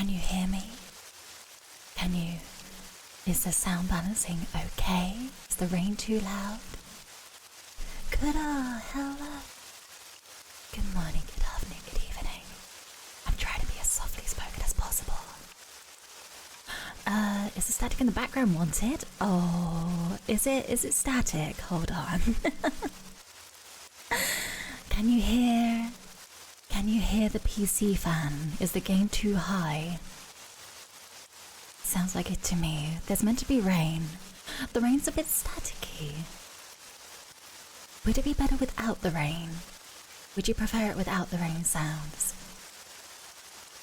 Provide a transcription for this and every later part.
Can you hear me? Can you? Is the sound balancing okay? Is the rain too loud? Good hello. Good morning, good afternoon, good evening. I'm trying to be as softly spoken as possible. Is the static in the background wanted? Oh, is it static? Hold on. Can you hear the PC fan? Is the gain too high? Sounds like it to me. There's meant to be rain. The rain's a bit staticky. Would it be better without the rain? Would you prefer it without the rain sounds?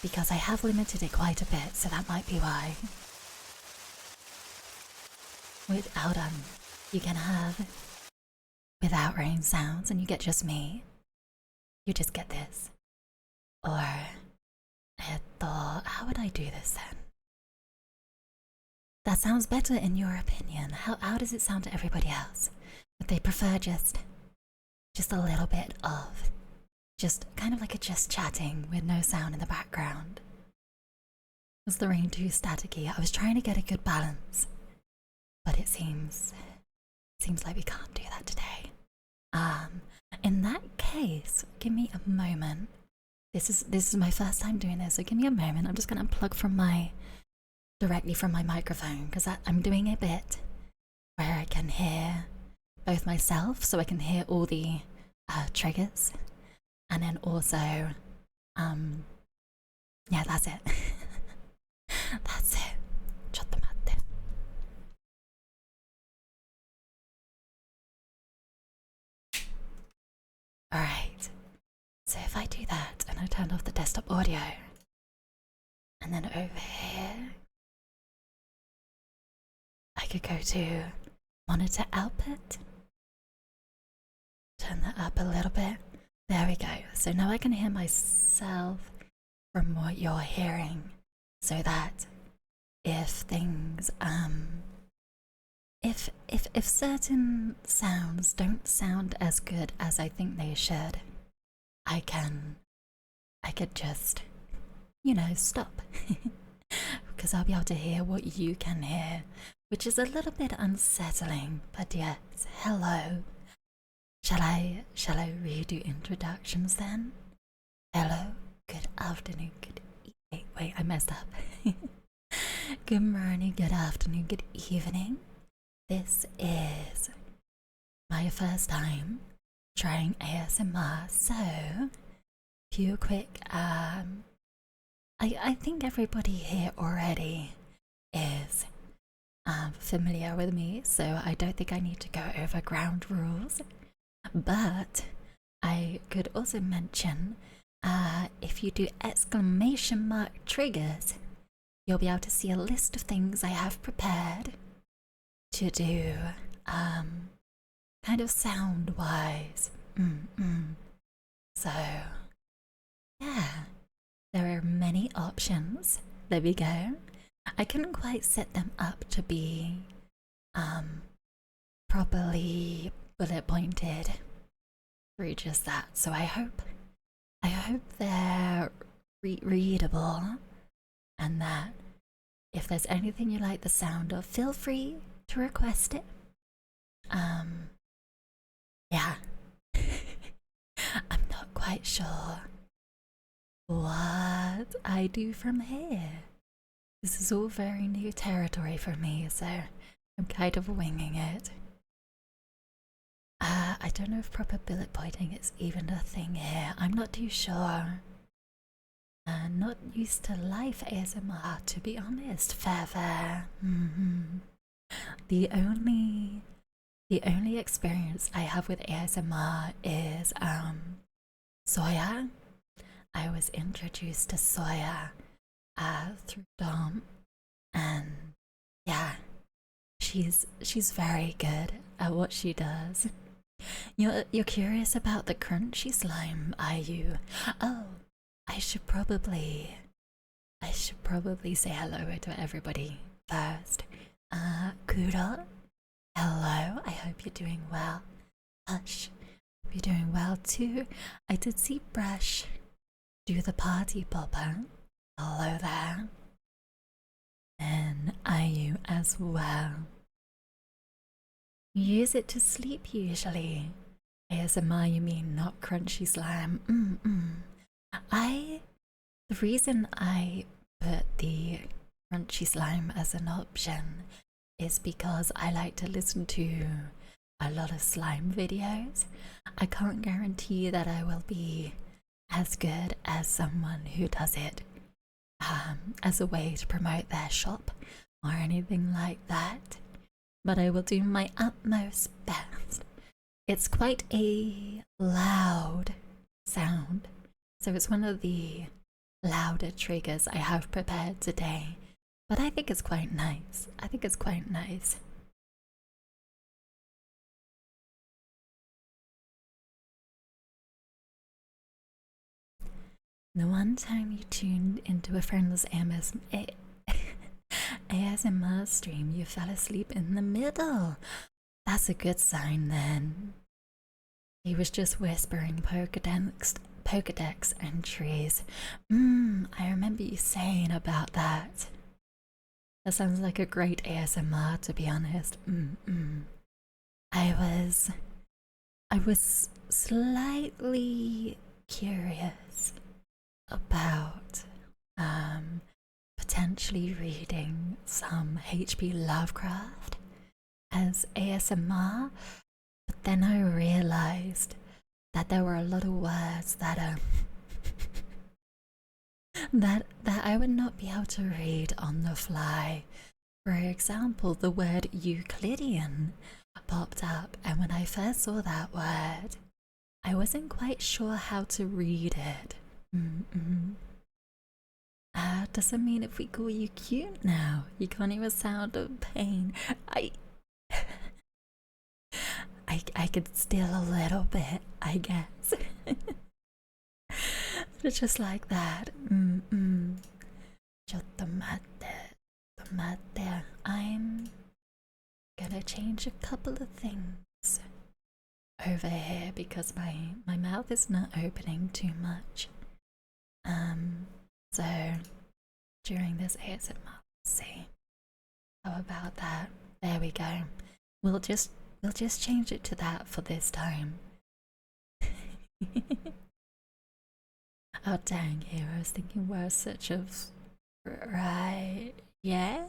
Because I have limited it quite a bit, so that might be why. Without you can have without rain sounds and you get just me. You just get this. Or I thought, how would I do this then? That sounds better in your opinion. How does it sound to everybody else? Would they prefer just a little bit of, just kind of like a just chatting with no sound in the background? Was the rain too staticky? I was trying to get a good balance, but it seems like we can't do that today. In that case, give me a moment. This is my first time doing this, so give me a moment. I'm just gonna unplug directly from my microphone, because I'm doing a bit where I can hear both myself, so I can hear all the triggers, and then also, yeah, that's it. That's it. Chattamate. Alright, so if I do that and I turn off the desktop audio, and then over here, I could go to monitor output, turn that up a little bit. There we go. So now I can hear myself from what you're hearing, so that if things, if certain sounds don't sound as good as I think they should, I could just, stop. Because I'll be able to hear what you can hear, which is a little bit unsettling, but yes, hello. Shall I redo introductions then? Hello, good afternoon, good evening. Wait, I messed up. Good morning, good afternoon, good evening. This is my first time trying ASMR, so few quick, I think everybody here already is familiar with me, so I don't think I need to go over ground rules. But I could also mention, if you do exclamation mark triggers, you'll be able to see a list of things I have prepared to do, kind of sound-wise. So, yeah, there are many options. There we go. I couldn't quite set them up to be, properly bullet pointed through just that. So I hope they're readable, and that if there's anything you like the sound of, feel free to request it. Yeah. I'm not quite sure what I do from here. This is all very new territory for me, so I'm kind of winging it. I don't know if proper bullet pointing is even a thing here. I'm not too sure. Not used to live ASMR, to be honest. Fair. The only experience I have with ASMR is Soya. I was introduced to Soya through Dom, and yeah, she's very good at what she does. You're curious about the crunchy slime, are you? Oh, I should probably say hello to everybody first. Kuro, hello. I hope you're doing well. Hush, hope you're doing well too. I did see Brush do the party popper. Hello there. And are you as well? You use it to sleep usually. ASMR, you mean, not crunchy slime. The reason I put the crunchy slime as an option is because I like to listen to a lot of slime videos. I can't guarantee that I will be as good as someone who does it as a way to promote their shop or anything like that, but I will do my utmost best. It's quite a loud sound, so it's one of the louder triggers I have prepared today, but I think it's quite nice. The one time you tuned into a friend's ASMR stream, you fell asleep in the middle. That's a good sign then. He was just whispering Pokedex entries. I remember you saying about that. That sounds like a great ASMR, to be honest. I was slightly curious about potentially reading some H.P. Lovecraft as ASMR, but then I realized that there were a lot of words that that I would not be able to read on the fly. For example, the word Euclidean popped up, and when I first saw that word, I wasn't quite sure how to read it. Doesn't mean if we call you cute now, you can't even sound of pain. I could steal a little bit, I guess. But just like that. I'm gonna change a couple of things over here because my mouth is not opening too much. So during this ASMR, let's see. How about that? There we go. We'll just change it to that for this time. Oh dang, here I was thinking we're such a right, yeah.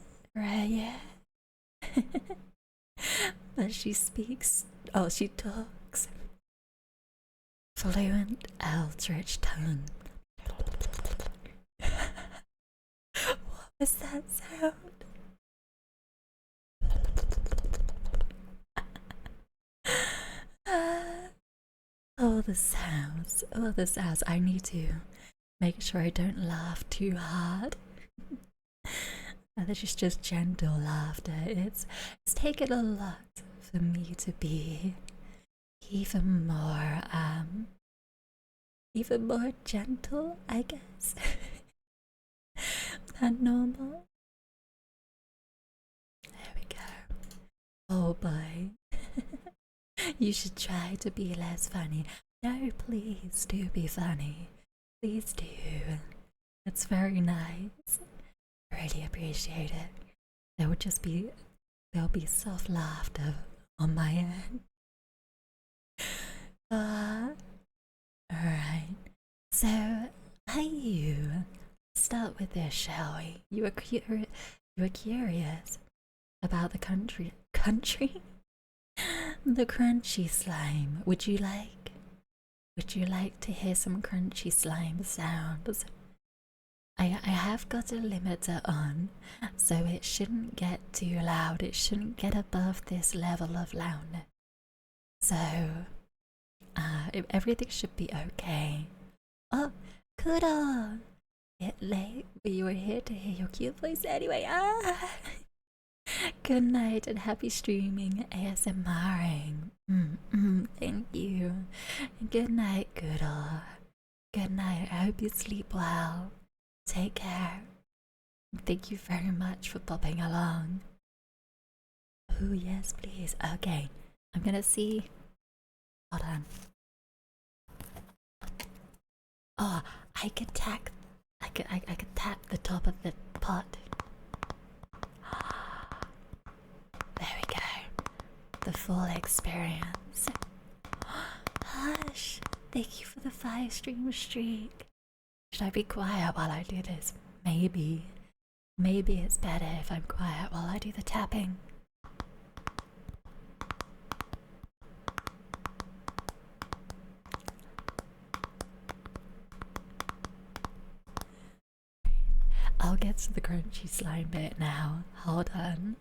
But she talks fluent eldritch tongue. What was that sound? All the sounds. I need to make sure I don't laugh too hard. This is just gentle laughter. It's taken a lot for me to be even more gentle, I guess, than normal. There we go. Oh boy. You should try to be less funny. No, please do be funny. Please do. It's very nice. Really appreciate it. There'll be soft laughter on my end. Alright. So, start with this, shall we? You were curious about the country? The crunchy slime. Would you like to hear some crunchy slime sounds? I have got a limiter on, so it shouldn't get too loud. It shouldn't get above this level of loudness. So, everything should be okay. Oh, Kudo! Bit late, but you were here to hear your cute voice anyway. Good night and happy streaming, ASMRing. Thank you. Good night, Kudo. Good night. I hope you sleep well. Take care. Thank you very much for popping along. Oh, yes, please. Okay, I'm gonna see. Hold on. Oh, I could I could tap the top of the pot. There we go. The full experience. Hush! Thank you for the 5-stream streak. Should I be quiet while I do this? Maybe. Maybe it's better if I'm quiet while I do the tapping. I'll get to the crunchy slime bit now. Hold on.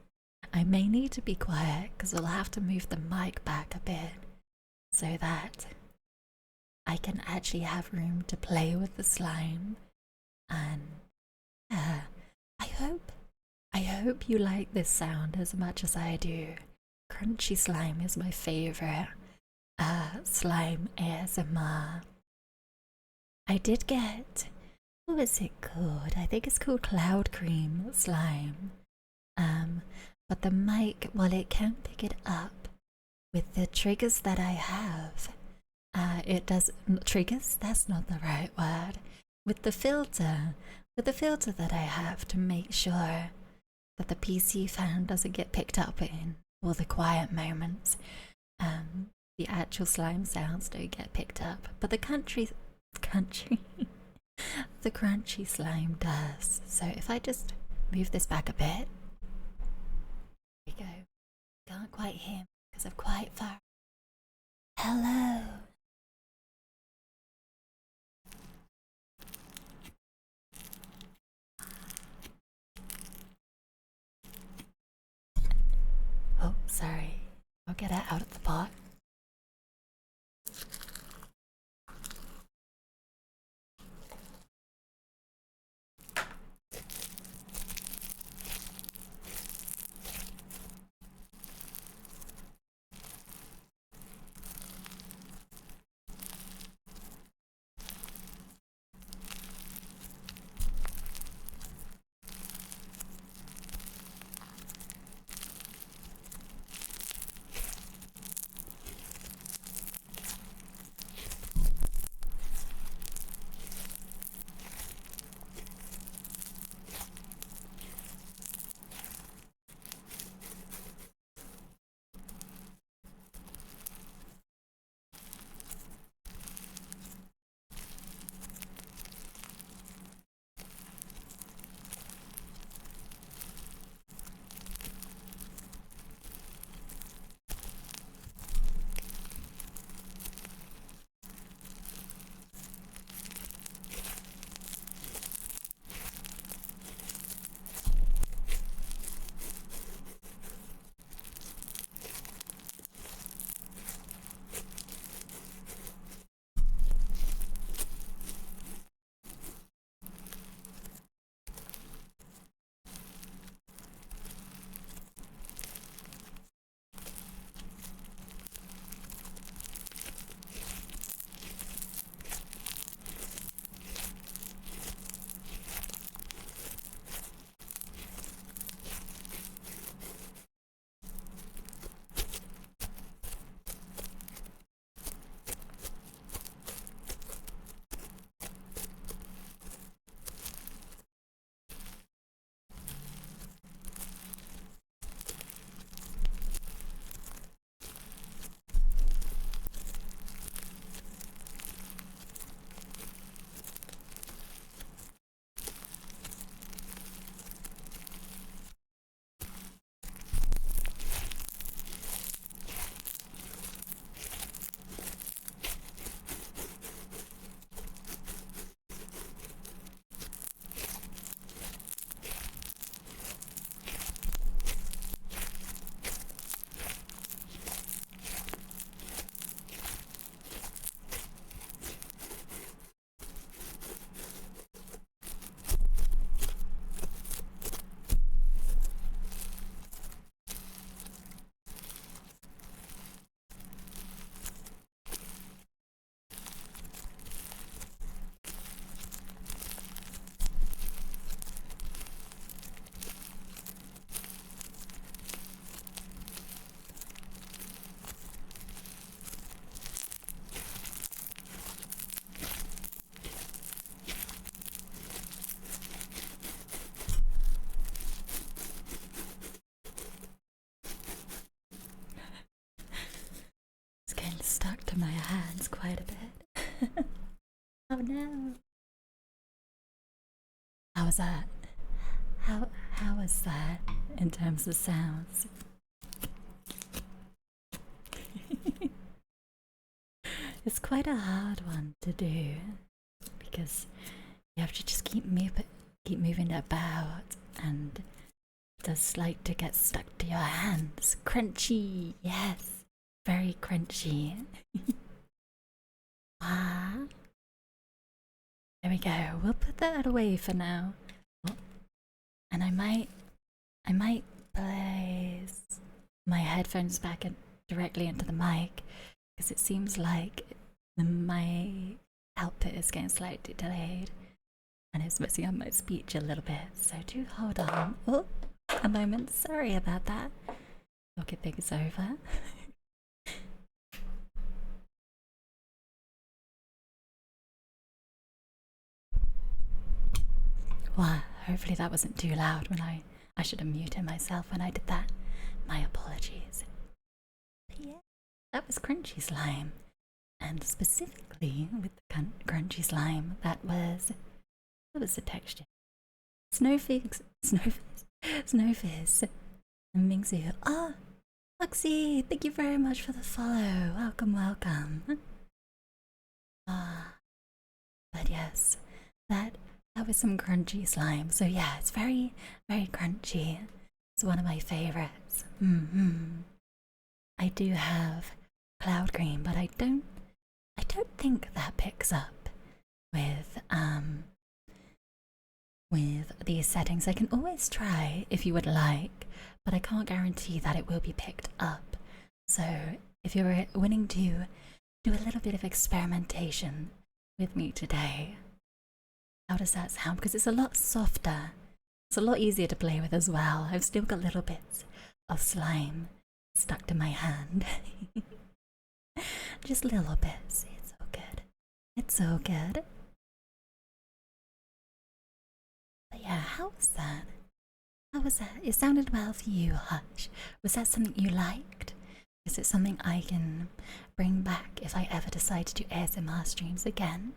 I may need to be quiet because I'll have to move the mic back a bit so that I can actually have room to play with the slime. And yeah, I hope you like this sound as much as I do. Crunchy slime is my favorite slime ASMR. I did get, what was it called? I think it's called Cloud Cream Slime. But the mic, well, it can't pick it up with the triggers that I have. It does, triggers? That's not the right word. With the filter that I have to make sure that the PC fan doesn't get picked up in all the quiet moments. The actual slime sounds don't get picked up, but the the crunchy slime does. So if I just move this back a bit, there we go. Can't quite hear me because I'm quite far. Hello. Oh, sorry. I'll get it out of the pot. How was that? How was that in terms of sounds? It's quite a hard one to do because you have to just keep moving it about, and it does like to get stuck to your hands. Crunchy, yes, very crunchy. Ah, there we go. We'll put that away for now. Oh, and I might place my headphones back directly into the mic because it seems like my output is getting slightly delayed and it's messing up my speech a little bit. So do hold on. Oh, a moment. Sorry about that. Talking things over. Well, hopefully that wasn't too loud when I should have muted myself when I did that. My apologies. But yeah, that was crunchy slime. And specifically with the crunchy slime, what was the texture? Snowfizz, and Mingzu. Ah, Luxie, thank you very much for the follow. Welcome, welcome. But yes, that was some crunchy slime. So yeah, it's very, very crunchy. It's one of my favorites. I do have cloud cream, but I don't think that picks up with these settings. I can always try if you would like, but I can't guarantee that it will be picked up. So if you're willing to do a little bit of experimentation with me today, how does that sound? Because it's a lot softer. It's a lot easier to play with as well. I've still got little bits of slime stuck to my hand. Just little bits. It's all good. It's all good. But yeah, how was that? How was that? It sounded well for you, Hush. Was that something you liked? Is it something I can bring back if I ever decide to do ASMR streams again?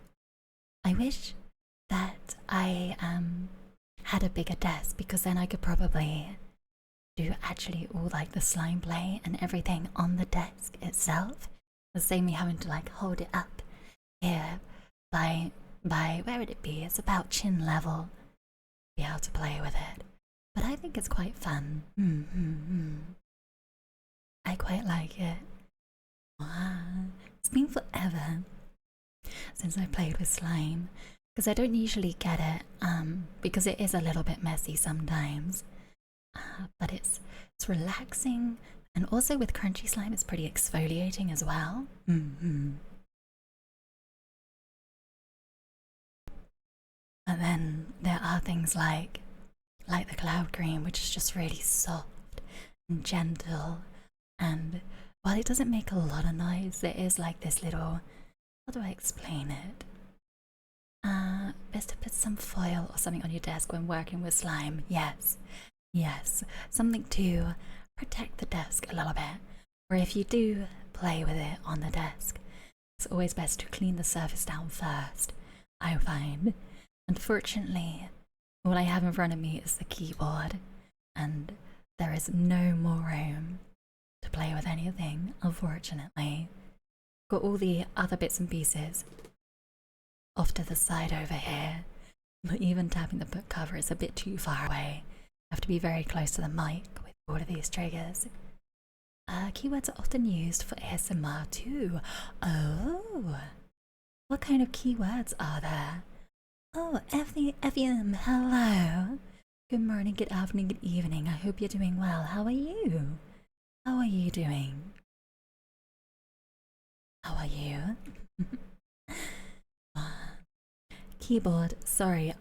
I wish that I had a bigger desk, because then I could probably do actually all like the slime play and everything on the desk itself. The same me having to like hold it up here by where would it be? It's about chin level. Be able to play with it. But I think it's quite fun. I quite like it. Wow. It's been forever since I played with slime, because I don't usually get it, because it is a little bit messy sometimes. But it's relaxing, and also with crunchy slime it's pretty exfoliating as well. And then there are things like the cloud cream, which is just really soft and gentle, and while it doesn't make a lot of noise, there is like this little, how do I explain it? Best to put some foil or something on your desk when working with slime. Yes, something to protect the desk a little bit. Or if you do play with it on the desk, it's always best to clean the surface down first, I find. Unfortunately, all I have in front of me is the keyboard, and there is no more room to play with anything, unfortunately. Got all the other bits and pieces off to the side over here, but even tapping the book cover is a bit too far away. I have to be very close to the mic with all of these triggers. Keywords are often used for ASMR too. Oh, what kind of keywords are there? Oh, Evian, hello. Good morning, good afternoon, good evening. I hope you're doing well. How are you? How are you doing? How are you? Keyboard, sorry.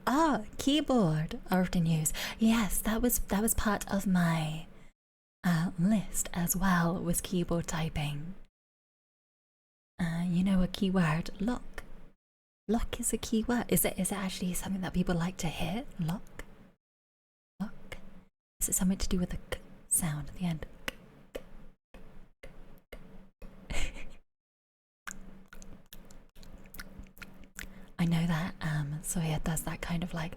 Keyboard often used. Yes, that was part of my list as well, was keyboard typing. You know a keyword? Lock. Lock is a keyword. Is it actually something that people like to hear? Lock? Lock? Is it something to do with the k sound at the end? I know that Soya does that kind of like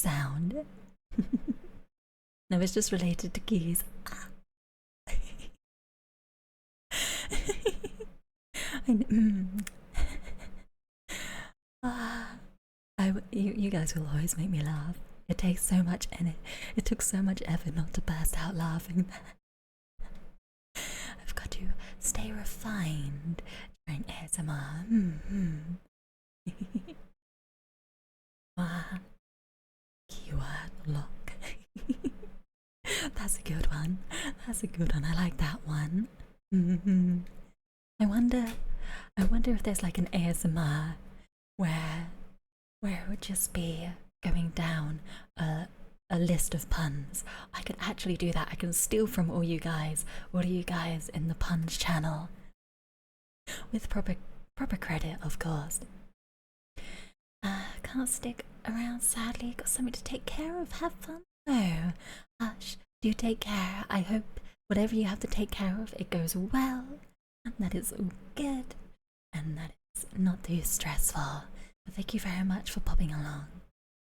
sound. No, it's just related to keys. You guys will always make me laugh. It takes so much it took so much effort not to burst out laughing. I've got to stay refined during ASMR. Keyword lock. That's a good one. That's a good one. I like that one. I wonder if there's like an ASMR where it would just be going down a list of puns. I could actually do that. I can steal from all you guys in the puns channel, with proper credit, of course. Can't stick around, sadly. Got something to take care of. Have fun. No, hush. Do take care. I hope whatever you have to take care of, it goes well, and that it's all good, and that it's not too stressful. But thank you very much for popping along.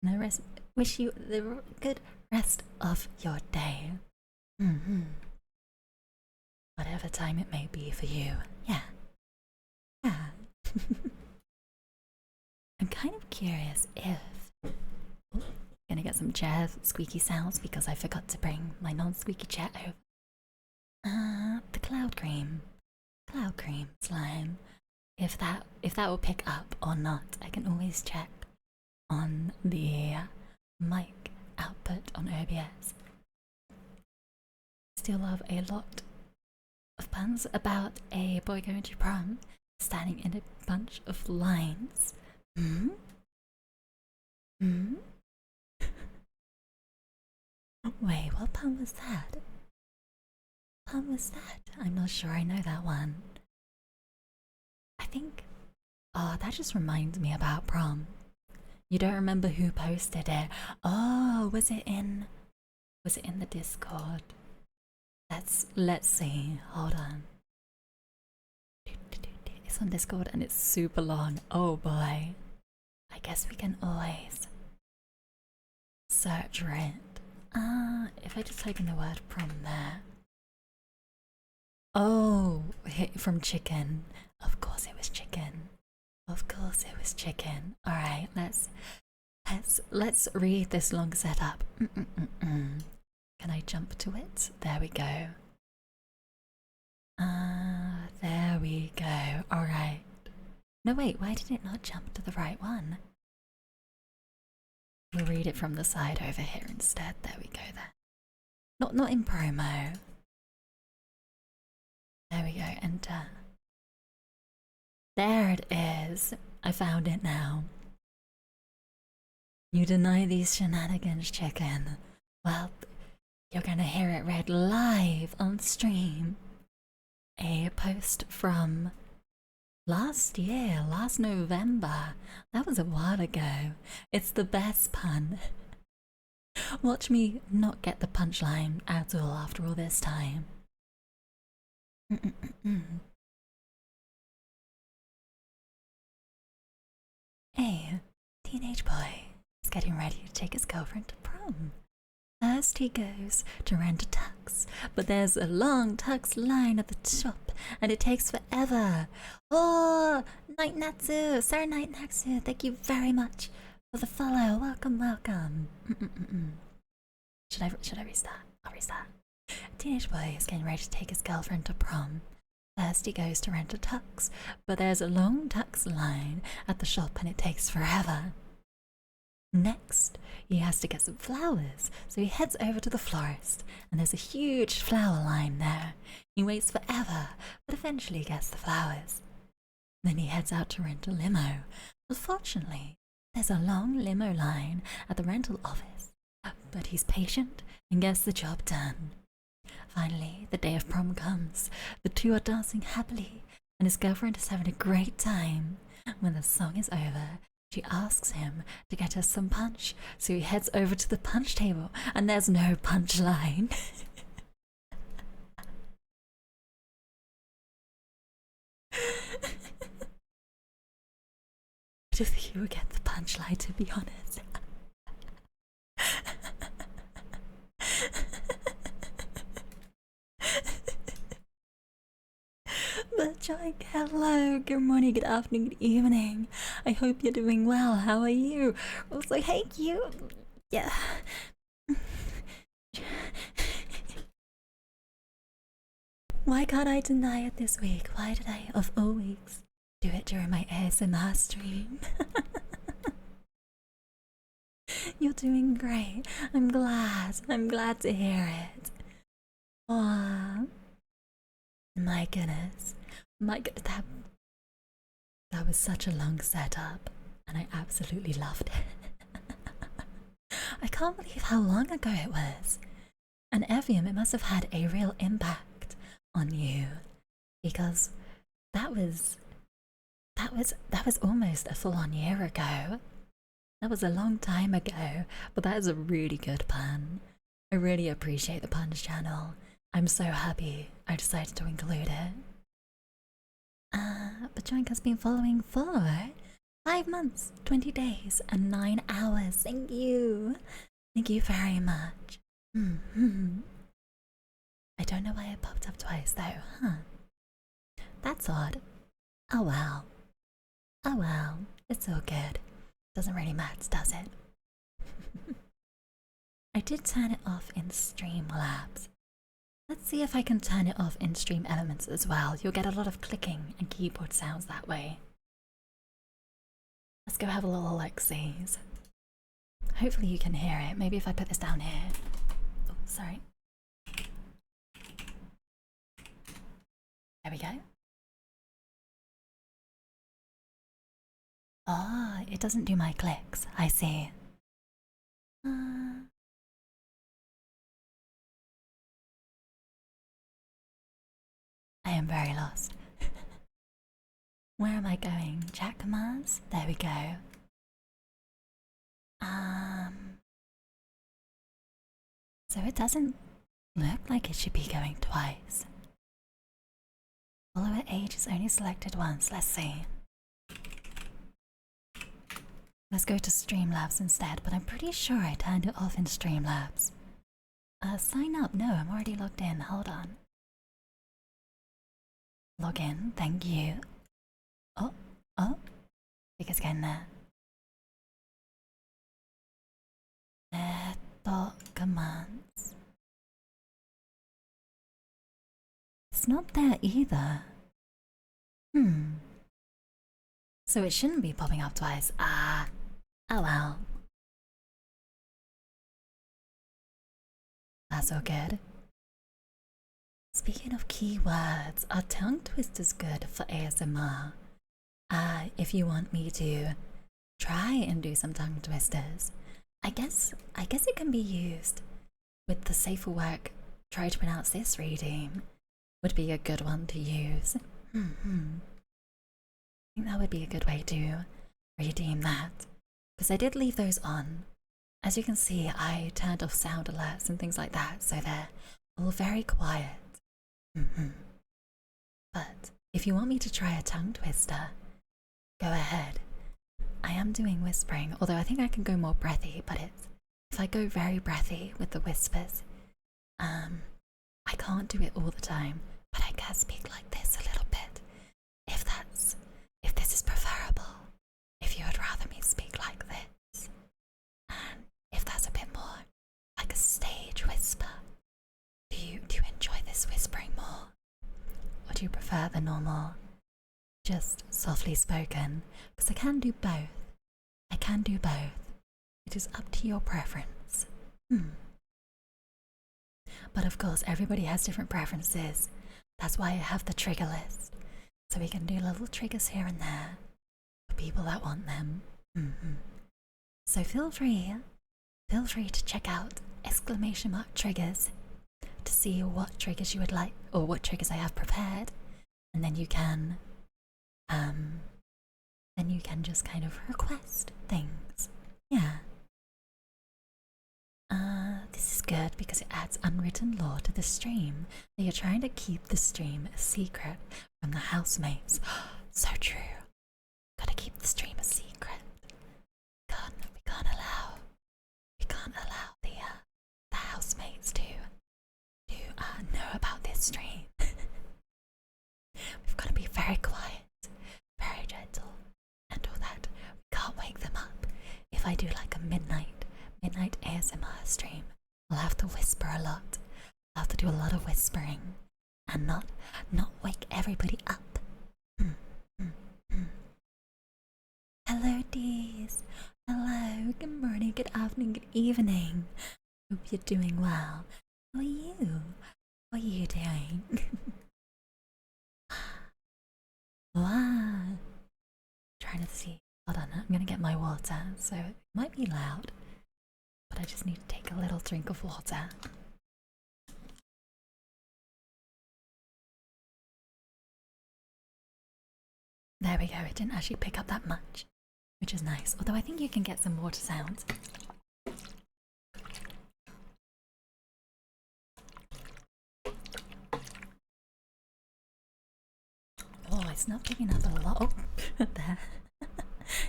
And I wish you the good rest of your day. Whatever time it may be for you. Yeah. I'm kind of curious if... gonna get some chair squeaky sounds because I forgot to bring my non-squeaky chair over. The cloud cream slime. If that will pick up or not, I can always check on the mic output on OBS. Still love a lot of puns about a boy going to prom, standing in a bunch of lines. Wait, what pun was that? I'm not sure I know that one. I think... oh, that just reminds me about prom. You don't remember who posted it? Oh, was it in the Discord? Let's see. Hold on. It's on Discord and it's super long. Oh boy. I guess we can always search it. If I just type in the word prom there. Oh, from chicken. Of course it was chicken. Alright, let's read this long setup. Can I jump to it? There we go. There we go. Alright. No wait, why did it not jump to the right one? We'll read it from the side over here instead. There we go there. Not in promo. There we go, enter. There it is. I found it now. You deny these shenanigans, chicken. Well, you're gonna hear it read live on stream. A post from last year, last November. That was a while ago. It's the best pun. Watch me not get the punchline at all after all this time. A teenage boy is getting ready to take his girlfriend to prom. First he goes to rent a tux, but there's a long tux line at the shop and it takes forever. Oh, Night Natsu, Sarah Night Natsu, thank you very much for the follow. Welcome. Should I restart? I'll restart. A teenage boy is getting ready to take his girlfriend to prom. First he goes to rent a tux, but there's a long tux line at the shop and it takes forever. Next, he has to get some flowers, so he heads over to the florist, and there's a huge flower line there. He waits forever, but eventually gets the flowers. Then he heads out to rent a limo. Unfortunately, there's a long limo line at the rental office, but he's patient and gets the job done. Finally, the day of prom comes. The two are dancing happily, and his girlfriend is having a great time. When the song is over, she asks him to get her some punch, so he heads over to the punch table, and there's no punch line. I don't think he would get the punch line, to be honest. Joy, hello, good morning, good afternoon, good evening. I hope you're doing well. How are you? Also, hey, you. Yeah. Why can't I deny it this week? Why did I, of all weeks, do it during my ASMR stream? You're doing great. I'm glad. I'm glad to hear it. Aww. My goodness. That was such a long setup, and I absolutely loved it. I can't believe how long ago it was. And Evium, it must have had a real impact on you, because that was almost a full-on year ago. That was a long time ago, but that is a really good pun. I really appreciate the puns channel. I'm so happy I decided to include it. But Joink has been following for 5 months, 20 days, and 9 hours. Thank you. Thank you very much. I don't know why it popped up twice though, huh? That's odd. Oh well. Oh well. It's all good. Doesn't really matter, does it? I did turn it off in Streamlabs. Let's see if I can turn it off in Stream Elements as well. You'll get a lot of clicking and keyboard sounds that way. Let's go have a little look-sees. Hopefully you can hear it. Maybe if I put this down here. Oh, sorry. There we go. Oh, it doesn't do my clicks. I see. I am very lost. Where am I going? Chat commands? There we go. So it doesn't look like it should be going twice. Follower age is only selected once. Let's see. Let's go to Streamlabs instead, but I'm pretty sure I turned it off in Streamlabs. Sign up. No, I'm already logged in. Hold on. Log in. Thank you. Oh. I think it's getting there. Commands. It's not there either. So it shouldn't be popping up twice. Oh well. That's all good. Speaking of keywords, are tongue twisters good for ASMR? If you want me to try and do some tongue twisters, I guess it can be used with the safer work. Try to pronounce this reading would be a good one to use. I think that would be a good way to redeem that, because I did leave those on. As you can see, I turned off sound alerts and things like that, so they're all very quiet. But if you want me to try a tongue twister, go ahead. I am doing whispering, although I think I can go more breathy, but if I go very breathy with the whispers, I can't do it all the time, but I can speak like this a little bit, if this is preferable, if you would rather me speak like this, and if that's a bit more like a stage whisper. Do you enjoy this whispering more, or do you prefer the normal, just softly spoken? Because I can do both. It is up to your preference. But of course, everybody has different preferences. That's why I have the trigger list, so we can do little triggers here and there for people that want them. So feel free to check out !triggers to see what triggers you would like, or what triggers I have prepared, and then you can just kind of request things. Yeah. This is good because it adds unwritten law to the stream. That you're trying to keep the stream a secret from the housemates. So true. Gotta keep the stream a secret. We can't allow the housemates to know about this stream. We've got to be very I do like a midnight ASMR stream, I'll have to whisper a lot. I'll have to do a lot of whispering and not wake everybody up. Hello, Dees. Hello. Good morning. Good afternoon. Good evening. Hope you're doing well. How are you? What are you doing? Wow. Trying to see. Hold on. I'm gonna get my water, so it might be loud, but I just need to take a little drink of water. There we go. It didn't actually pick up that much, which is nice. Although I think you can get some water sounds. Oh, it's not picking up a lot. Oh, there.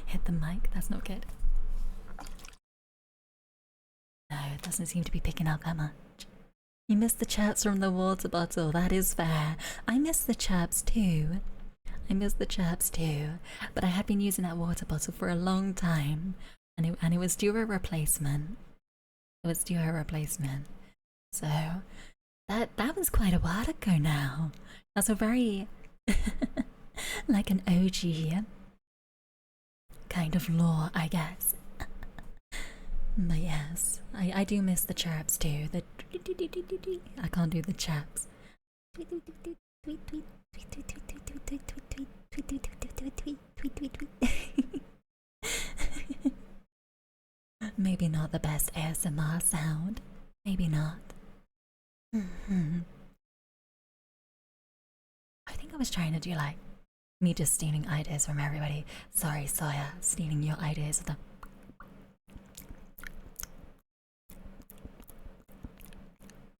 Hit the mic. That's not good. No, it doesn't seem to be picking up that much. You missed the chirps from the water bottle. That is fair. I miss the chirps too. But I had been using that water bottle for a long time, and it was due a replacement. So that was quite a while ago now. That's a very like an OG kind of lore, I guess. But yes, I do miss the chirps too. The I can't do the chirps. Maybe not the best ASMR sound. Maybe not. I think I was trying to do like me just stealing ideas from everybody. Sorry, Sawyer, stealing your ideas.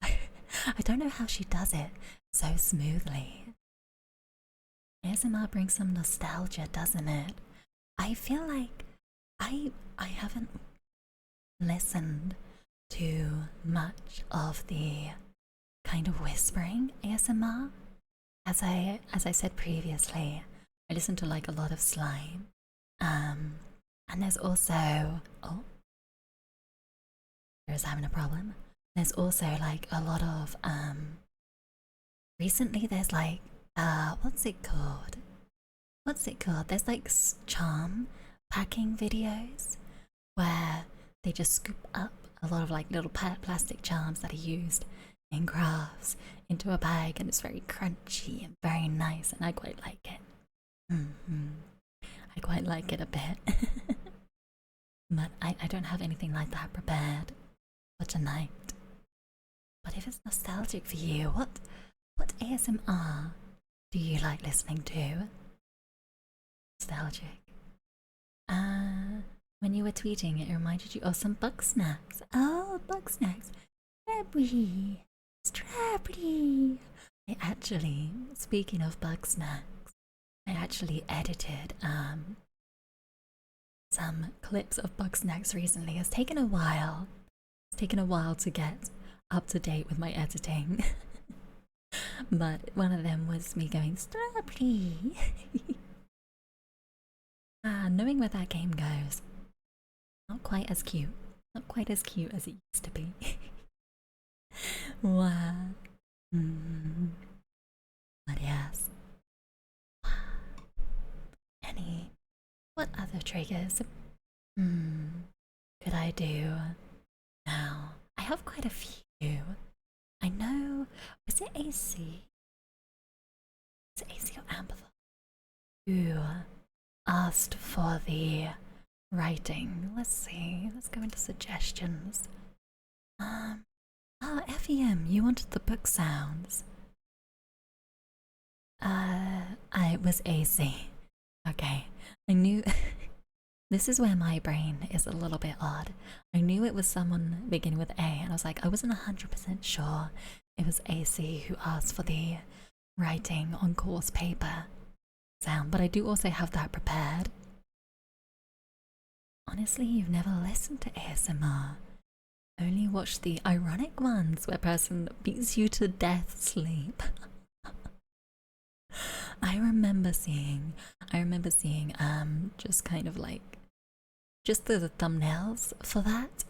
I don't know how she does it so smoothly. ASMR brings some nostalgia, doesn't it? I feel like I haven't listened to much of the kind of whispering ASMR. As I said previously, I listen to like a lot of slime. And there's also there's having a problem. There's also like a lot of recently there's like what's it called? There's like charm packing videos where they just scoop up a lot of like little plastic charms that are used in crafts into a bag, and it's very crunchy and very nice, and I quite like it. I quite like it a bit. But I don't have anything like that prepared for tonight. But if it's nostalgic for you, what ASMR do you like listening to? Nostalgic. When you were tweeting, it reminded you of some bug snacks. Oh, bug snacks. Strawberry. I actually, speaking of bug snacks, I actually edited some clips of bug snacks recently. It's taken a while. To get up to date with my editing. But one of them was me going strawberry. Knowing where that game goes, not quite as cute as it used to be. Wow. But yes. What other triggers could I do now? I have quite a few. I know, was it AC? Was it AC or Amber who asked for the writing? Let's see, let's go into suggestions. FEM, you wanted the book sounds. It was AC. Okay, I knew. This is where my brain is a little bit odd. I knew it was someone beginning with A, and I was like, I wasn't 100% sure it was AC who asked for the writing on course paper sound, but I do also have that prepared. Honestly, you've never listened to ASMR. Only watched the ironic ones where a person beats you to death sleep. I remember seeing just kind of like just the thumbnails for that.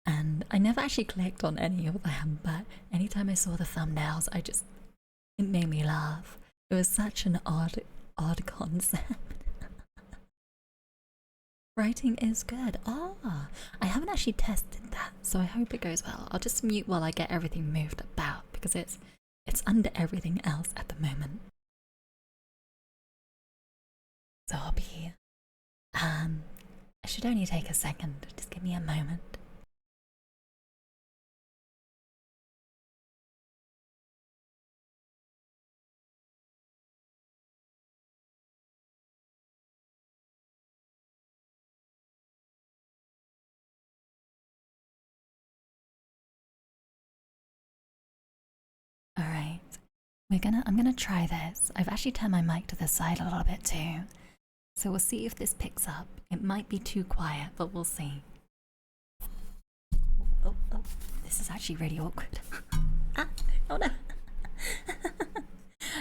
And I never actually clicked on any of them, but anytime I saw the thumbnails, it made me laugh. It was such an odd concept. Writing is good. Ah, I haven't actually tested that, so I hope it goes well. I'll just mute while I get everything moved about because it's under everything else at the moment. So I'll be I should only take a second. Just give me a moment. Alright. I'm gonna try this. I've actually turned my mic to the side a little bit too. So we'll see if this picks up. It might be too quiet, but we'll see. Oh, this is actually really awkward. Oh no.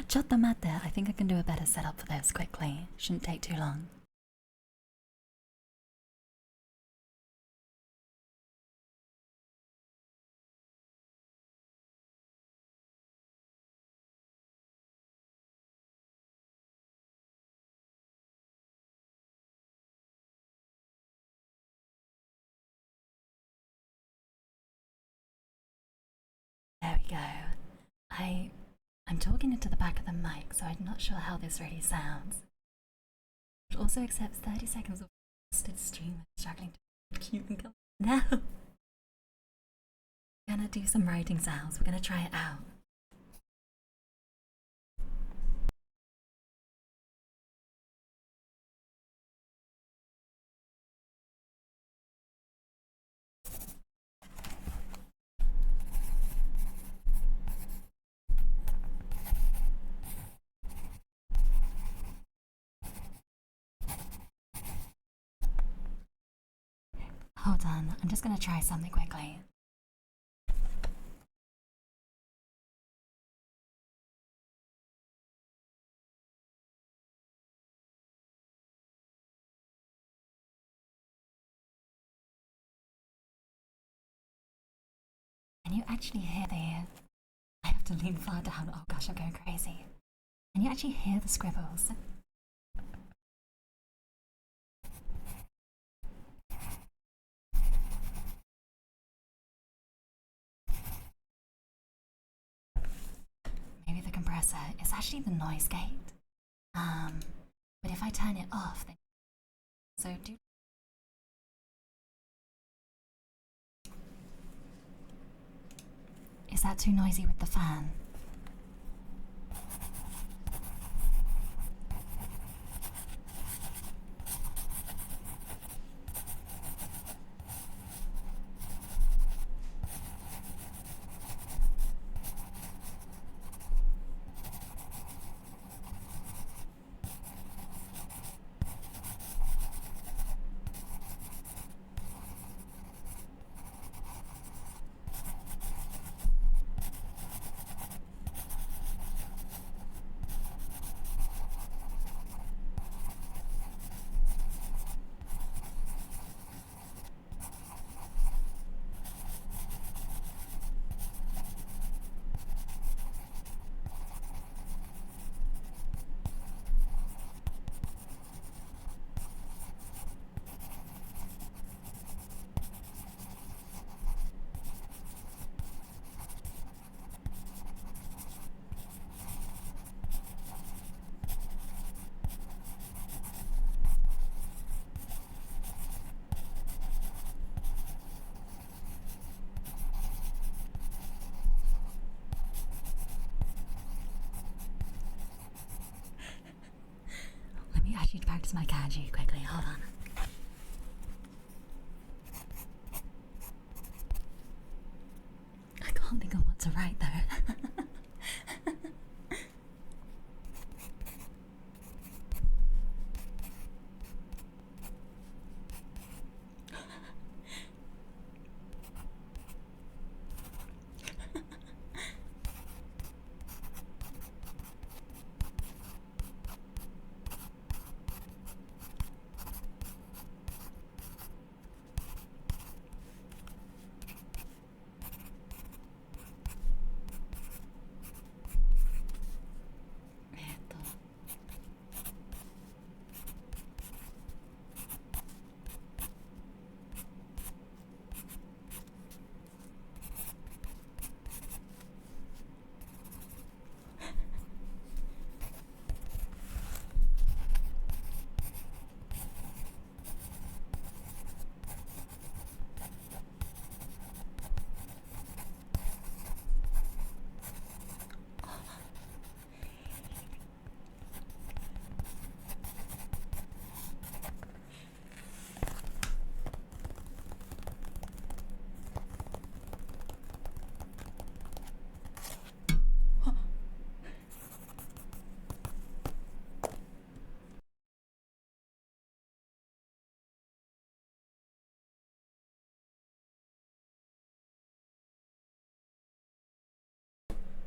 Chotamate, I think I can do a better setup for this quickly. Shouldn't take too long. There we go. I'm talking into the back of the mic, so I'm not sure how this really sounds. It also accepts 30 seconds of wasted stream struggling to keep them coming. No! We're gonna do some writing sounds. We're gonna try it out. Hold on, I'm just gonna try something quickly. Can you actually hear the... I have to lean far down. Oh gosh, I'm going crazy. Can you actually hear the scribbles? Maybe the compressor. It's actually the noise gate. But if I turn it off, then... So do... Is that too noisy with the fan? Let me actually practice my kanji quickly. Hold on. I can't think of what to write though.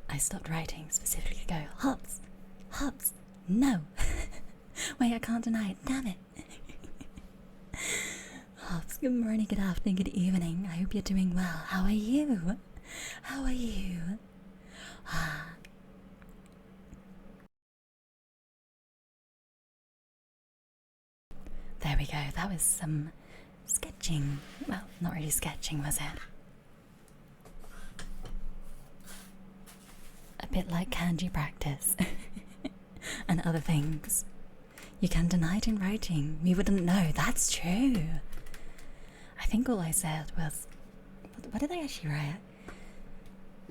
I stopped writing specifically to go, Hops, Hops, no. Wait, I can't deny it, damn it. Hops, good morning, good afternoon, good evening. I hope you're doing well. How are you? How are you? There we go, that was some sketching. Well, not really sketching, was it? A bit like kanji practice and other things. You can deny it in writing. We wouldn't know. That's true. I think all I said was, what did I actually write?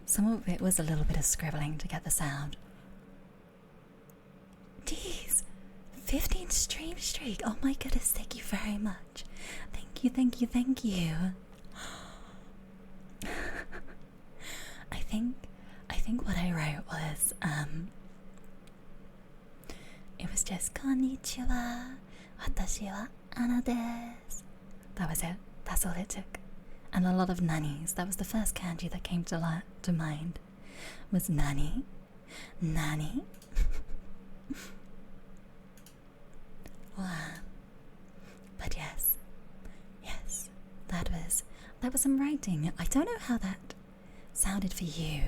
Some of it was a little bit of scribbling to get the sound. Jeez, 15 stream streak. Oh my goodness, thank you very much. Thank you, thank you, thank you. I think what I wrote was, it was just konnichiwa, watashi wa Anna desu. That was it. That's all it took. And a lot of nannies. That was the first kanji that came to mind. Was nanny. Nanny. Wow. But yes. Yes. That was some writing. I don't know how that sounded for you.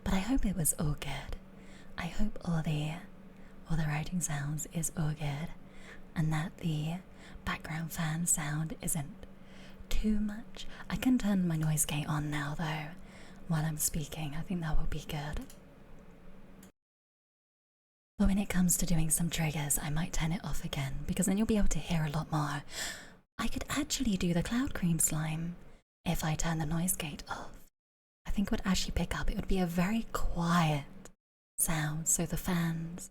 But I hope it was all good. I hope all the writing sounds is all good, and that the background fan sound isn't too much. I can turn my noise gate on now though while I'm speaking. I think that will be good. But when it comes to doing some triggers, I might turn it off again, because then you'll be able to hear a lot more. I could actually do the cloud cream slime if I turn the noise gate off. I think it would actually pick up. It would be a very quiet sound, so the fans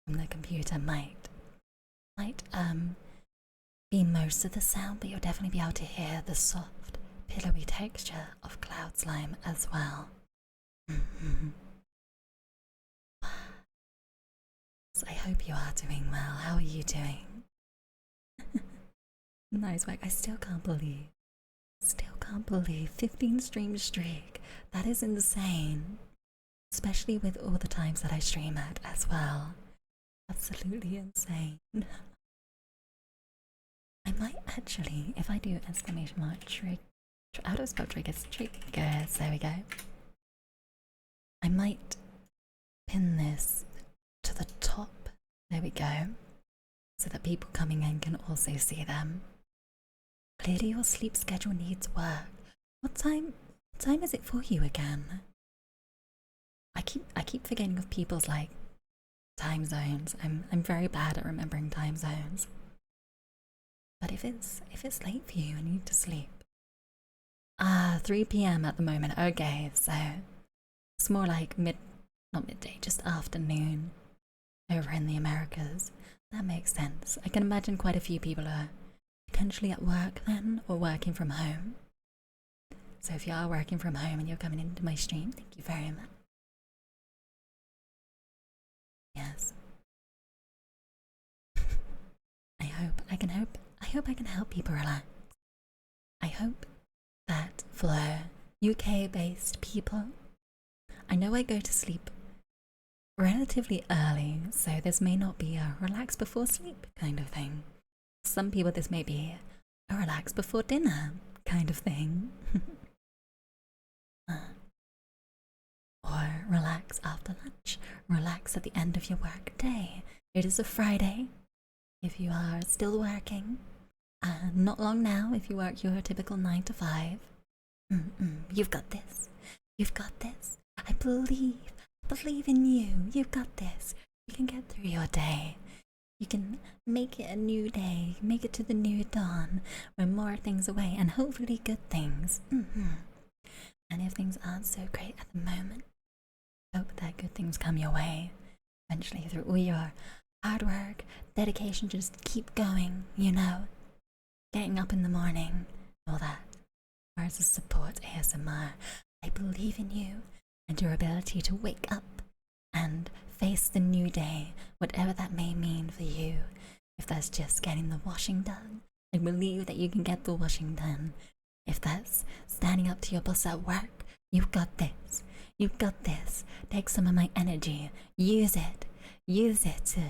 from the computer might be most of the sound, but you'll definitely be able to hear the soft, pillowy texture of cloud slime as well. So I hope you are doing well. How are you doing? Nice work. I still can't believe 15 stream streak. That is insane. Especially with all the times that I stream at as well. Absolutely insane. I might actually, if I do exclamation mark how do I spell triggers? Triggers, there we go. I might pin this to the top, there we go, so that people coming in can also see them. Clearly your sleep schedule needs work. What time is it for you again? I keep forgetting of people's like time zones. I'm very bad at remembering time zones. But if it's late for you and you need to sleep. 3 p.m. at the moment. Okay, so it's more like not midday, just afternoon over in the Americas. That makes sense. I can imagine quite a few people are potentially at work then, or working from home. So if you are working from home and you're coming into my stream, thank you very much. Yes. I hope I can help people relax. I hope that for UK-based people, I know I go to sleep relatively early, so this may not be a relax before sleep kind of thing. Some people this may be a relax before dinner kind of thing. Or relax after lunch, relax at the end of your work day. It is a Friday if you are still working, not long now if you work your typical 9 to 5. You've got this. You've got this. I believe in you. You've got this. You can get through your day. You can make it a new day, make it to the new dawn, where more things away, and hopefully good things. And if things aren't so great at the moment, hope that good things come your way eventually through all your hard work, dedication, just keep going, you know, getting up in the morning, all that. Whereas a support ASMR, I believe in you and your ability to wake up and face the new day, whatever that may mean for you. If that's just getting the washing done, I believe that you can get the washing done. If that's standing up to your boss at work, you've got this. You've got this. Take some of my energy. Use it. Use it to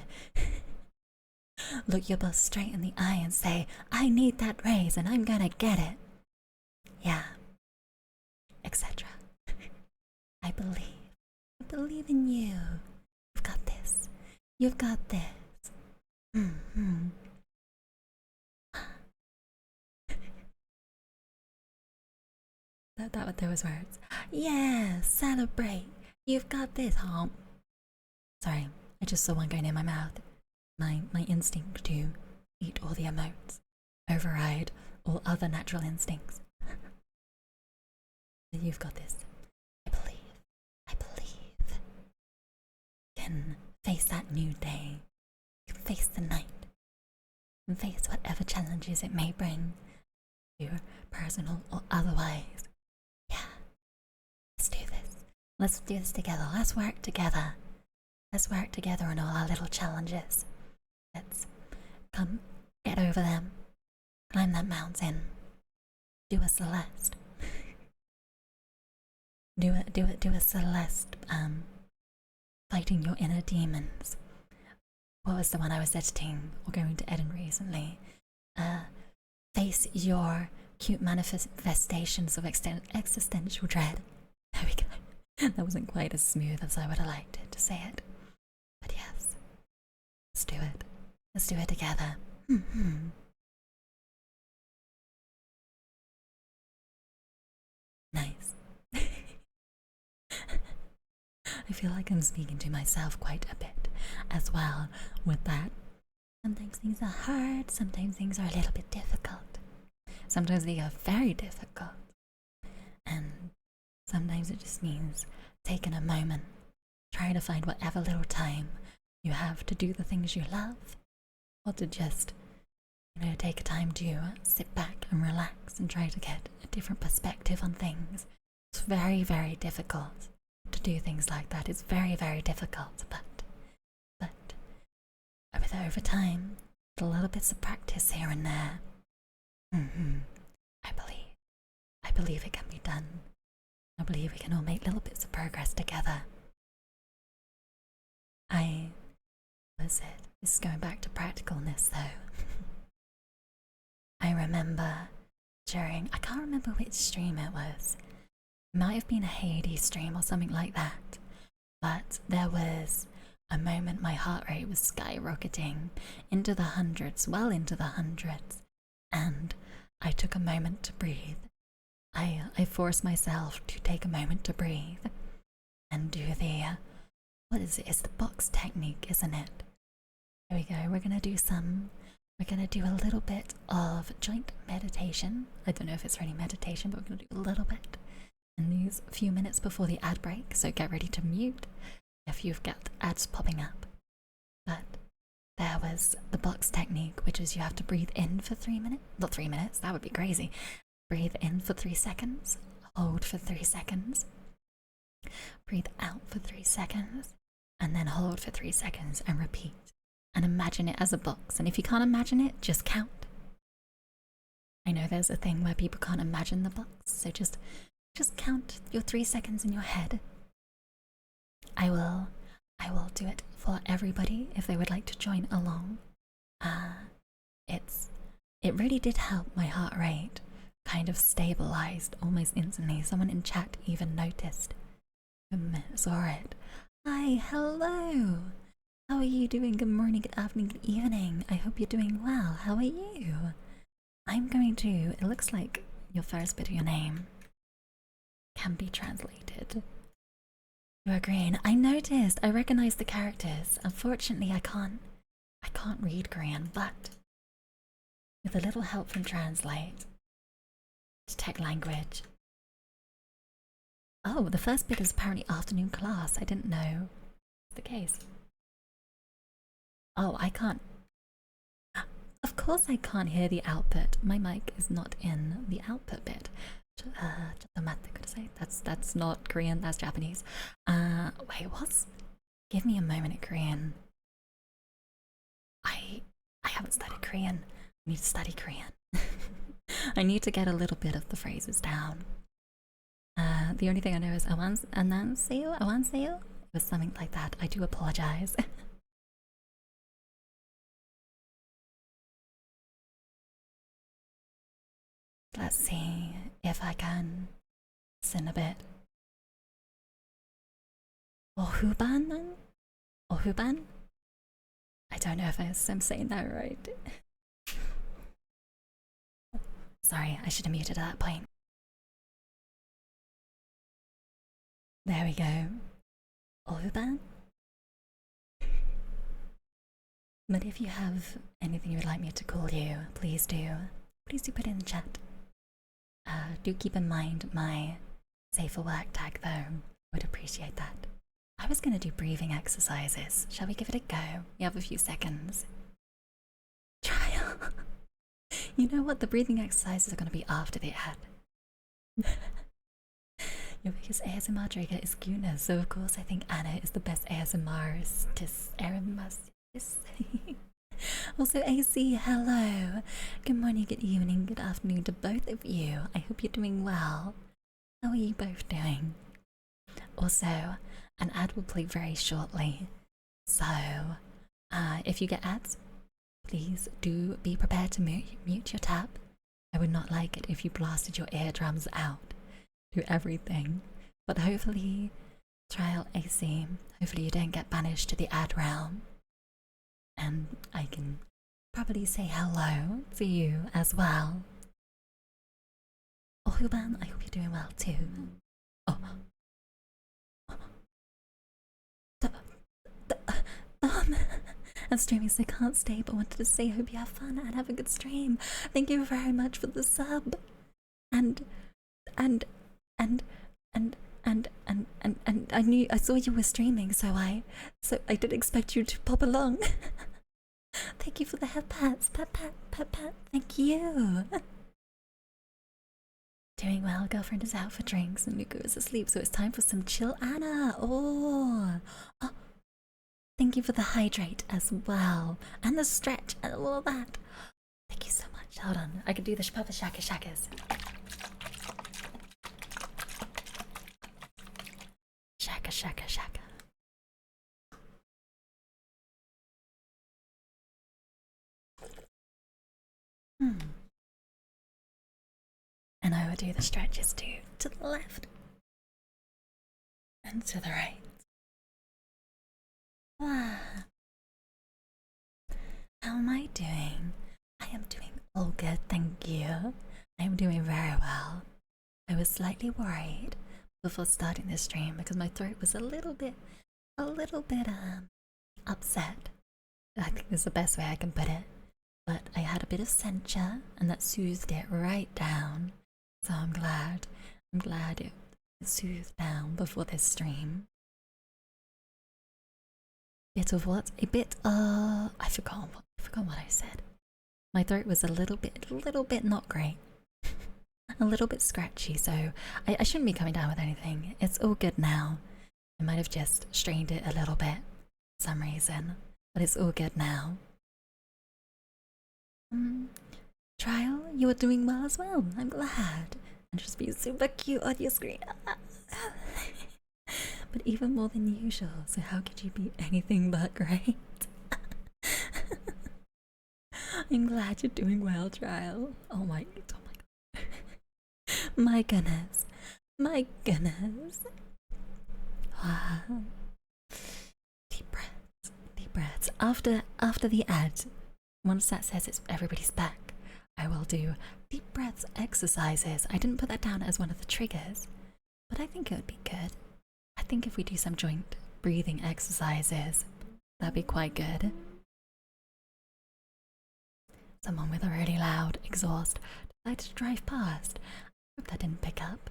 look your boss straight in the eye and say, I need that raise and I'm gonna get it. Yeah. Etc. I believe in you. You've got this. You've got this. Mm-hmm. That those words. Yeah, celebrate. You've got this, huh? Sorry, I just saw one go near my mouth. My instinct to eat all the emotes, override all other natural instincts. You've got this. I believe. You can face that new day. You can face the night. You can face whatever challenges it may bring, you personal or otherwise. Yeah. Let's do this. Let's do this together. Let's work together. Let's work together on all our little challenges. Let's come get over them. Climb that mountain. Do a Celeste. do a Celeste, fighting your inner demons. What was the one I was editing or going to edit recently? Face your cute manifestations of existential dread. There we go. That wasn't quite as smooth as I would have liked it to say it. But yes, let's do it. Let's do it together. Nice. I feel like I'm speaking to myself quite a bit as well with that. Sometimes things are hard, sometimes things are a little bit difficult. Sometimes they are very difficult. And sometimes it just means taking a moment, trying to find whatever little time you have to do the things you love, or to just, take a time to sit back and relax and try to get a different perspective on things. It's very, very difficult to do things like that. It's very, very difficult, but over time, with a little bits of practice here and there, I believe it can be done. I believe we can all make little bits of progress together. This is going back to practicalness though. I remember I can't remember which stream it was. It might have been a Hades stream or something like that. But there was a moment my heart rate was skyrocketing into the hundreds, well into the hundreds. And I took a moment to breathe. I forced myself to take a moment to breathe and do what is it? It's the box technique, isn't it? There we go. We're gonna do a little bit of joint meditation. I don't know if it's really meditation, but we're gonna do a little bit in these few minutes before the ad break. So get ready to mute if you've got ads popping up. But there was the box technique, which is you have to breathe in for 3 minutes. Not 3 minutes, that would be crazy. Breathe in for 3 seconds, hold for 3 seconds, breathe out for 3 seconds, and then hold for 3 seconds and repeat. And imagine it as a box. And if you can't imagine it, just count. I know there's a thing where people can't imagine the box, so just count your 3 seconds in your head. I will do it for everybody if they would like to join along. It really did help my heart rate kind of stabilized almost instantly. Someone in chat even noticed. Saw it. Hi, hello. How are you doing? Good morning, good afternoon, good evening. I hope you're doing well. How are you? It looks like your first bit of your name can be translated. You are green. I noticed. I recognize the characters. Unfortunately, I can't read Korean, but with a little help from Translate, detect language. Oh, the first bit is apparently afternoon class. I didn't know the case. Oh, I can't. Of course I can't hear the output. My mic is not in the output bit. That's not Korean, that's Japanese. Wait, what? Give me a moment at Korean. I haven't studied Korean. I need to study Korean. I need to get a little bit of the phrases down. The only thing I know is Anansiu? Awansiu? It was something like that. I do apologize. Let's see if I can sin a bit. Ohuban? Ohuban? I don't know if I'm saying that right. Sorry, I should have muted at that point. There we go. Ohuban? But if you have anything you would like me to call you, please do. Please do put it in the chat. Do keep in mind my safe for work tag though. Would appreciate that. I was gonna do breathing exercises. Shall we give it a go? We have a few seconds. Trial. You know what? The breathing exercises are gonna be after the ad. Your biggest ASMR trigger is Guna, so of course I think Anna is the best ASMRist. Also, AC, hello. Good morning, good evening, good afternoon to both of you. I hope you're doing well. How are you both doing? Also, an ad will play very shortly. So, if you get ads, please do be prepared to mute your tab. I would not like it if you blasted your eardrums out to everything. But hopefully, trial AC, hopefully you don't get banished to the ad realm. And I can probably say hello to you as well. Ohuban, I hope you're doing well too. Oh. I'm streaming so I can't stay, but wanted to say I hope you have fun and have a good stream. Thank you very much for the sub. And I saw you were streaming, so I did expect you to pop along. Thank you for the head pats. Pat. Thank you. Doing well. Girlfriend is out for drinks and Nuku is asleep, so it's time for some chill Anna. Oh. Thank you for the hydrate as well. And the stretch and all of that. Thank you so much. Hold on. I could do the Papa Shakas. Shaka. And I will do the stretches too. To the left. And to the right. Ah. How am I doing? I am doing all good, thank you. I am doing very well. I was slightly worried before starting this stream because my throat was a little bit upset. I think that's the best way I can put it. But I had a bit of censure and that soothed it right down. So I'm glad it soothed down before this stream. Bit of what? I forgot what I said. My throat was a little bit not great. A little bit scratchy, so I shouldn't be coming down with anything. It's all good now. I might have just strained it a little bit for some reason, but it's all good now. Trial, you are doing well as well. I'm glad. And just be super cute on your screen. But even more than usual, so how could you be anything but great? I'm glad you're doing well, Trial. Oh my god. My goodness. Wow. Deep breaths. After the ad, once that says it's everybody's back, I will do deep breaths exercises. I didn't put that down as one of the triggers, but I think it would be good. I think if we do some joint breathing exercises, that'd be quite good. Someone with a really loud exhaust decided to drive past. I hope that didn't pick up.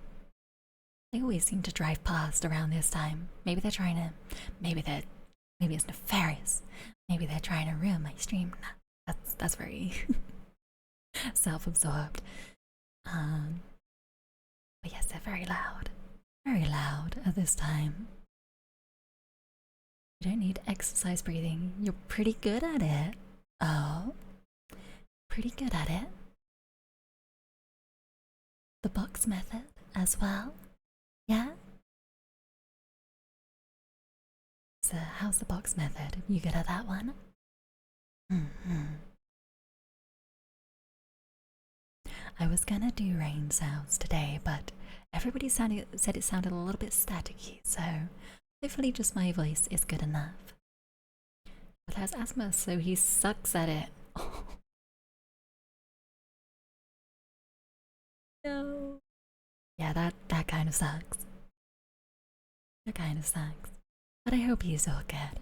They always seem to drive past around this time. Maybe they're trying to, maybe it's nefarious. Maybe they're trying to ruin my stream. That's very self-absorbed. But yes, they're very loud at this time. You don't need exercise breathing. You're pretty good at it. Oh, pretty good at it. The box method as well. Yeah? So, how's the box method? You good at that one? I was gonna do rain sounds today, but everybody said it sounded a little bit staticky, so hopefully just my voice is good enough. But has asthma, so he sucks at it. Oh, no. Yeah, that kind of sucks. That kind of sucks. But I hope he's all good.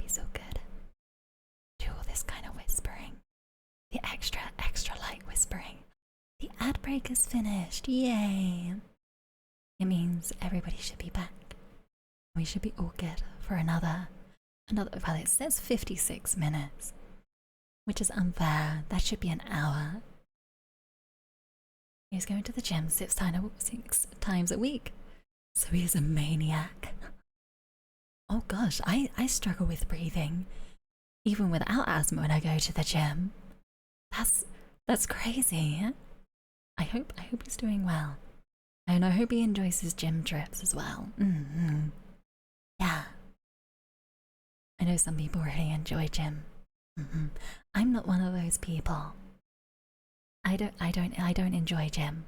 He's all good. Do all this kind of whispering. The extra light whispering. The ad break is finished. Yay! It means everybody should be back. We should be all good for another. Well, it says 56 minutes, which is unfair. That should be an hour. He's going to the gym 6 times a week, so he's a maniac. Oh gosh, I struggle with breathing, even without asthma when I go to the gym. That's crazy. I hope he's doing well, and I hope he enjoys his gym trips as well. Yeah, I know some people really enjoy gym. I'm not one of those people. I don't enjoy gym.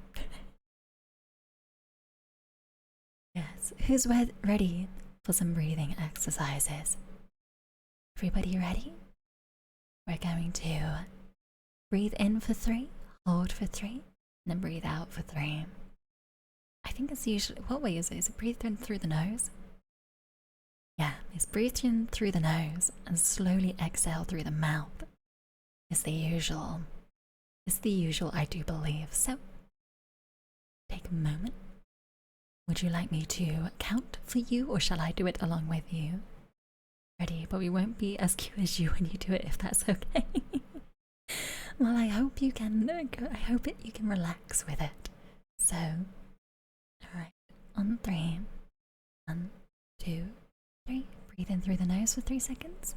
Yes, who's ready for some breathing exercises? Everybody ready? We're going to breathe in for 3, hold for 3, and then breathe out for 3. I think it's usually, what way is it? Is it breathe in through the nose? Yeah, it's breathe in through the nose and slowly exhale through the mouth. It's the usual. It's the usual, I do believe. So, take a moment. Would you like me to count for you, or shall I do it along with you? Ready, but we won't be as cute as you when you do it, if that's okay. Well, I hope you can. You can relax with it. So, all right, on 3. 1, 2, 3. Breathe in through the nose for 3 seconds.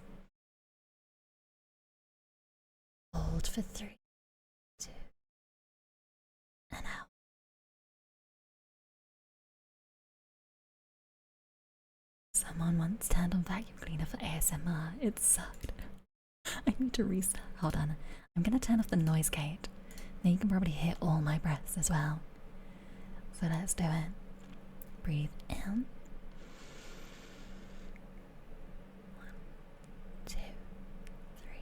Hold for 3, 2, and out. Someone once turned on vacuum cleaner for ASMR. It sucked. I need to restart. Hold on. I'm gonna turn off the noise gate. Then you can probably hear all my breaths as well. So let's do it. Breathe in. 1, 2, 3.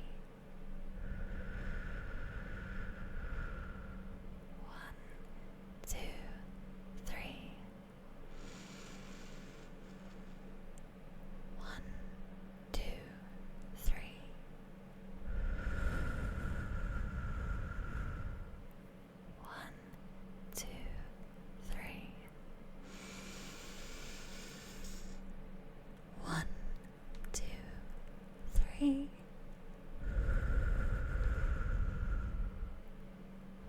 1, 2, 3. 1, 2, 3. 1, 2, 3. 1, 2, 3.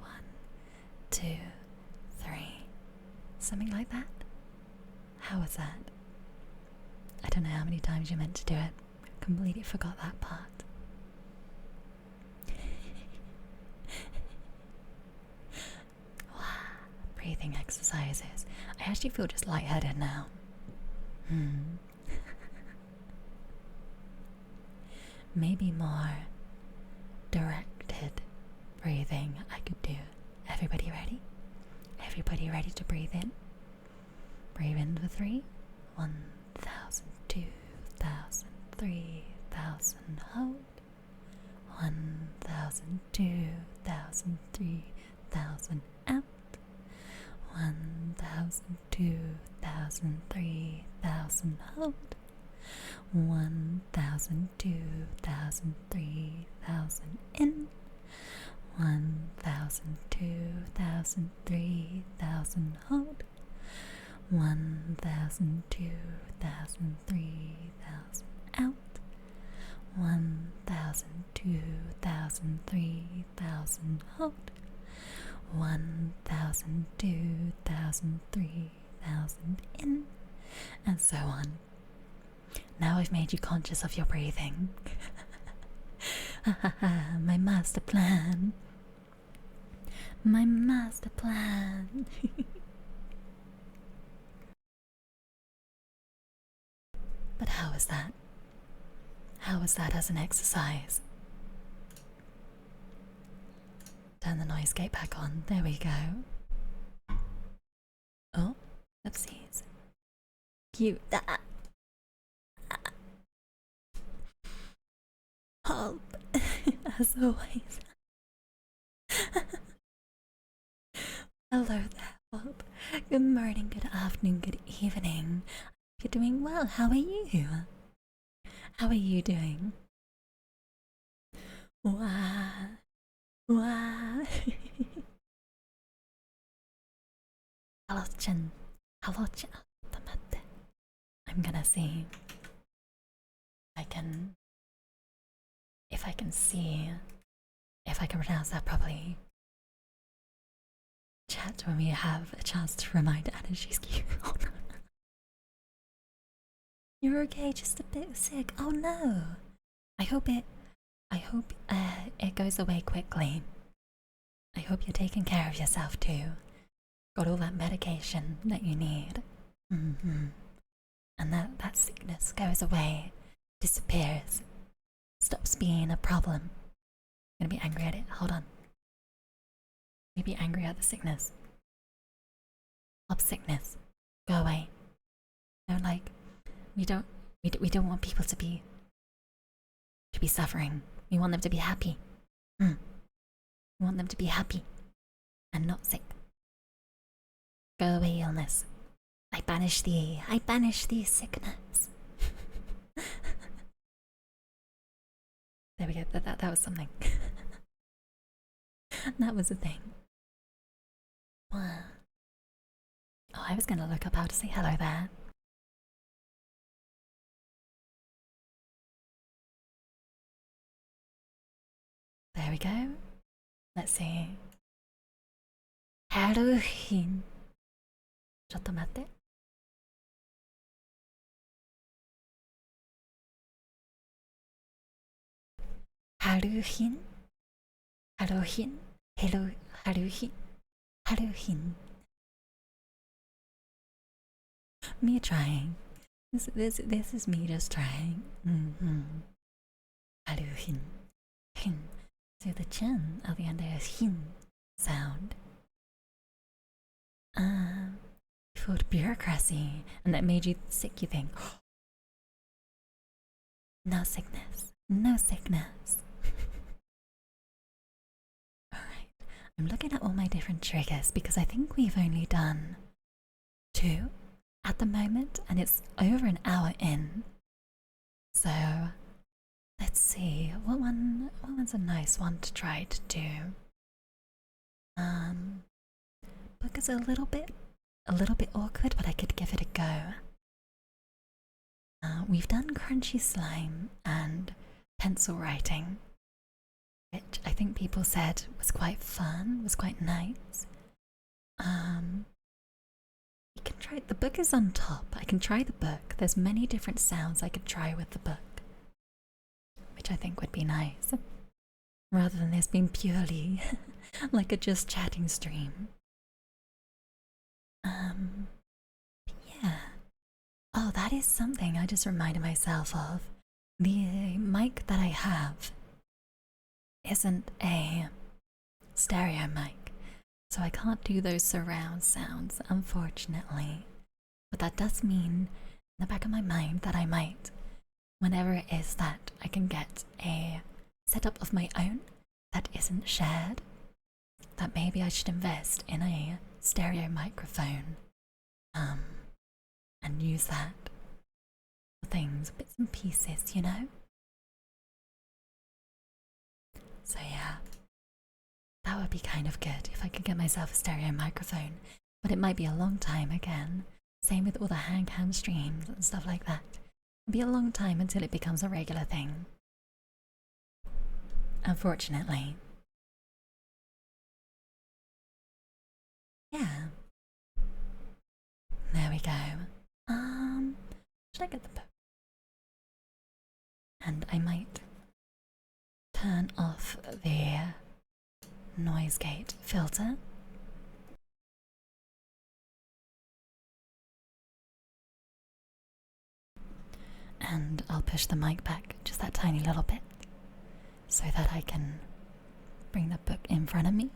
1, 2, 3. Something like that? How was that? I don't know how many times you meant to do it. Completely forgot that part. Breathing exercises. I actually feel just lightheaded now. Maybe more directed breathing I could do. Everybody ready? Everybody ready to breathe in? Breathe in for 3. 1,000, 2,000, 3,000, hold. 1,000, 2,000, 3,000, out. 1,000, 2,000, 3,000, hold. 1,000, 2,000, 3,000, in. 1,000, 2,000, 3,000, hold. 1,000, 2,000, 3,000, out. 1,000, 2,000, 3,000, hold. 1,000, 2,000, 3,000, in, and so on. Now I've made you conscious of your breathing. My master plan. My master plan. But how was that? How was that as an exercise? Turn the noise gate back on. There we go. Oh, oopsies. Cute. Help. As always. Hello there, Bob. Good morning, good afternoon, good evening. You're doing well. How are you? How are you doing? Wow. Wow. Hello-chan. Hello-chan. I'm gonna see if I can see if I can pronounce that properly. Chat when we have a chance to remind Anna she's cute. Oh no. You're okay, just a bit sick. Oh no. I hope it goes away quickly. I hope you're taking care of yourself too. Got all that medication that you need. And that sickness goes away, disappears, stops being a problem. I'm gonna be angry at it. Hold on. Maybe angry at the sickness. Stop sickness. Go away. We don't want people to be suffering. We want them to be happy. We want them to be happy and not sick. Go away, illness. I banish thee sickness. There we go. That was something. That was a thing. Wow. Oh, I was gonna look up how to say hello there. There we go. Let's see. Haruhin. ちょっと待って。Haruhin. Haruhin. Hello. Haruhin. Haruhin. Me trying. This is me just trying. Haruhin. Hin. So the chin at the end there is hin sound. You felt bureaucracy, and that made you sick, you think. No sickness. No sickness. Alright. I'm looking at all my different triggers because I think we've only done 2 at the moment, and it's over an hour in. So let's see, what one's a nice one to try to do. Book is a little bit awkward, but I could give it a go. We've done crunchy slime and pencil writing, which I think people said was quite fun, was quite nice. We can try, the book is on top. I can try the book. There's many different sounds I could try with the book, which I think would be nice, rather than this being purely like a just chatting stream. Yeah. Oh, that is something I just reminded myself of. The mic that I have isn't a stereo mic, so I can't do those surround sounds, unfortunately. But that does mean, in the back of my mind, that I might, whenever it is that I can get a setup of my own that isn't shared, that maybe I should invest in a stereo microphone, and use that for things, bits and pieces, you know? So yeah, that would be kind of good if I could get myself a stereo microphone, but it might be a long time again. Same with all the hang cam streams and stuff like that. It'll be a long time until it becomes a regular thing, unfortunately. Yeah. There we go. Should I get the book? And I might turn off the noise gate filter. And I'll push the mic back just that tiny little bit so that I can bring the book in front of me.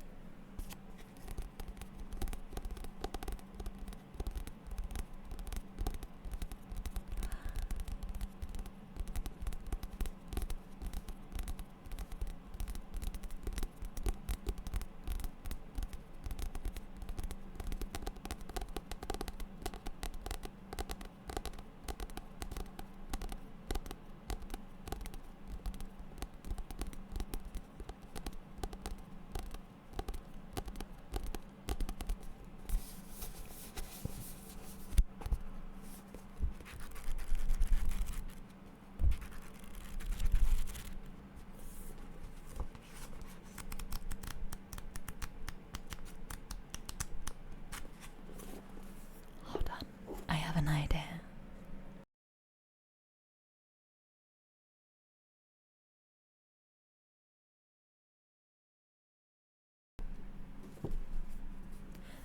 Hold on, I have an idea.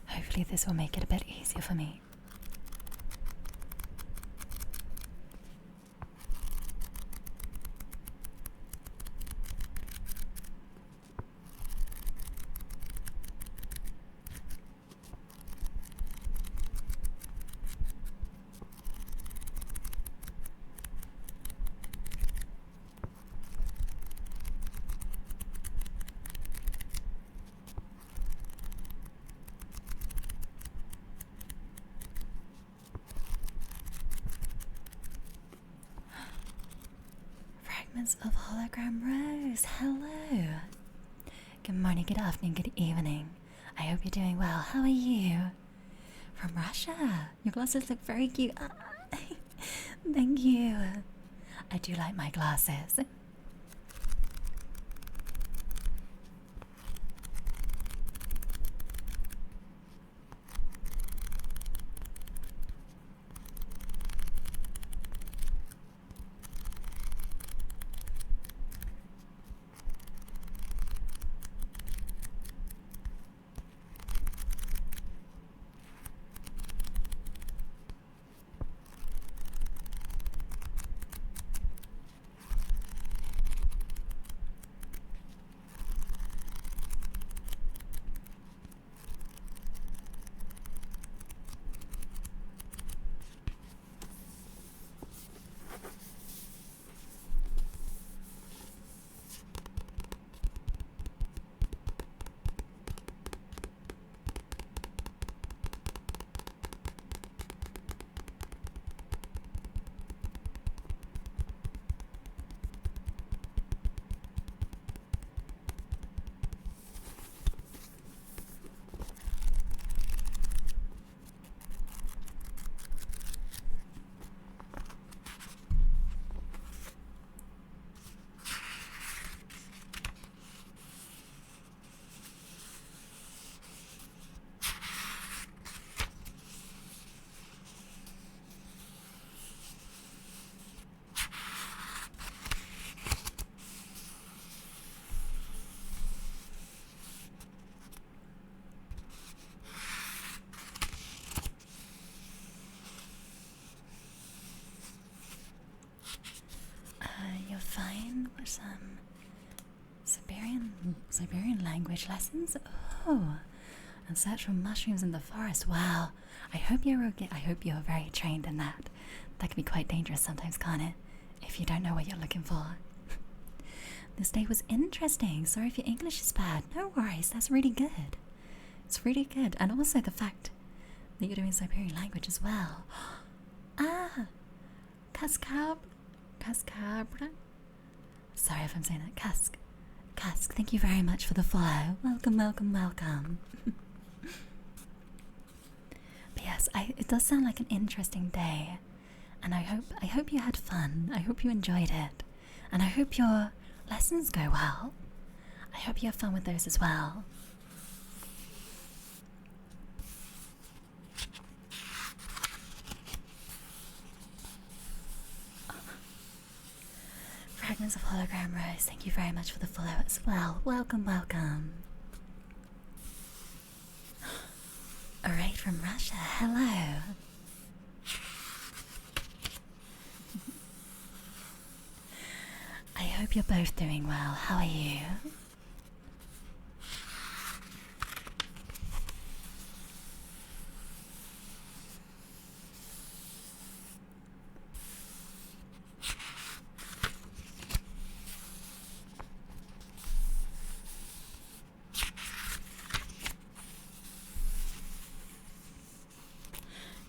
Hopefully this will make it a bit easier for me. Fragments of hologram rose. Hello. Good morning, good afternoon, good evening. I hope you're doing well. How are you? From Russia. Your glasses look very cute. Thank you. I do like my glasses. You're fine with some Siberian language lessons? Oh, and search for mushrooms in the forest. Wow. I hope you're okay. I hope you're very trained in that. That can be quite dangerous sometimes, can't it? If you don't know what you're looking for. This day was interesting. Sorry if your English is bad. No worries. That's really good. It's really good. And also the fact that you're doing Siberian language as well. Ah, Cascabra. Sorry if I'm saying that. Cask. Thank you very much for the follow. Welcome. But yes, it does sound like an interesting day, and I hope you had fun. I hope you enjoyed it, and I hope your lessons go well. I hope you have fun with those as well. Fragments of hologram rose. Thank you very much for the follow as well. Welcome. Alright, from Russia. Hello. hope you're both doing well. How are you?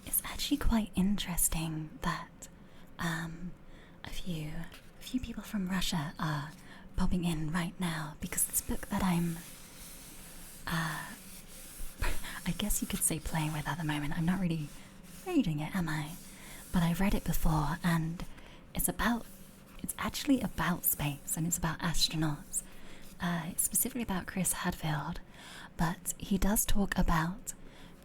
It's actually quite interesting that a few people from Russia are popping in right now because this book that I'm I guess you could say playing with at the moment. I'm not really reading it, am I? But I've read it before, and it's actually about space, and it's about astronauts. It's specifically about Chris Hadfield, but he does talk about,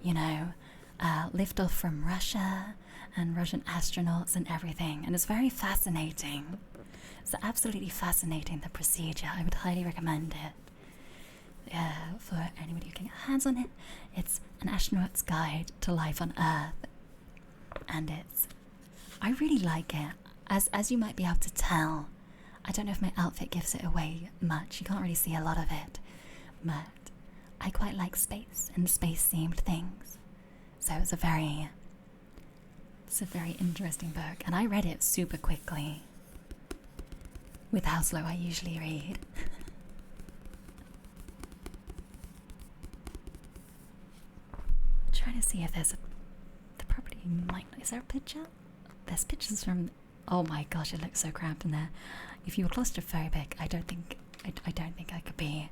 liftoff from Russia and Russian astronauts and everything, and it's very fascinating. It's absolutely fascinating, the procedure. I would highly recommend it. For anybody who can get hands on it. It's an astronaut's guide to life on Earth, and I really like it. As you might be able to tell, I don't know if my outfit gives it away much. You can't really see a lot of it, but I quite like space and space-themed things. So it's a very interesting book, and I read it super quickly with how slow I usually read. Trying to see if there's is there a picture? There's pictures from, oh my gosh, it looks so cramped in there. If you were claustrophobic, I don't think I could be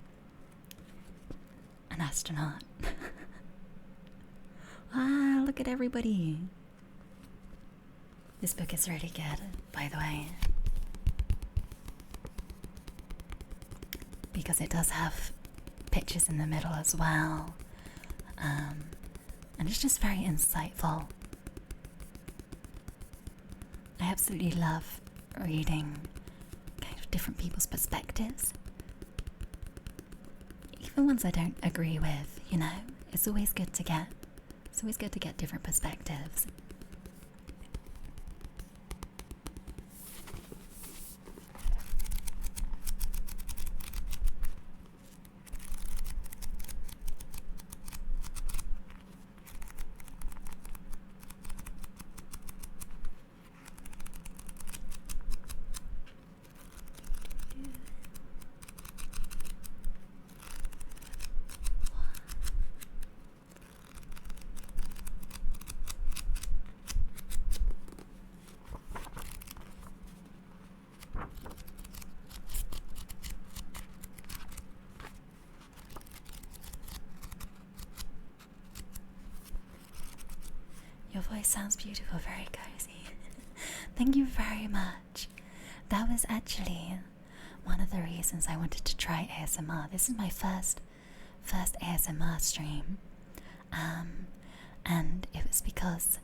an astronaut. Ah, look at everybody. This book is really good, by the way, because it does have pictures in the middle as well. And it's just very insightful. I absolutely love reading kind of different people's perspectives. Even ones I don't agree with, it's always good to get different perspectives. Your voice sounds beautiful, very cozy. Thank you very much. That was actually one of the reasons I wanted to try ASMR. This is my first ASMR stream. And it was because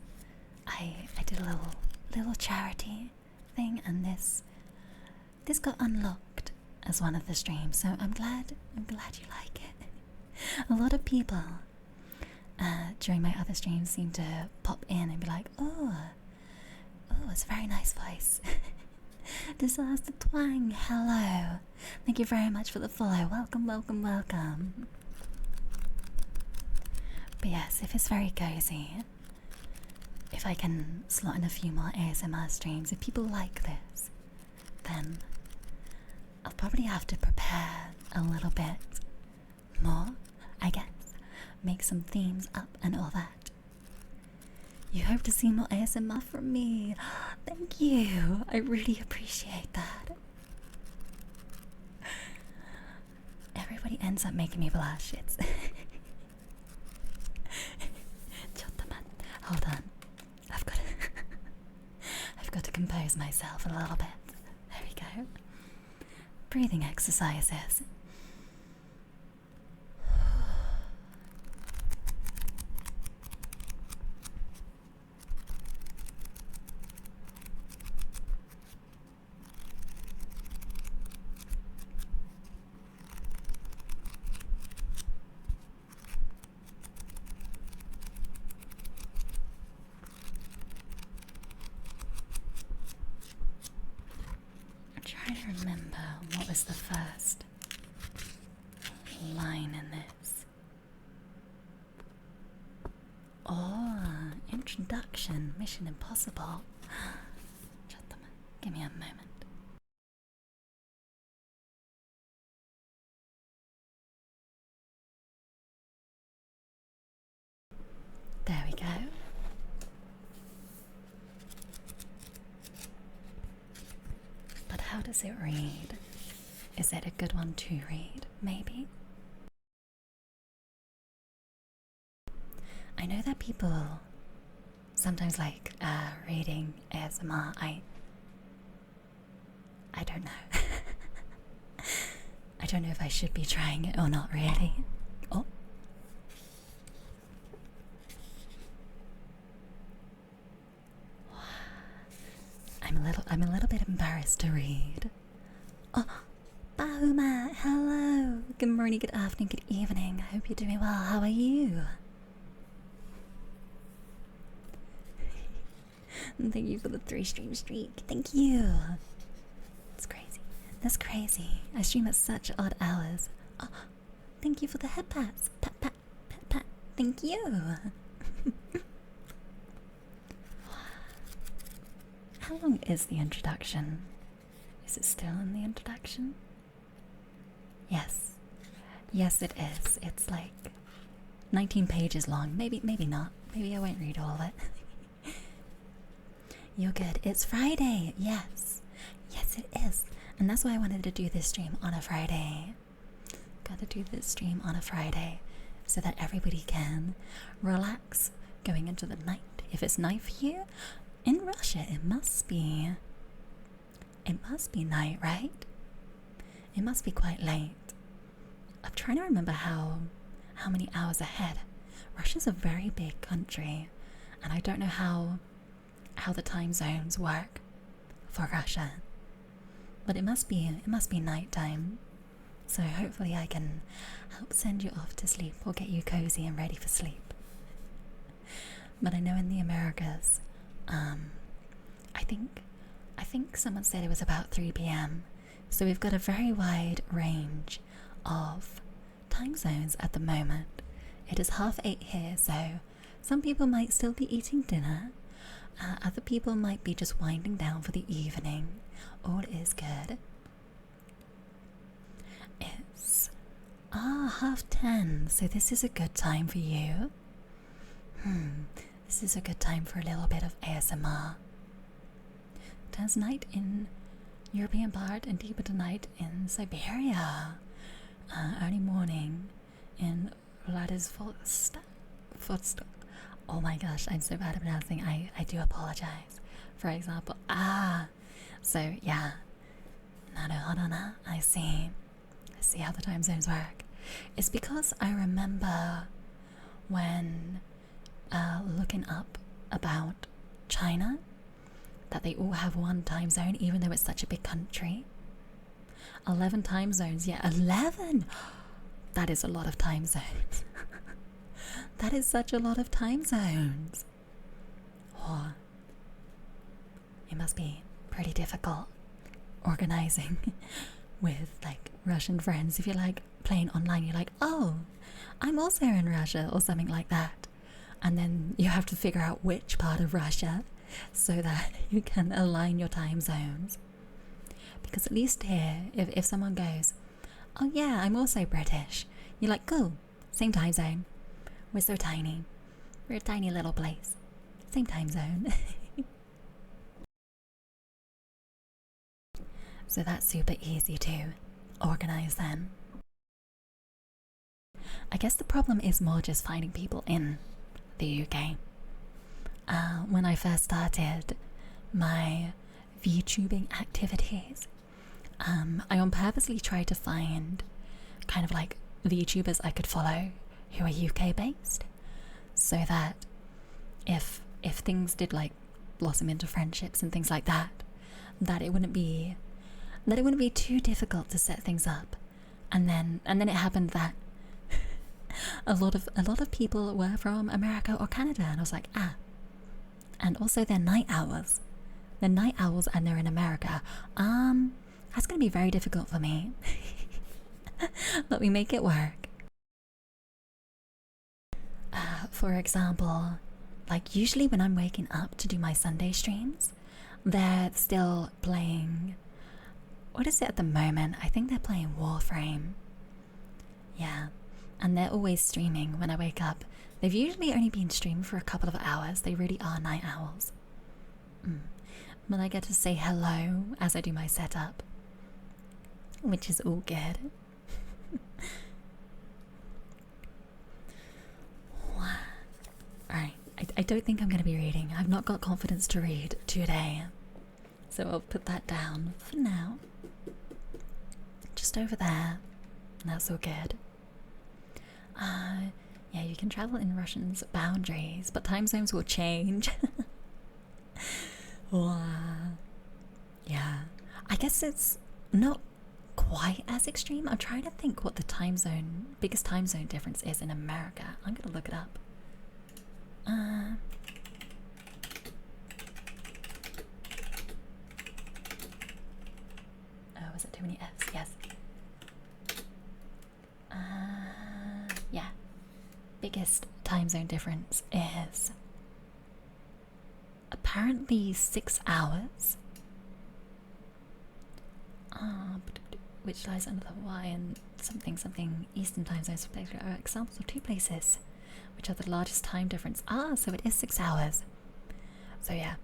I did a little charity thing, and this got unlocked as one of the streams, so I'm glad you like it. A lot of people during my other streams seem to pop in and be like, oh, it's a very nice voice. Disaster Twang, hello. Thank you very much for the follow. Welcome. But yes, if it's very cozy, if I can slot in a few more ASMR streams, if people like this, then I'll probably have to prepare a little bit more, I guess. Make some themes up and all that. You hope to see more ASMR from me. Thank you. I really appreciate that. Everybody ends up making me blush. It's hold on. I've got to compose myself a little bit. There we go. Breathing exercises. I'm trying to remember was the first line in this? Oh, introduction, Mission Impossible. Give me a moment. There we go. But how does it read? Is it a good one to read? Maybe? I know that people sometimes like reading ASMR. I don't know. I don't know if I should be trying it or not really. Oh. I'm a little bit embarrassed to read. Oh, Bahuma, hello. Good morning, good afternoon, good evening. I hope you're doing well. How are you? Thank you for the 3-stream streak. Thank you. It's crazy. That's crazy. I stream at such odd hours. Oh, thank you for the head pats. Pat, pat, pat, pat. Thank you. How long is the introduction? Is it still in the introduction? Yes. Yes, it is. It's like 19 pages long. Maybe not. Maybe I won't read all of it. You're good. It's Friday. Yes. Yes, it is. And that's why I wanted to do this stream on a Friday. Gotta do this stream on a Friday so that everybody can relax going into the night. If it's night for you, in Russia, it must be night, right? It must be quite late. I'm trying to remember how many hours ahead. Russia's a very big country, and I don't know how the time zones work for Russia. But it must be nighttime. So hopefully I can help send you off to sleep or get you cozy and ready for sleep. But I know in the Americas, I think someone said it was about 3 p.m. So we've got a very wide range of time zones at the moment. It is 8:30 here, so some people might still be eating dinner. Other people might be just winding down for the evening. All is good. It's 10:30, so this is a good time for you. This is a good time for a little bit of ASMR. Turns night in European part and deeper to night in Siberia. Early morning in Vladivostok. Oh my gosh, I'm so bad at pronouncing. I do apologize. For example, so yeah. Naruhodona, I see how the time zones work. It's because I remember when looking up about China that they all have one time zone, even though it's such a big country. 11 time zones, yeah, 11! That is a lot of time zones. That is such a lot of time zones. Oh, it must be pretty difficult organizing with like Russian friends. If you're like playing online, you're like, oh, I'm also in Russia or something like that. And then you have to figure out which part of Russia so that you can align your time zones. Because at least here, if someone goes, oh yeah, I'm also British, you're like, cool, same time zone. We're so tiny. We're a tiny little place. Same time zone. So that's super easy to organize then. I guess the problem is more just finding people in the UK. When I first started my VTubing activities, I on purposely tried to find kind of like VTubers I could follow who are UK based, so that if things did like blossom into friendships and things like that, that it wouldn't be too difficult to set things up. And then it happened that a lot of people were from America or Canada, and I was like, and also they're night owls. They're night owls and they're in America. That's going to be very difficult for me. But we make it work. For example, like usually when I'm waking up to do my Sunday streams, they're still playing. What is it at the moment? I think they're playing Warframe. Yeah, and they're always streaming when I wake up. They've usually only been streaming for a couple of hours. They really are night owls. But I get to say hello as I do my setup, which is all good. Alright, I don't think I'm going to be reading. I've not got confidence to read today. So I'll put that down for now. Just over there. That's all good. Yeah, you can travel in Russian's boundaries, but time zones will change. Yeah. I guess it's not quite as extreme. I'm trying to think what the biggest time zone difference is in America. I'm going to look it up. Oh, was it too many F's? Yes. Yeah. Biggest time zone difference is apparently 6 hours. Which lies under the Y and something Eastern time zones are examples of two places which are the largest time difference. So it is 6 hours. So yeah,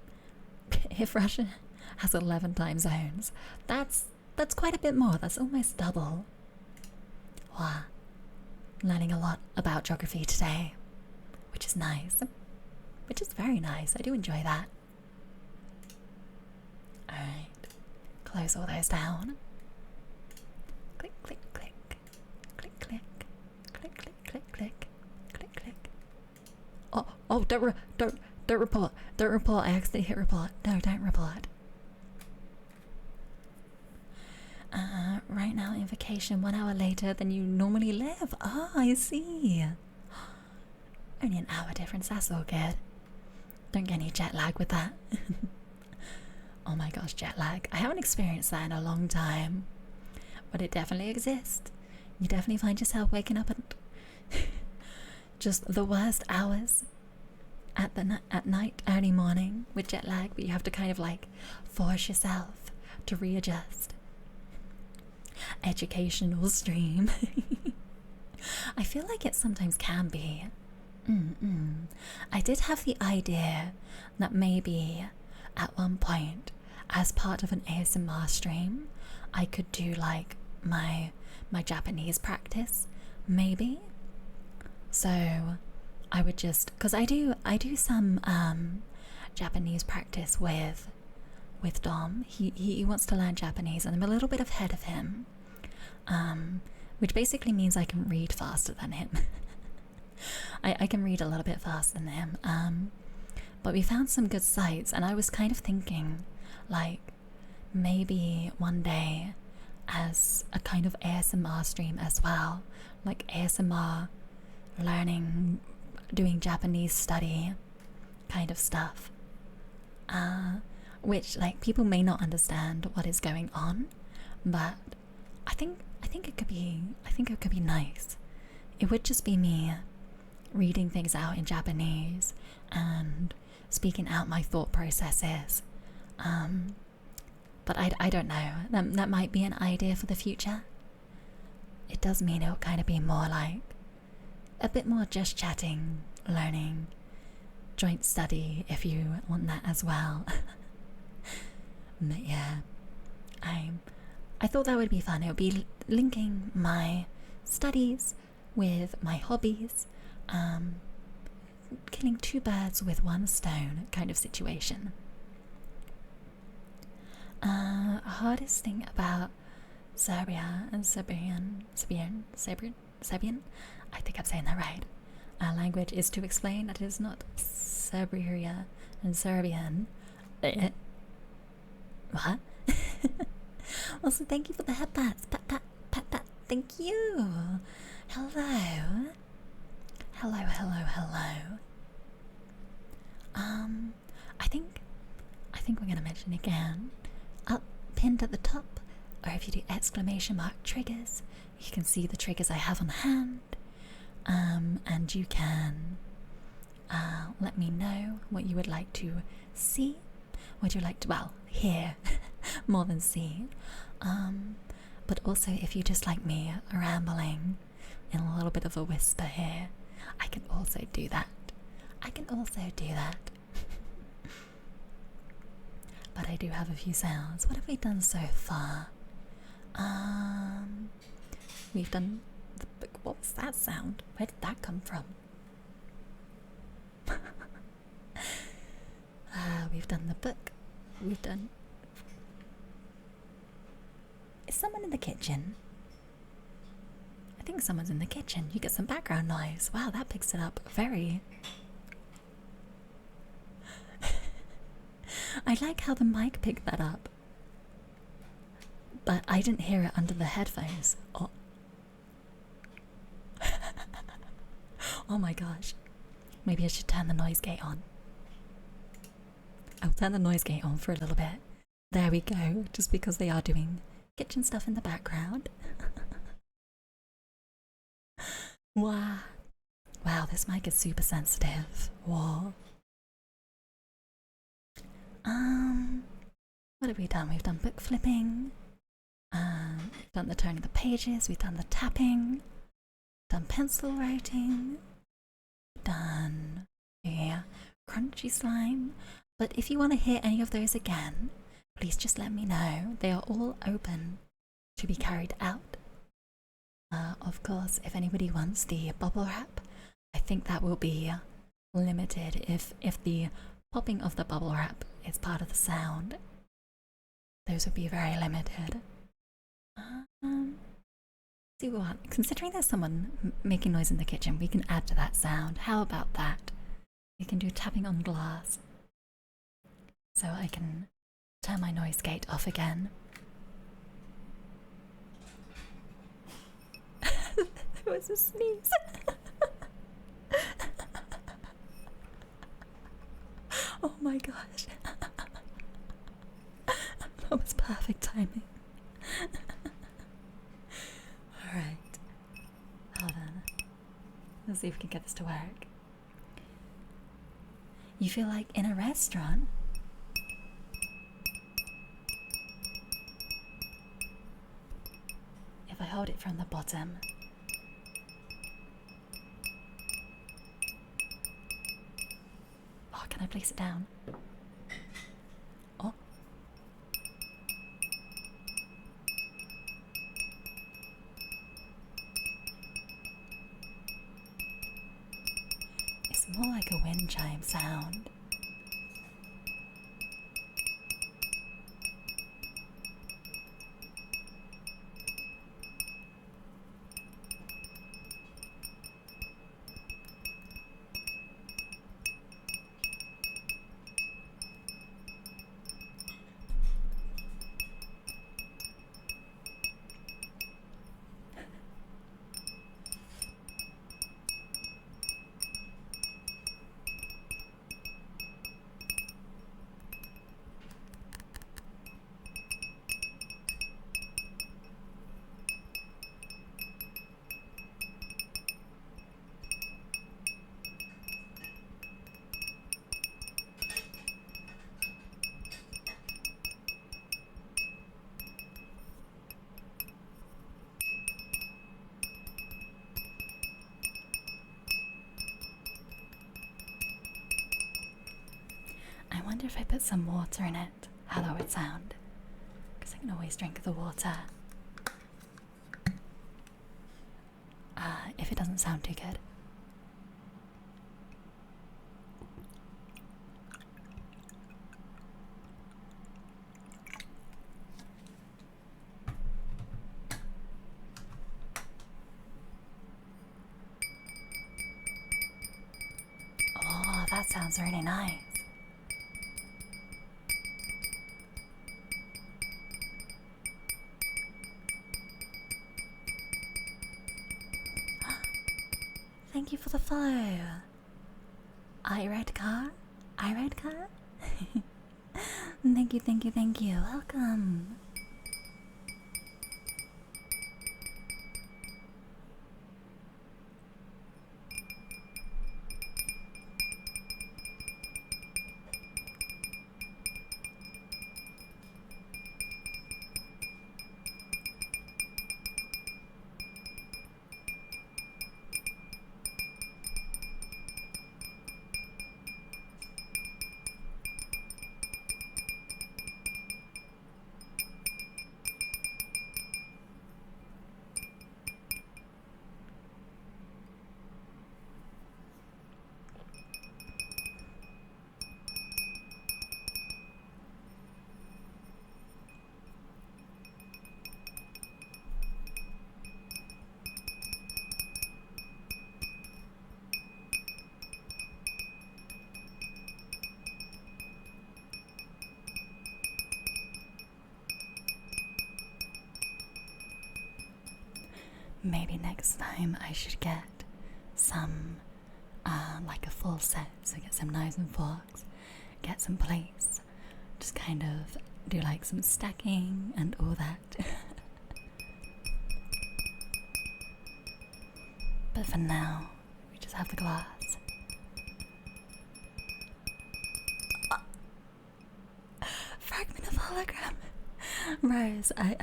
if Russia has 11 time zones, that's quite a bit more. That's almost double. Wow. Learning a lot about geography today, which is nice. Which is very nice. I do enjoy that. Alright. Close all those down. Click, click, click. Click, click. Click, click, click, click. Click, click. Oh, don't report. Don't report. I accidentally hit report. No, don't report. Right now in vacation 1 hour later than you normally live. I see. Only an hour difference, that's all good. Don't get any jet lag with that. Oh my gosh, jet lag. I haven't experienced that in a long time. But it definitely exists. You definitely find yourself waking up at just the worst hours at night, early morning with jet lag, but you have to kind of like force yourself to readjust. Educational stream. I feel like it sometimes can be. I did have the idea that maybe at one point, as part of an ASMR stream, I could do like my Japanese practice, maybe. So I would just, because I do some Japanese practice with Dom. He wants to learn Japanese, and I'm a little bit ahead of him, which basically means I can read faster than him. I can read a little bit faster than him. But we found some good sites, and I was kind of thinking, like, maybe one day as a kind of ASMR stream as well, like ASMR learning, doing Japanese study kind of stuff, which like people may not understand what is going on, but I think it could be nice. It would just be me reading things out in Japanese and speaking out my thought processes. But I don't know. That might be an idea for the future. It does mean it'll kind of be more like a bit more just chatting, learning, joint study if you want that as well. But yeah, I thought that would be fun. It would be linking my studies with my hobbies, killing two birds with one stone kind of situation. Hardest thing about Serbia and Serbian, I think I'm saying that right. Language is to explain that it is not Serbia and Serbian. What? Also, thank you for the headbats. Pat, pat, pat, pat. Thank you. Hello. Hello. I think we're gonna mention again. Up pinned at the top or if you do exclamation mark triggers, you can see the triggers I have on hand. And you can let me know what you would like to see, what you like to, well, hear more than see. But also, if you just like me rambling in a little bit of a whisper here, I can also do that. But I do have a few sounds. What have we done so far? We've done the book. What was that sound? Where did that come from? We've done the book. We've done... Is someone in the kitchen? I think someone's in the kitchen. You get some background noise. Wow, that picks it up very... I like how the mic picked that up. But I didn't hear it under the headphones. Oh, oh my gosh. Maybe I should turn the noise gate on. I'll turn the noise gate on for a little bit. There we go. Just because they are doing kitchen stuff in the background. Wow. Wow, this mic is super sensitive. Whoa. What have we done? We've done book flipping. We've done the turning the pages. We've done the tapping. Done pencil writing. Done the crunchy slime. But if you want to hear any of those again, please just let me know. They are all open to be carried out. Of course, if anybody wants the bubble wrap, I think that will be limited if the popping of the bubble wrap is part of the sound. Those would be very limited. See what? Considering there's someone making noise in the kitchen, we can add to that sound. How about that? We can do tapping on glass. So I can turn my noise gate off again. There was a sneeze. Oh my gosh. That was perfect timing. Alright. Hold on. Let's see if we can get this to work. You feel like in a restaurant? If I hold it from the bottom. Oh, can I place it down? Oh. It's more like a wind chime sound. I wonder if I put some water in it, how that would sound. Because I can always drink the water. If it doesn't sound too good. Oh, that sounds really nice. Thank you for the follow. I ride car? I ride car? Thank you, thank you, thank you. Welcome. Maybe next time I should get some, like a full set. So get some knives and forks, get some plates, just kind of do like some stacking and all that. But for now, we just have the glass. Fragment of hologram. Rose, I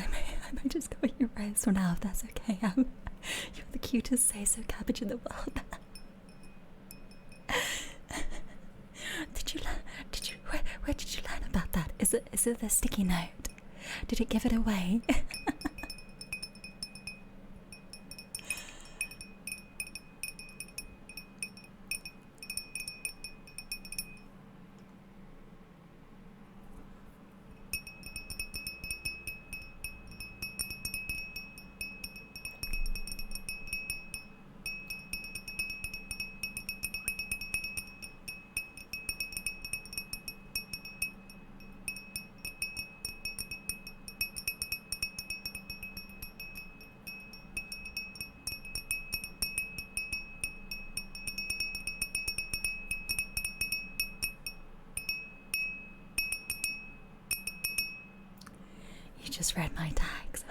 might just call you Rose for now if that's okay. You're the cutest say-so cabbage in the world. Where did you learn about that? Is it the sticky note? Did it give it away? You just read my tags.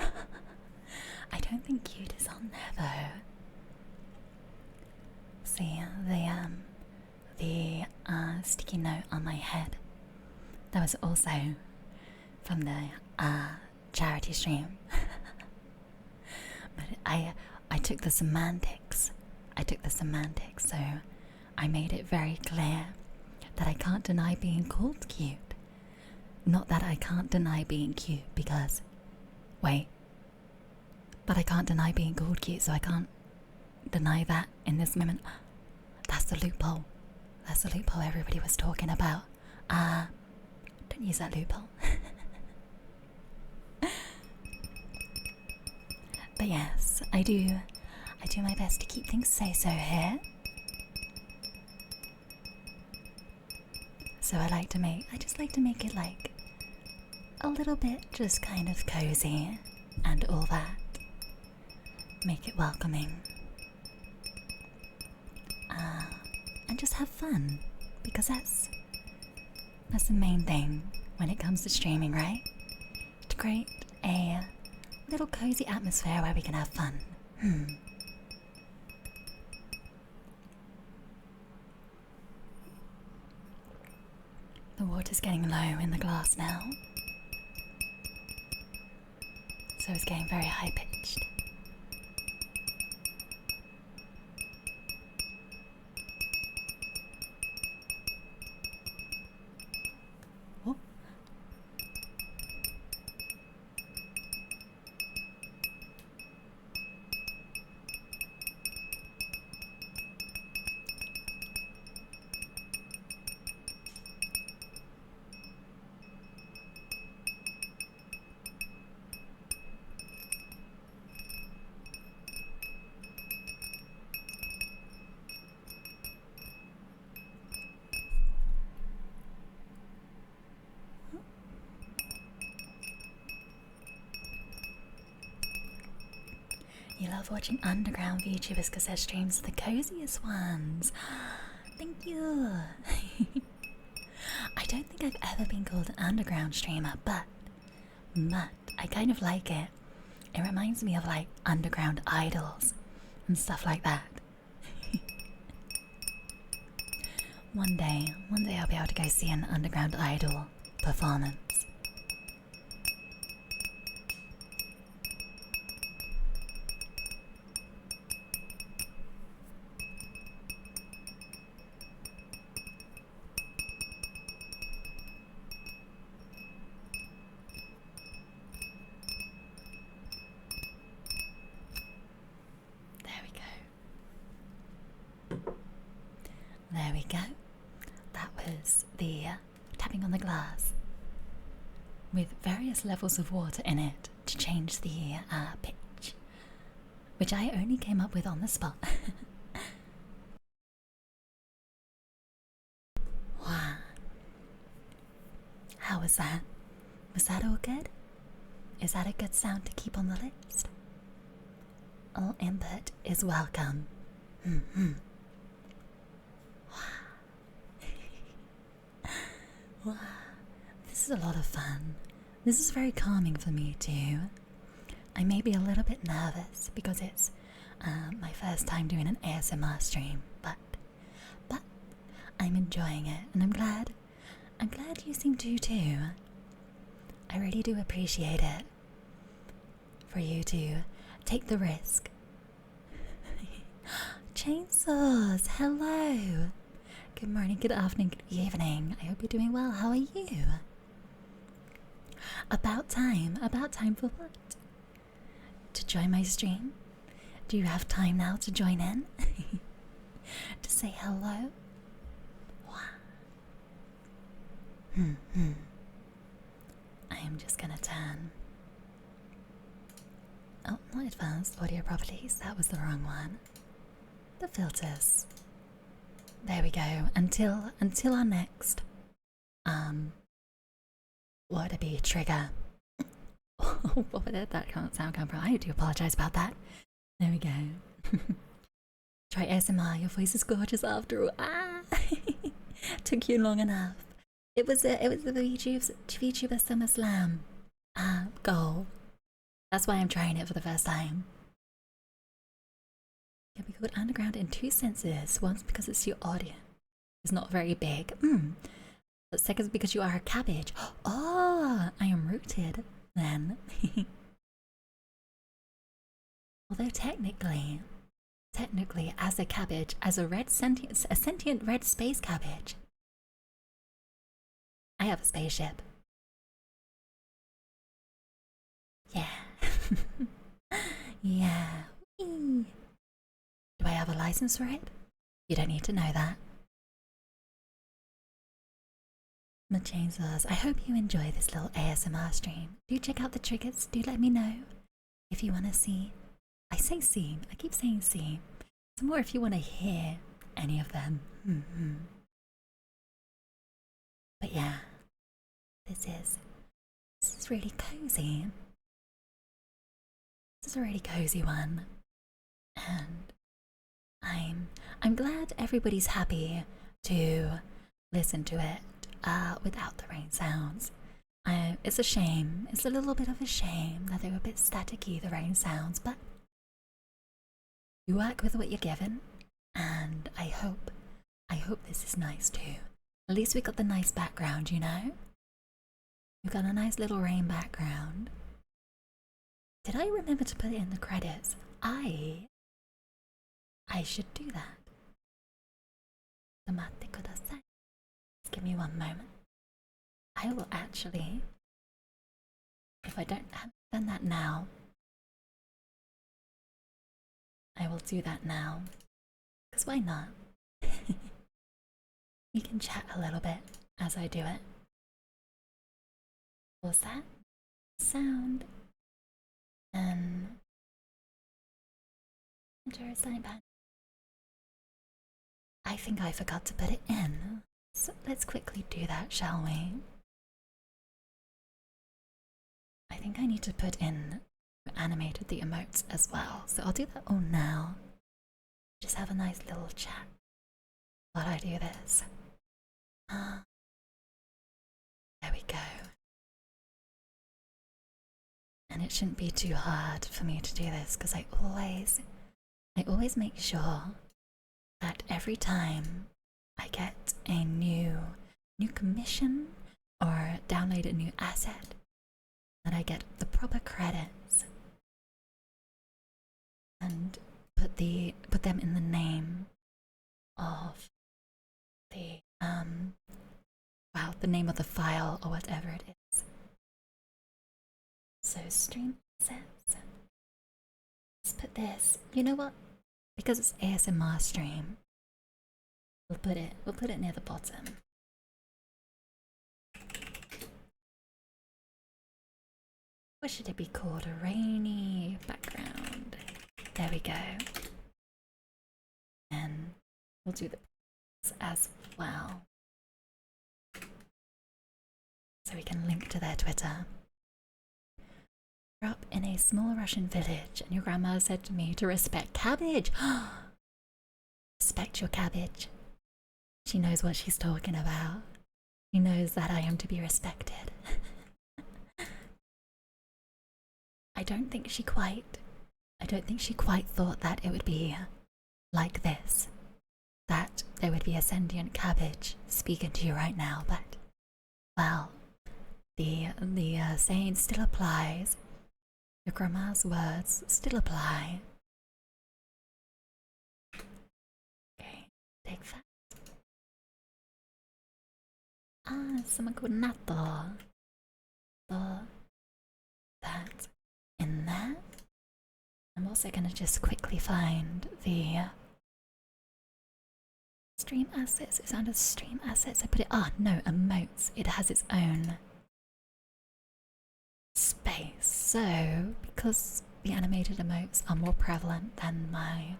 I don't think cute is on there though. See, the sticky note on my head, that was also from the charity stream. But I took the semantics. So I made it very clear that I can't deny being called cute. Not that I can't deny being cute because, wait, but I can't deny being called cute, so I can't deny that in this moment. That's the loophole. That's the loophole everybody was talking about. Don't use that loophole. But yes, I do my best to keep things so here. So I just like to make it like a little bit just kind of cozy and all that. Make it welcoming. And just have fun, because that's the main thing when it comes to streaming, right? To create a little cozy atmosphere where we can have fun. The water's getting low in the glass now, so it's getting very high pitched. Oh. You love watching underground VTubers because their streams are the coziest ones. Thank you. I don't think I've ever been called an underground streamer, but I kind of like it. It reminds me of like underground idols and stuff like that. One day I'll be able to go see an underground idol performance. There we go. That was the tapping on the glass with various levels of water in it to change the pitch, which I only came up with on the spot. Wow. How was that? all good? Is that a good sound to keep on the list? All input is welcome. Wow. This is a lot of fun. This is very calming for me too. I may be a little bit nervous because it's my first time doing an ASMR stream, but I'm enjoying it, and I'm glad you seem to too. I really do appreciate it for you to take the risk. Chainsaws, hello. Good morning, good afternoon, good evening. I hope you're doing well. How are you? About time for what? To join my stream? Do you have time now to join in? To say hello? I am just gonna turn. Oh, not advanced audio properties. That was the wrong one. The filters. There we go. Until our next what would it be? Trigger. What would that sound come from? I do apologize about that. There we go. Try ASMR. Your voice is gorgeous after all. Ah, took you long enough. It was the VTuber SummerSlam goal. That's why I'm trying it for the first time. Can be called underground in two senses. Once because it's your audience. It's not very big. But second because you are a cabbage. Oh, I am rooted then. Although technically as a cabbage, as a sentient red space cabbage, I have a spaceship. Yeah. Yeah. Whee. Do I have a license for it? You don't need to know that. My chainsaws, I hope you enjoy this little ASMR stream. Do check out the triggers. Do let me know if you want to see. I say see. I keep saying see. Some more if you want to hear any of them. But yeah, this is really cozy. This is a really cozy one, and I'm glad everybody's happy to listen to it without the rain sounds. It's a shame. It's a little bit of a shame that they were a bit staticky, the rain sounds, but you work with what you're given, and I hope this is nice too. At least we got the nice background, you know? We got a nice little rain background. Did I remember to put it in the credits? I should do that. Just give me one moment. I will actually, if I haven't done that now, I will do that now. Because why not? We can chat a little bit as I do it. What was that? Sound. Enter a sign button. I think I forgot to put it in. So let's quickly do that, shall we? I think I need to put in animated the emotes as well. So I'll do that all now. Just have a nice little chat while I do this. There we go. And it shouldn't be too hard for me to do this because I always make sure that every time I get a new commission or download a new asset, that I get the proper credits and put them in the name of the the name of the file or whatever it is. So stream assets. Let's put this. You know what? Because it's ASMR stream, we'll put it near the bottom. What should it be called? A rainy background. There we go. And we'll do the as well. So we can link to their Twitter. grew up in a small Russian village, and your grandma said to me to respect cabbage. Respect your cabbage. She knows what she's talking about. She knows that I am to be respected. I don't think she quite thought that it would be like this. That there would be a sentient cabbage speaking to you right now, but, well, the saying still applies. Your grandma's words still apply. Okay, take that. Someone called Nato. So, that in there. I'm also gonna just quickly find the stream assets. It's under stream assets. I put it. No, emotes. It has its own space. So, because the animated emotes are more prevalent than my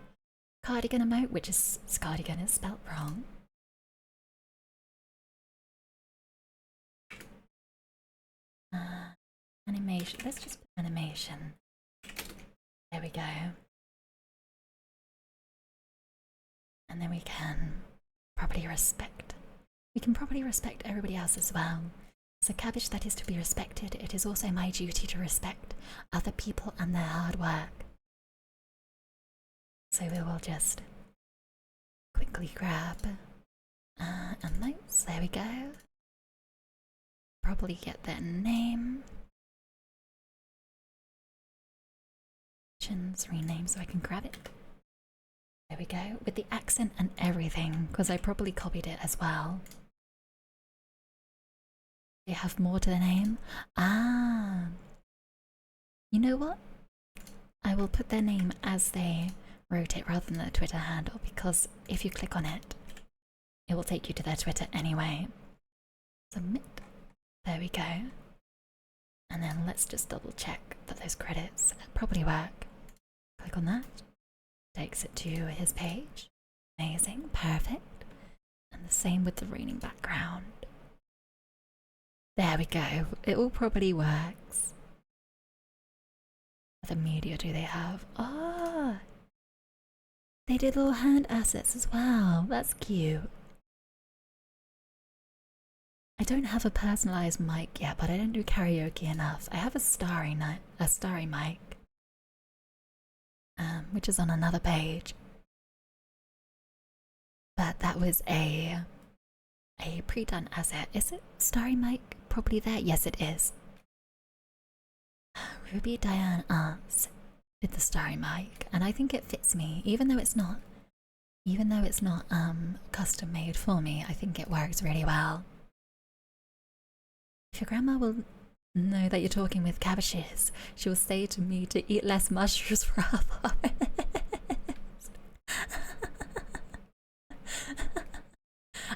cardigan emote, which is cardigan is spelt wrong. Animation. Let's just put animation. There we go. And then we can properly respect. We can properly respect everybody else as well. As a cabbage that is to be respected, it is also my duty to respect other people and their hard work. So we will just quickly grab emotes. There we go. Probably get their name. Rename so I can grab it. There we go, with the accent and everything, because I probably copied it as well. They have more to the name. You know what? I will put their name as they wrote it rather than the Twitter handle, because if you click on it, it will take you to their Twitter anyway. Submit. There we go. And then let's just double check that those credits probably work. Click on that. Takes it to his page. Amazing. Perfect. And the same with the raining background. There we go. It all probably works. What other media do they have? They did little hand assets as well. That's cute. I don't have a personalized mic yet, but I don't do karaoke enough. I have a starry mic. Which is on another page. But that was a pre-done asset. Is it starry mic probably there? Yes, it is. Ruby Diane Arts did the starry mic, and I think it fits me, even though it's not custom made for me. I think it works really well. If your grandma will know that you're talking with cabbages, she will say to me to eat less mushrooms for our forest.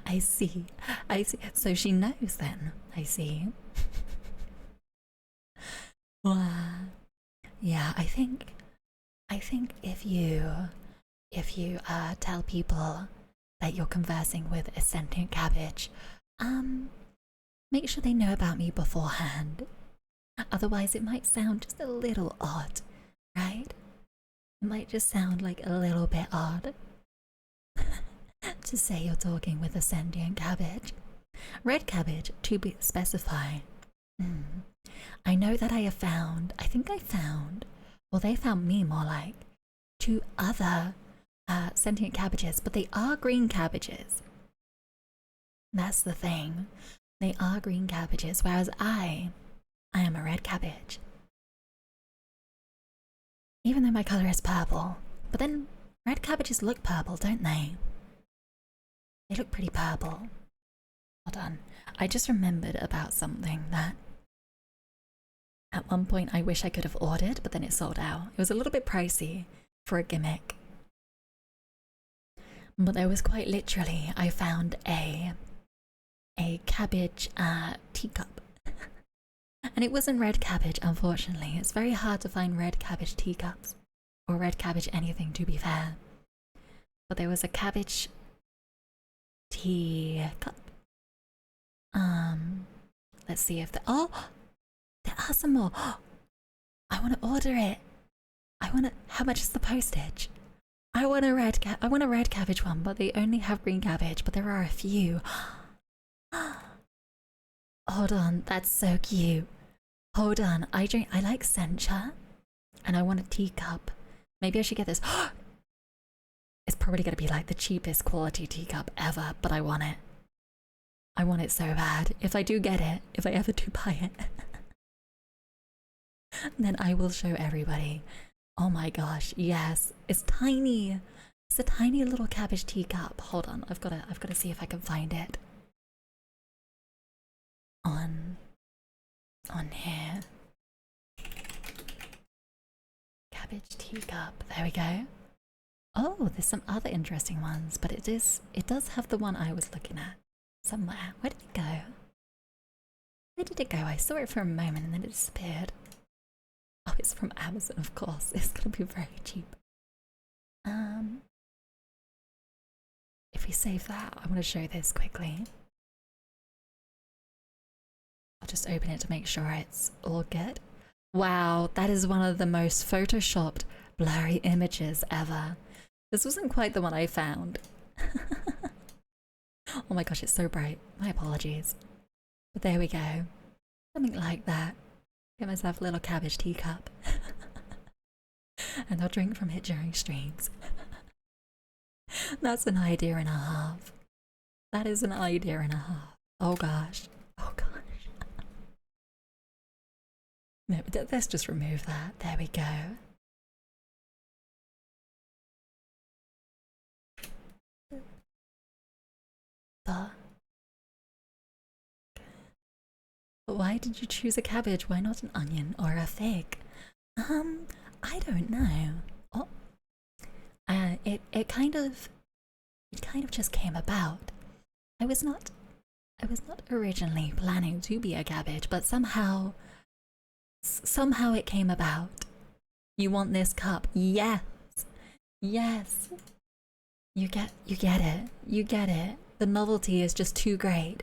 I see. So she knows then. I see. Wow. Yeah, I think if you tell people that you're conversing with a sentient cabbage, make sure they know about me beforehand. Otherwise, it might sound just a little odd, right? It might just sound like a little bit odd to say you're talking with a sentient cabbage. Red cabbage, to be specified. I know that I found, well, they found me more like, 2 other sentient cabbages, but they are green cabbages. That's the thing. They are green cabbages, whereas I am a red cabbage. Even though my colour is purple. But then red cabbages look purple, don't they? They look pretty purple. Hold on. I just remembered about something that at one point I wish I could have ordered, but then it sold out. It was a little bit pricey for a gimmick. But there was quite literally, I found a cabbage teacup. And it wasn't red cabbage, unfortunately. It's very hard to find red cabbage teacups. Or red cabbage anything, to be fair. But there was a cabbage teacup. Let's see if there are some more. I want to order it. I want to. How much is the postage? I want a red cabbage one, but they only have green cabbage. But there are a few. Hold on, that's so cute. Hold on, I like sencha, and I want a teacup. Maybe I should get this. It's probably gonna be like the cheapest quality teacup ever, but I want it. I want it so bad. If I do get it, if I ever do buy it, then I will show everybody. Oh my gosh, yes, it's tiny. It's a tiny little cabbage teacup. Hold on, I've gotta see if I can find it. On here. Cabbage teacup. There we go. Oh, there's some other interesting ones, but it does have the one I was looking at somewhere. Where did it go? Where did it go? I saw it for a moment and then it disappeared. Oh, it's from Amazon, of course. It's gonna be very cheap. If we save that, I want to show this quickly. I'll just open it to make sure it's all good. Wow, that is one of the most photoshopped, blurry images ever. This wasn't quite the one I found. Oh my gosh, it's so bright. My apologies. But there we go. Something like that. Get myself a little cabbage teacup. And I'll drink from it during streams. That's an idea and a half. That is an idea and a half. Oh gosh. Oh gosh. No, let's just remove that. There we go. But why did you choose a cabbage? Why not an onion or a fig? I don't know. Oh, it kind of just came about. I was not originally planning to be a cabbage, but somehow it came about. You want this cup? Yes. Yes. You get it. You get it. The novelty is just too great.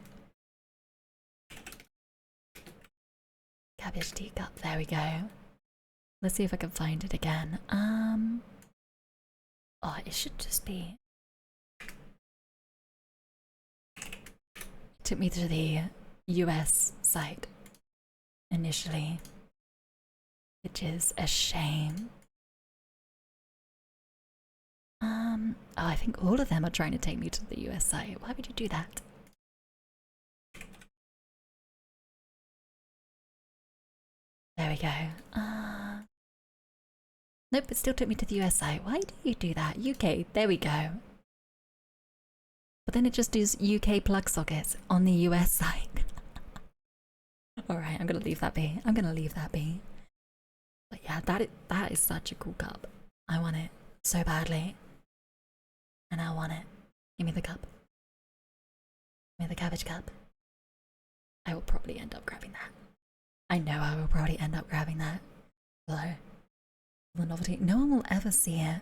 Cabbage teacup. There we go. Let's see if I can find it again. Oh, it should just be. It took me to the US site initially, which is a shame. Oh, I think all of them are trying to take me to the US site. Why would you do that? There we go. Nope, it still took me to the US site. Why do you do that? UK, there we go. But then it just does UK plug sockets on the US site. Alright, I'm gonna leave that be. I'm gonna leave that be. But yeah, that is such a cool cup. I want it so badly. And I want it. Give me the cup. Give me the cabbage cup. I will probably end up grabbing that. I know I will probably end up grabbing that. Although, the novelty, no one will ever see it.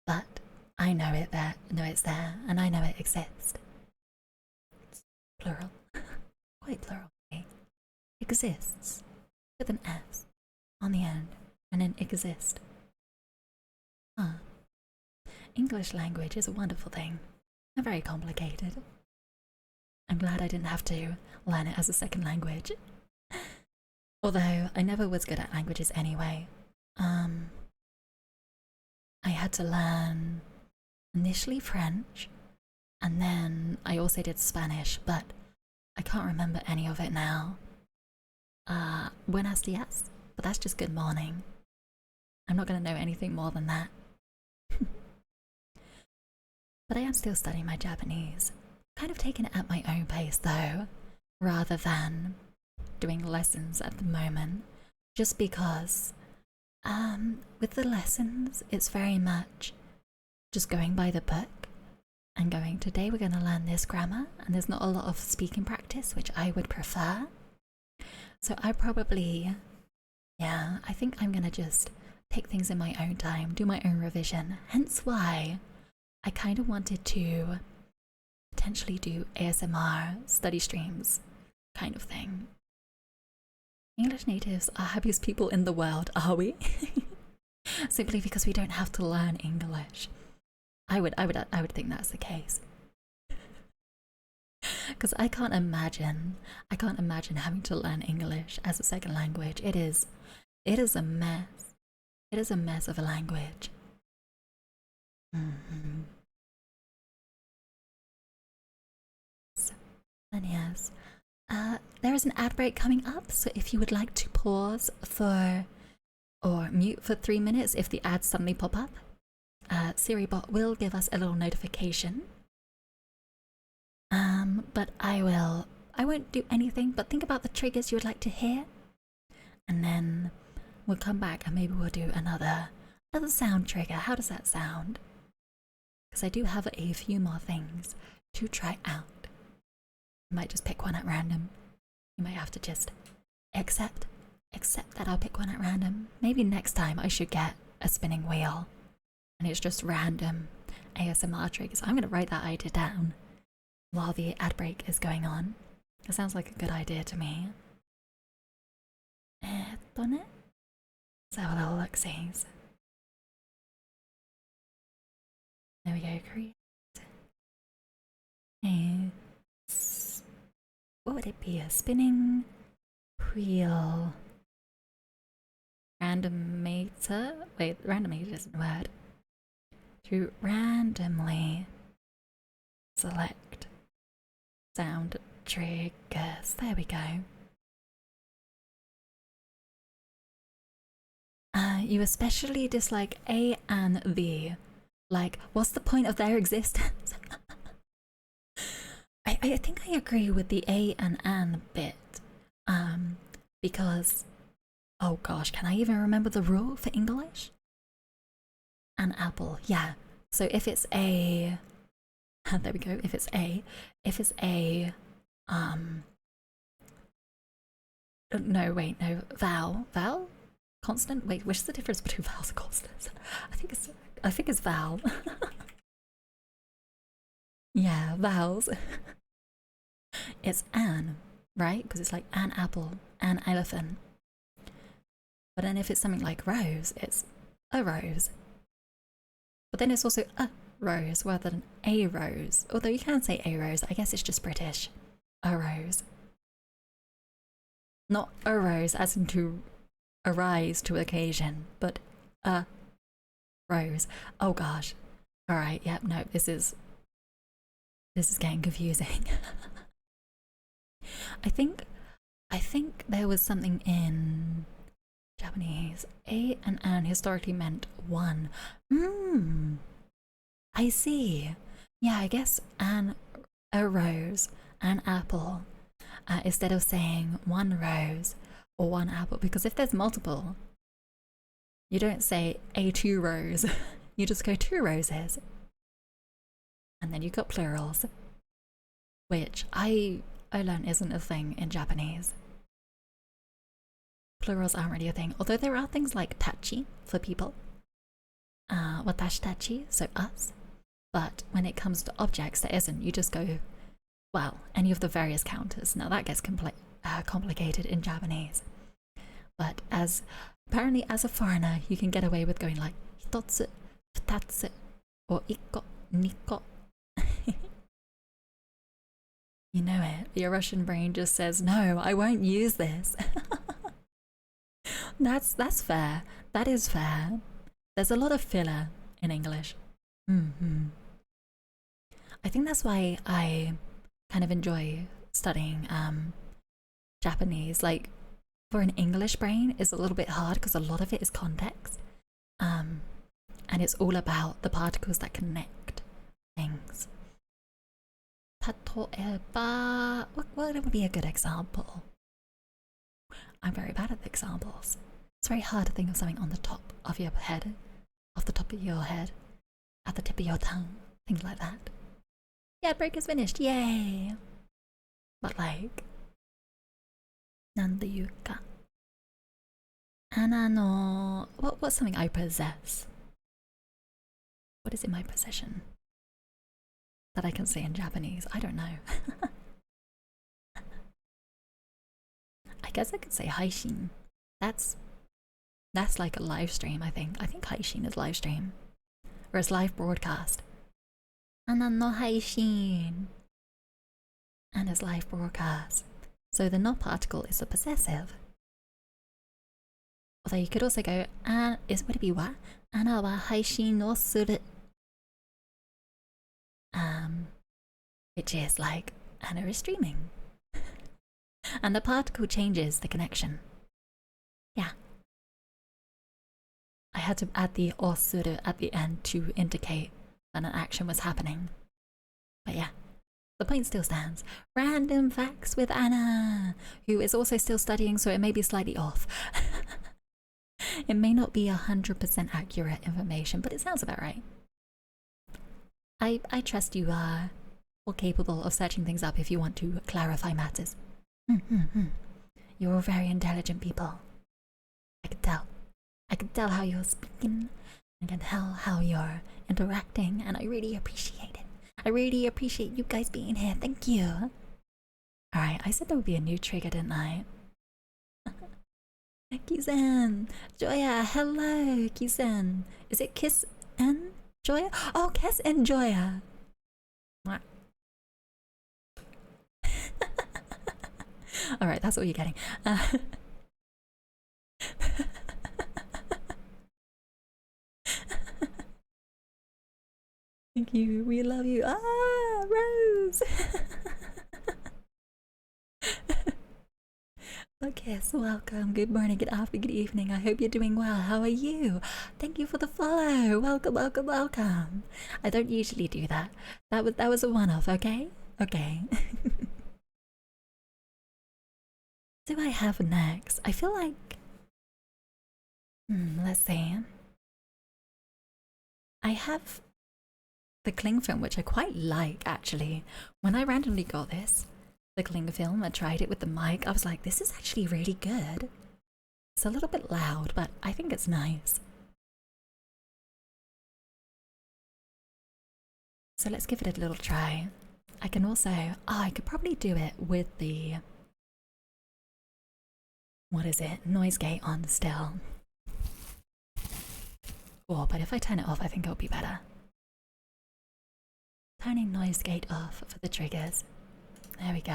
But I know it's there, and I know it exists. It's plural. Quite plural. Okay? Exists. With an S on the end, and an exist. Huh. English language is a wonderful thing. And very complicated. I'm glad I didn't have to learn it as a second language. Although I never was good at languages anyway. I had to learn initially French, and then I also did Spanish, but I can't remember any of it now. Buenos dias, but that's just good morning. I'm not gonna know anything more than that. But I am still studying my Japanese. Kind of taking it at my own pace though, rather than doing lessons at the moment, just because with the lessons it's very much just going by the book and going, today we're going to learn this grammar, and there's not a lot of speaking practice, which I would prefer. So I probably, yeah, I think I'm going to just take things in my own time, do my own revision, hence why I kind of wanted to potentially do ASMR study streams kind of thing. English natives are happiest people in the world, are we? Simply because we don't have to learn English. I would think that's the case. Because I can't imagine having to learn English as a second language. It is a mess. It is a mess of a language. So, and yes, there is an ad break coming up, so if you would like to pause for or mute for 3 minutes if the ads suddenly pop up, SiriBot will give us a little notification. But I won't do anything but think about the triggers you would like to hear, and then we'll come back and maybe we'll do another sound trigger. How does that sound? Because I do have a few more things to try out. I might just pick one at random. You might have to just accept that I'll pick one at random. Maybe next time I should get a spinning wheel and it's just random ASMR triggers. I'm going to write that idea down while the ad break is going on. It sounds like a good idea to me. Let's have a little look-sees. There we go, create. What would it be? A spinning wheel randomator? Wait, randomator isn't a word. To randomly select sound triggers. There we go. You especially dislike A and the. Like, what's the point of their existence? I think I agree with the A and an bit. Because, oh gosh, can I even remember the rule for English? An apple, yeah. So if it's a, there we go. If it's a, no, wait, no, vowel, consonant. Wait, which is the difference between vowels and consonants? I think it's vowel. Yeah, vowels. It's an, right? Because it's like an apple, an elephant. But then if it's something like rose, it's a rose. But then it's also a rose rather than a rose. Although you can say a rose, I guess it's just British. A rose. Not a rose as in to arise to occasion, but a rose. Oh gosh. Alright, yep, no, this is getting confusing. I think there was something in Japanese. A and an historically meant one. I see. Yeah, I guess a rose, an apple, instead of saying one rose or one apple, because if there's multiple, you don't say a two rose, you just go two roses. And then you've got plurals, which I learned isn't a thing in Japanese. Plurals aren't really a thing, although there are things like tachi for people. Watashi tachi, so us. But when it comes to objects, there isn't. You just go, well, any of the various counters. Now that gets complicated in Japanese. But apparently as a foreigner, you can get away with going like hitotsu, futatsu, or ikko, nikko. You know it. Your Russian brain just says, no, I won't use this. That's fair. That is fair. There's a lot of filler in English. I think that's why I kind of enjoy studying Japanese. Like, for an English brain, it's a little bit hard because a lot of it is context. And it's all about the particles that connect things. Tatoeba, what would be a good example? I'm very bad at examples. It's very hard to think of something on the top of your head, off the top of your head, at the tip of your tongue, things like that. Yeah, break is finished, yay! But like, nandayuka. And what's something I possess? What is in my possession that I can say in Japanese? I don't know. I guess I could say Haishin. That's like a live stream, I think. I think Haishin is live stream. Or it's live broadcast. And no Haishin. And it's live broadcast. So the no particle is the possessive. Although you could also go, would it be what? Ana wa haishin no suru. Which is like, Anna is streaming. And the particle changes the connection. Yeah. I had to add the osuru at the end to indicate that an action was happening. But yeah, the point still stands. Random facts with Anna, who is also still studying, so it may be slightly off. It may not be 100% accurate information, but it sounds about right. I trust you are all capable of searching things up if you want to clarify matters. You're all very intelligent people. I can tell. I can tell how you're speaking. I can tell how you're interacting, and I really appreciate it. I really appreciate you guys being here. Thank you. Alright, I said there would be a new trigger, didn't I? Kizen! Joya, hello, Kizen. Is it Kiss and Joya? Oh, Kiss and Joya. Alright, that's what you're getting. Thank you, we love you. Ah, Rose! Okay, so welcome. Good morning, good afternoon, good evening. I hope you're doing well. How are you? Thank you for the follow. Welcome, welcome, welcome. I don't usually do that. That was a one-off, okay? Okay. What do I have next? I feel like... let's see. I have the cling film, which I quite like, actually. When I randomly got this, the cling film, I tried it with the mic, I was like, this is actually really good. It's a little bit loud, but I think it's nice. So let's give it a little try. I can also... I could probably do it with the... What is it? Noise gate on still. Oh, but if I turn it off, I think it'll be better. Turning noise gate off for the triggers. There we go.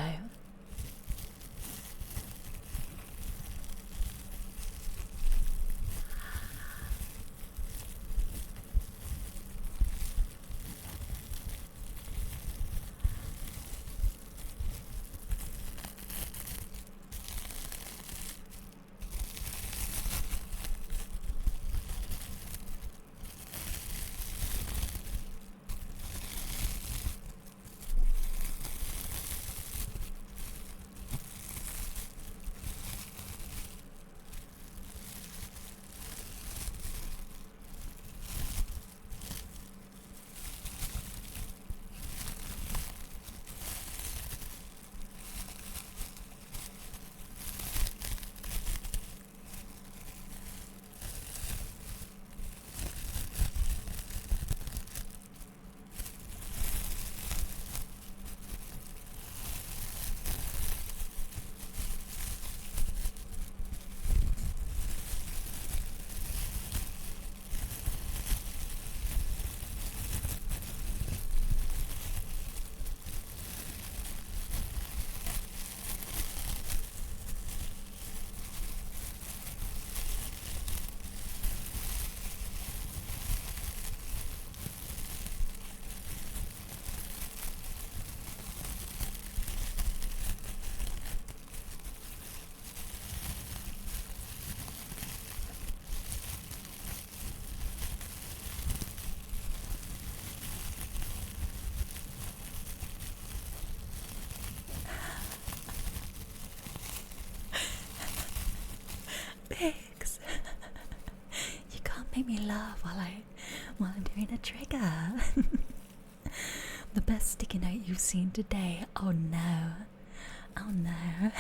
Pigs! You can't make me laugh while I'm doing a trigger. The best sticky note you've seen today. Oh no. Oh no.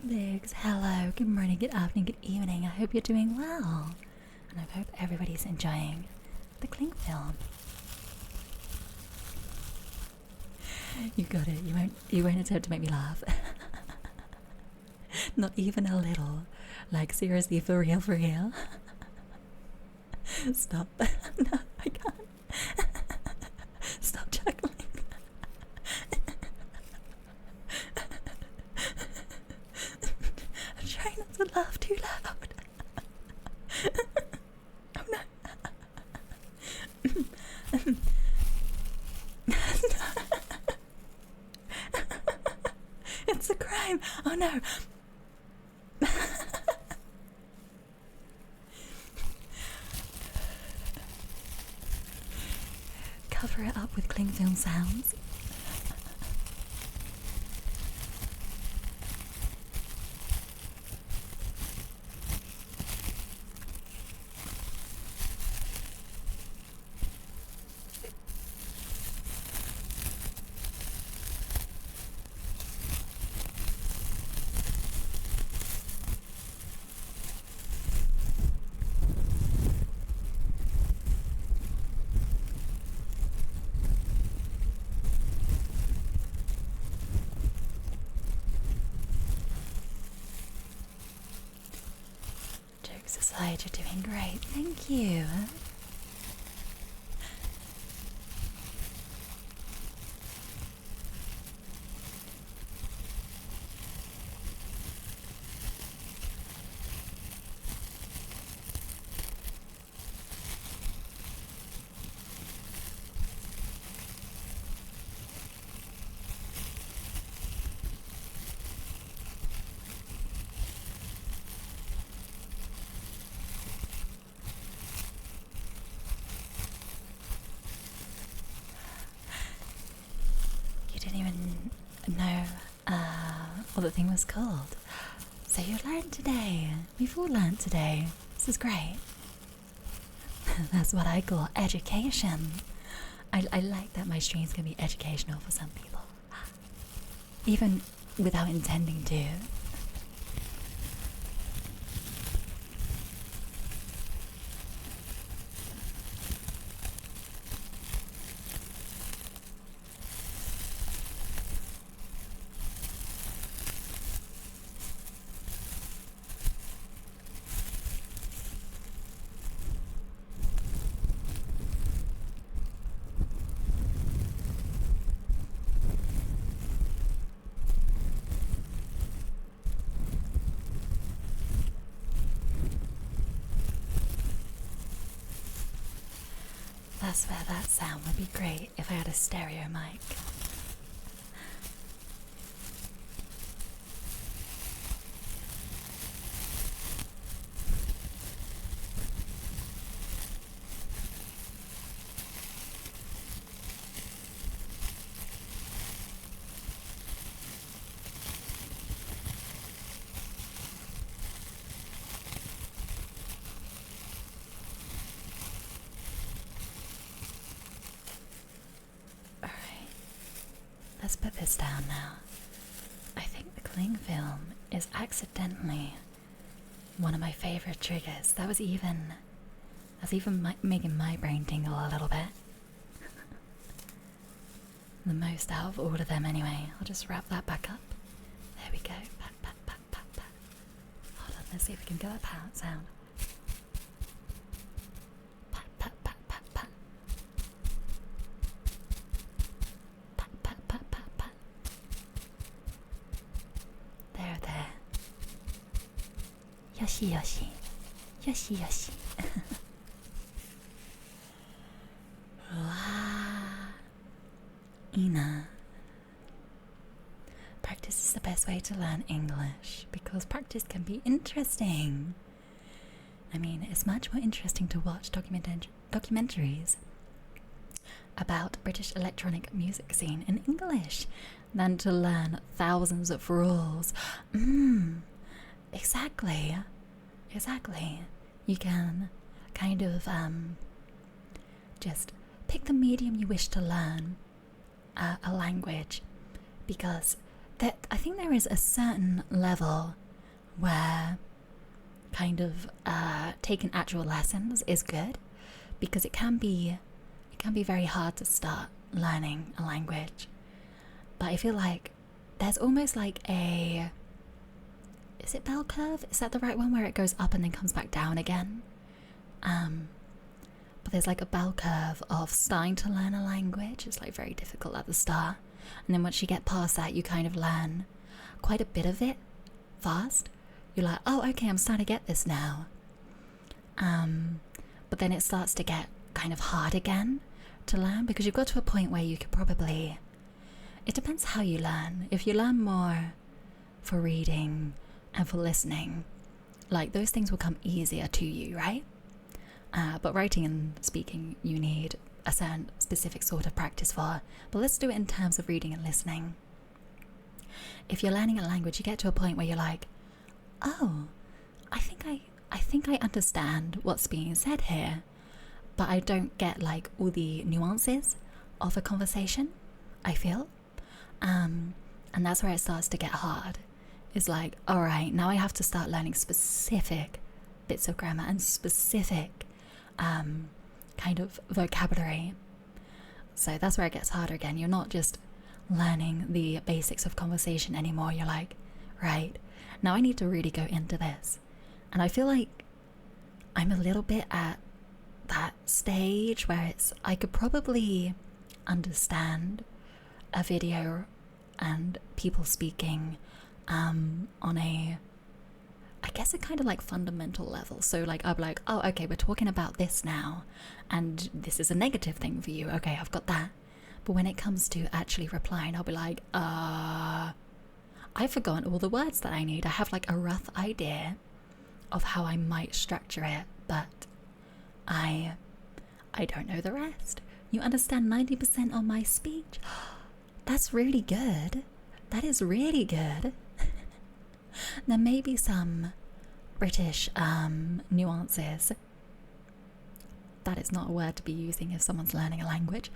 Biggs, hello, good morning, good afternoon, good evening. I hope you're doing well. And I hope everybody's enjoying the cling film. You got it. You won't attempt to make me laugh. Not even a little. Like, seriously, for real, for real. Stop. No, I can't. Stop chuckling. I'm trying not to laugh too loud. Oh no. It's a crime. Oh no. Cover it up with cling film sounds. Jokes aside, you're doing great. Thank you. You didn't even know what the thing was called. So you learned today. We've all learned today. This is great. That's what I call education. I like that my streams can be educational for some people. Even without intending to. That's where that sound would be great if I had a stereo mic. Let's put this down now. I think the cling film is accidentally one of my favorite triggers. That's even making my brain tingle a little bit. The most out of all of them anyway. I'll just wrap that back up. There we go. Pat, pat, pat, pat, pat. Hold on, let's see if we can get that pat sound. Pat, pat, pat, pat, pat. Pat, pat, pat, pat, pat. There, there. Yoshi, yoshi. Yoshi, yoshi. Ina. Practice is the best way to learn English because practice can be interesting. I mean, it's much more interesting to watch documentaries about British electronic music scene in English than to learn thousands of rules. Exactly. Exactly. You can kind of just pick the medium you wish to learn a language, because I think there is a certain level where kind of taking actual lessons is good, because it can be very hard to start learning a language. But I feel like there's almost like a is it bell curve? Is that the right one where it goes up and then comes back down again? But there's like a bell curve of starting to learn a language. It's like very difficult at the start, and then once you get past that, you kind of learn quite a bit of it fast. You're like, oh, okay, I'm starting to get this now. But then it starts to get kind of hard again to learn, because you've got to a point where you could probably, it depends how you learn. If you learn more for reading and for listening, like those things will come easier to you, right? But writing and speaking, you need a certain specific sort of practice for. But let's do it in terms of reading and listening. If you're learning a language, you get to a point where you're like, oh, I think I understand what's being said here, but I don't get like all the nuances of a conversation, I feel. And that's where it starts to get hard. It's like, all right, now I have to start learning specific bits of grammar and specific kind of vocabulary. So that's where it gets harder again. You're not just learning the basics of conversation anymore. You're like, right, now I need to really go into this. And I feel like I'm a little bit at that stage where I could probably understand a video and people speaking on a, I guess, a kind of like fundamental level. So like I'll be like, oh, okay, we're talking about this now, and this is a negative thing for you. Okay, I've got that. But when it comes to actually replying, I'll be like, I've forgotten all the words that I need. I have like a rough idea of how I might structure it, but I don't know the rest. You understand 90% of my speech? That's really good. That is really good. There may be some British nuances. That is not a word to be using if someone's learning a language.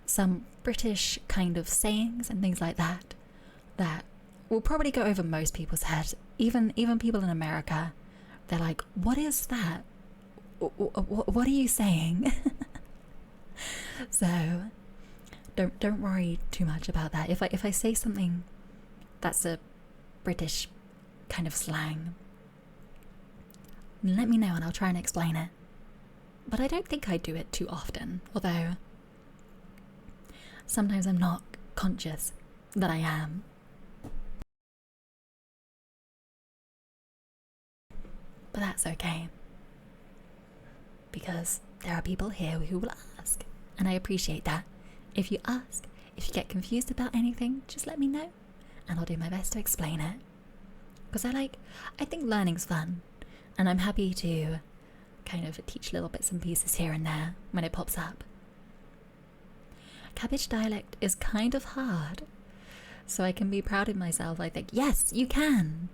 Some British kind of sayings and things like that will probably go over most people's heads. Even people in America, they're like, what is that? What are you saying? So don't worry too much about that. If I say something that's a British kind of slang, let me know and I'll try and explain it. But I don't think I do it too often, although sometimes I'm not conscious that I am. But that's okay, because there are people here who will ask, and I appreciate that. If you ask, if you get confused about anything, just let me know and I'll do my best to explain it. Because I think learning's fun, and I'm happy to kind of teach little bits and pieces here and there when it pops up. Cabbage dialect is kind of hard, so I can be proud of myself. I think, yes, you can.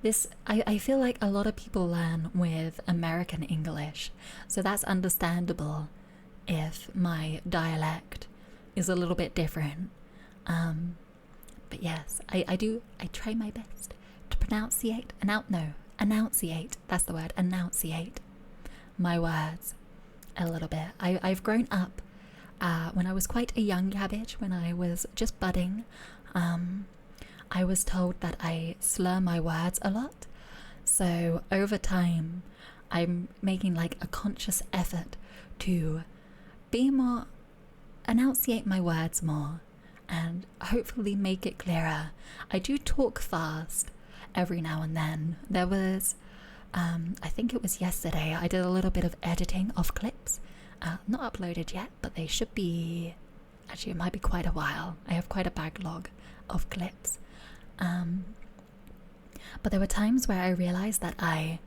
This, I feel like a lot of people learn with American English, so that's understandable if my dialect is a little bit different. But yes, I try my best to enunciate, that's the word, enunciate my words a little bit. I've grown up, when I was quite a young cabbage, when I was just budding, I was told that I slur my words a lot. So over time, I'm making like a conscious effort to enunciate my words more and hopefully make it clearer. I do talk fast every now and then. There was, I think it was yesterday, I did a little bit of editing of clips. Not uploaded yet, but they should be, actually it might be quite a while. I have quite a backlog of clips. But there were times where I realized that I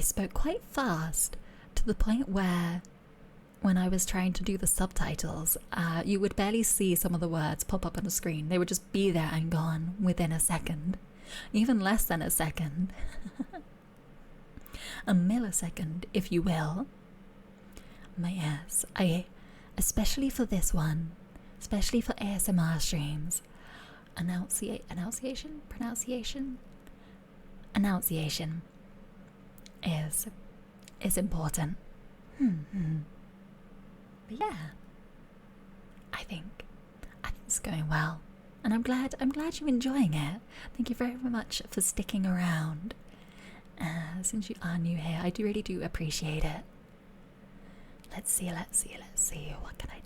spoke quite fast, to the point where when I was trying to do the subtitles, you would barely see some of the words pop up on the screen. They would just be there and gone within a second, even less than a second. A millisecond, if you will. But yes, especially for this one, especially for ASMR streams, pronunciation is important. But yeah, I think it's going well, And I'm glad you're enjoying it. Thank you very much for sticking around. Since you are new here, I really do appreciate it. Let's see. What can I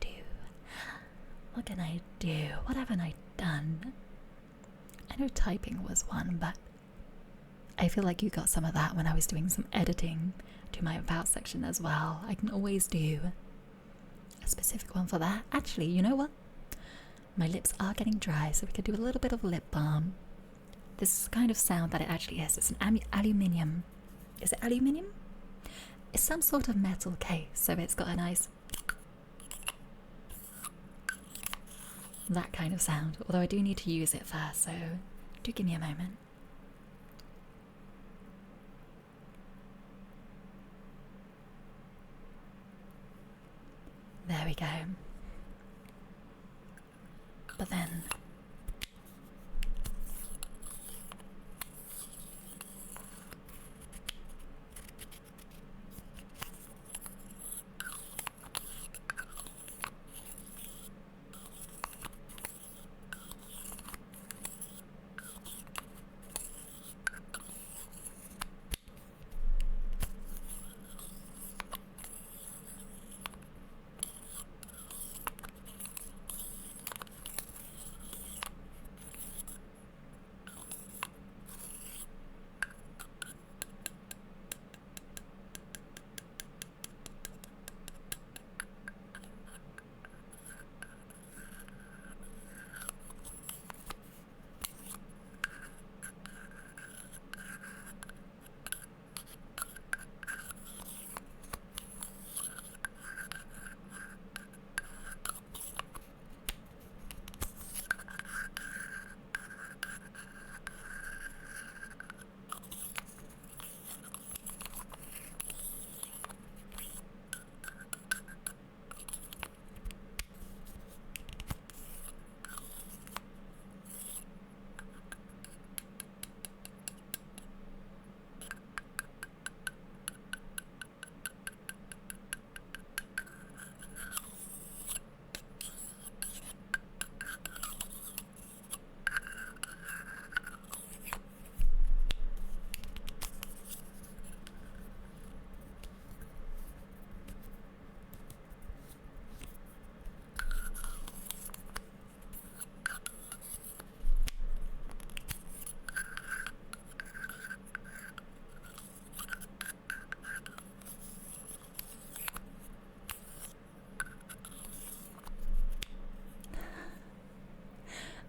do? What haven't I done? I know typing was one, but I feel like you got some of that when I was doing some editing to my about section as well. I can always do a specific one for that. Actually, you know what? My lips are getting dry, so we could do a little bit of lip balm. This is the kind of sound that it actually is. It's an aluminium. Is it aluminium? It's some sort of metal case, so it's got a nice... that kind of sound. Although I do need to use it first, so do give me a moment. There we go. But then...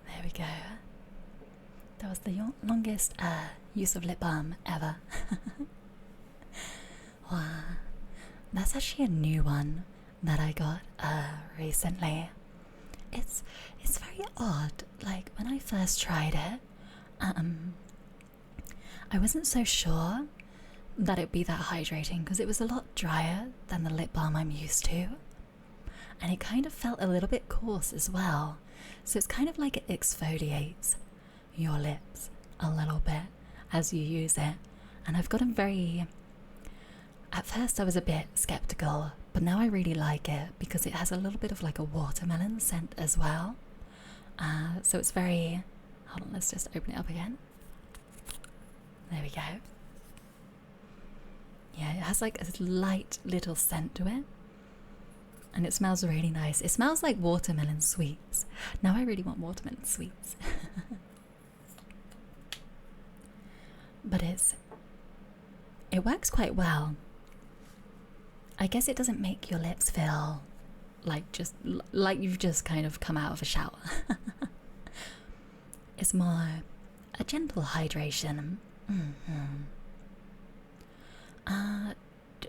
there we go. That was the longest use of lip balm ever. Wow. That's actually a new one that I got recently. It's very odd. Like, when I first tried it, I wasn't so sure that it'd be that hydrating because it was a lot drier than the lip balm I'm used to. And it kind of felt a little bit coarse as well. So it's kind of like it exfoliates your lips a little bit as you use it. And I've gotten very... At first I was a bit skeptical, but now I really like it because it has a little bit of like a watermelon scent as well. So it's very... Hold on, let's just open it up again. There we go. Yeah, it has like a light little scent to it. And it smells really nice. It smells like watermelon sweets. Now I really want watermelon sweets. But it works quite well. I guess it doesn't make your lips feel like you've just kind of come out of a shower. It's more a gentle hydration.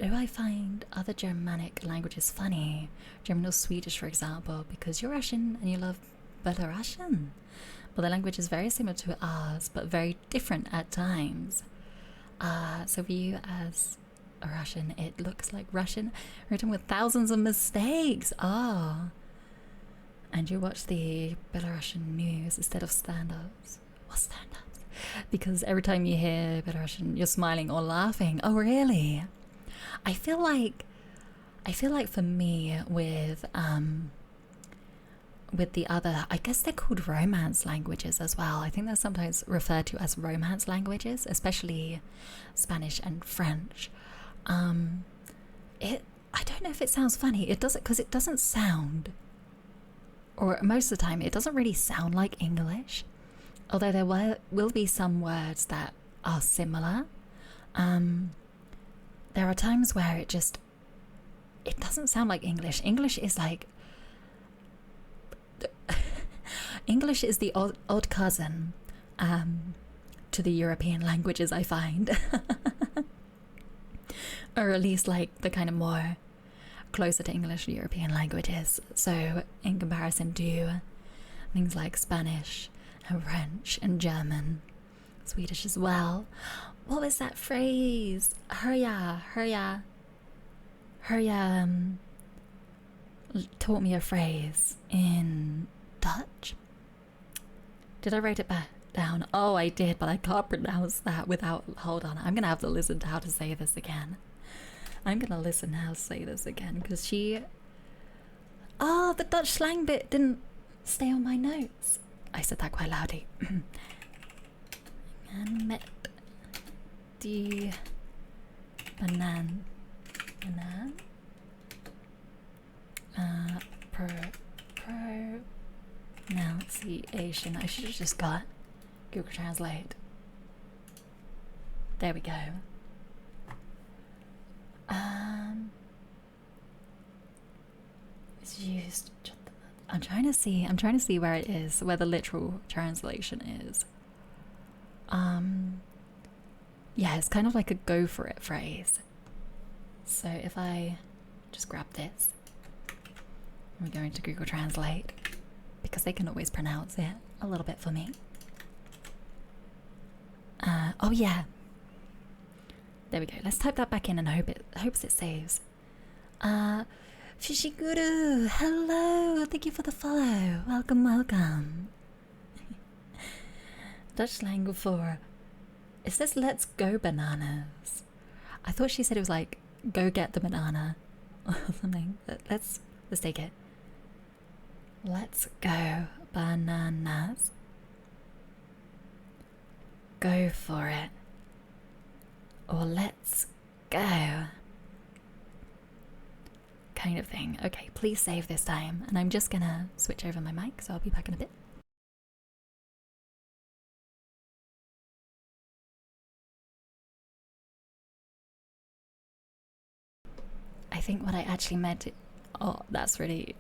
Do I find other Germanic languages funny? German or Swedish, for example, because you're Russian and you love Belarusian. But the language is very similar to ours, but very different at times. So for you as a Russian, it looks like Russian written with thousands of mistakes. And you watch the Belarusian news instead of stand-ups. What stand-ups? Because every time you hear Belarusian, you're smiling or laughing. Oh, really? I feel like for me with with the other, I guess they're called romance languages as well. I think they're sometimes referred to as romance languages, especially Spanish and French. I don't know if it sounds funny. It doesn't, because it doesn't sound, or most of the time, it doesn't really sound like English. Although there will be some words that are similar. There are times where it doesn't sound like English. English is like English is the odd cousin to the European languages, I find. Or at least like the kind of more closer to English European languages. So in comparison to things like Spanish and French and German, Swedish as well. What was that phrase? Hurja taught me a phrase in Dutch. Did I write it back down? Oh, I did, but I can't pronounce that without... Hold on, I'm gonna have to listen to how to say this again. Because she... Oh, the Dutch slang bit didn't stay on my notes. I said that quite loudly. Met die banaan. Pronunciation. I should have just got Google Translate. There we go. It's used. I'm trying to see where it is, where the literal translation is. Yeah, it's kind of like a go for it phrase. So if I just grab this, I'm going to Google Translate because they can always pronounce it a little bit for me. Oh yeah. There we go. Let's type that back in and hopes it saves. Fishiguru, hello, thank you for the follow. Welcome. Dutch slang for, it says let's go bananas. I thought she said it was like go get the banana or something. Let's take it. Let's go bananas. Go for it. Or let's go. Kind of thing. Okay, please save this time. And I'm just gonna switch over my mic, so I'll be back in a bit. I think what I actually meant to... Oh, that's really...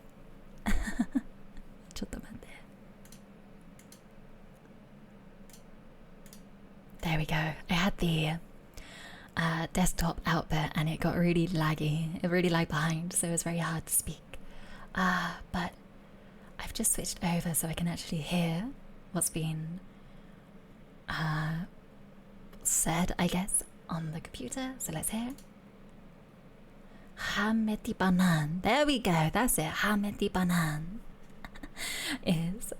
There we go. I had the desktop out there and it got really laggy. It really lagged behind, so it was very hard to speak. But I've just switched over so I can actually hear what's been said, I guess, on the computer. So let's hear. Hameti banan. There we go. That's it. Hameti banan is